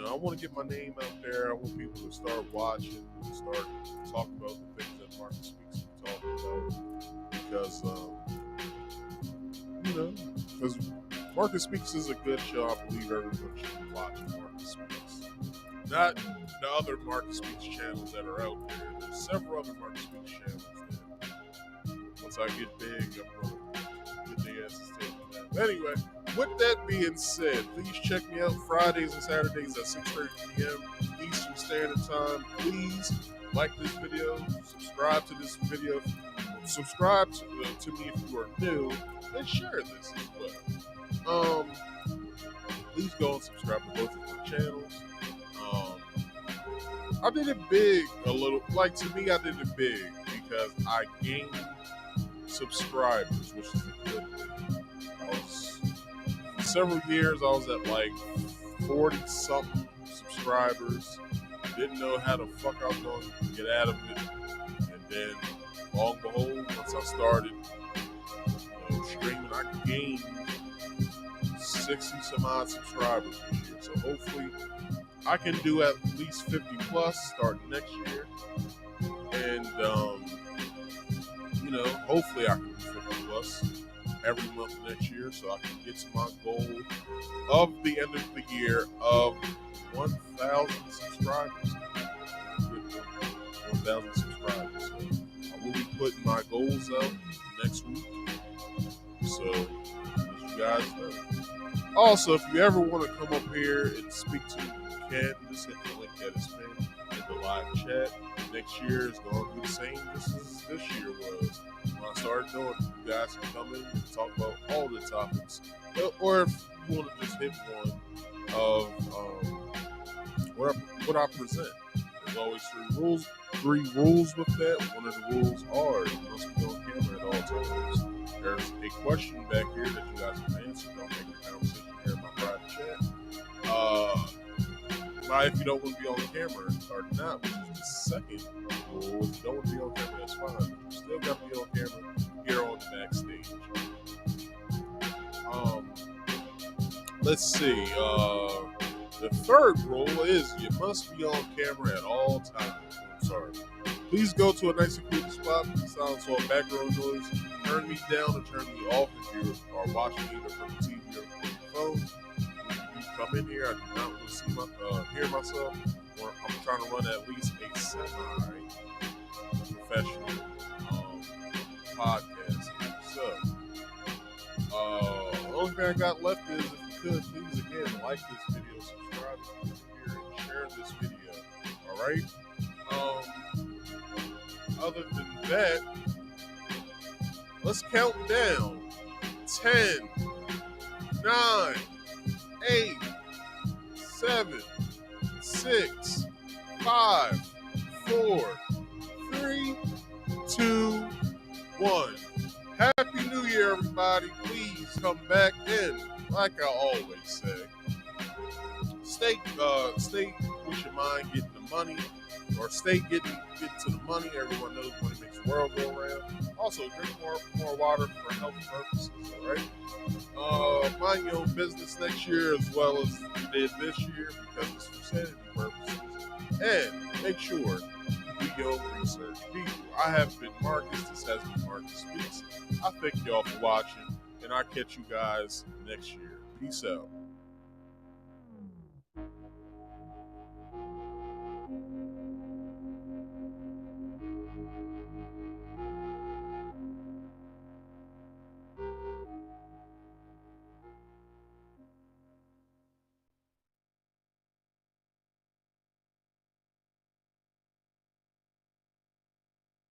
I want to get my name out there. I want people to start watching and start talking about the things that Marcus Speaks is talking about. Because Marcus Speaks is a good show. I believe everyone should be watching Marcus Speaks. Not the other Marcus Speaks channels that are out there. There's several other Marcus Speaks channels that once I get big, I'm going to get their asses taken. Anyway, with that being said, please check me out Fridays and Saturdays at 6:30 p.m. Eastern Standard Time. Please like this video, subscribe to this video, subscribe to me if you are new, and share this as well. Please go and subscribe to both of my channels. I did it big a little. Like, to me, I did it big because I gained subscribers, which is a good thing. For several years, I was at like 40-something subscribers. Didn't know how the fuck I was going to get out of it. And then, long and behold, once I started streaming, I gained 60-some odd subscribers this year. So hopefully, I can do at least 50 plus starting next year. And, hopefully I can do 50 plus every month next year so I can get to my goal of the end of the year of 1,000 subscribers. 1,000 subscribers. So I will be putting my goals up next week. So, let you guys know. Also, if you ever want to come up here and speak to me, you can. Just hit the link that is pinned in the live chat. Next year is going to be the same just as this year was. When I started doing it, you guys can come in and talk about all the topics. Or if you want to just hit one of what I present. There's always 3 rules 3 rules with that. One of the rules are you must be on camera at all times. There's a question back here that you guys can answer. Don't make the conversation here in my private chat. If you don't want to be on camera or not, which is the second rule. If you don't want to be on camera, that's fine. But you still got to be on camera here on the backstage. Let's see. The third rule is you must be on camera at all times. I'm sorry. Please go to a nice and cool spot. Silence all background noise. Turn me down or turn me off if you are watching either from the TV or from your phone. When you come in here, I do not want to see hear myself. Or I'm trying to run at least a semi-professional podcast here. So, the only thing I got left is if you could, please again like this video, subscribe if you're here, and share this video. Alright? Other than that, let's count down. 10, 9, 8, 7, 6, 5, 4, 3, 2, 1. Happy New Year, everybody. Please come back in. Like I always say, stay with your mind getting the money, or stay getting to the money. Everyone knows money makes the world go around. Also, drink more water for health purposes. All right. Mind your own business next year as well as you did this year because it's for sanity purposes. And make sure you do your own research. People, I have been Marcus. This has been Marcus Speaks. I thank y'all for watching, and I'll catch you guys next year. Peace out.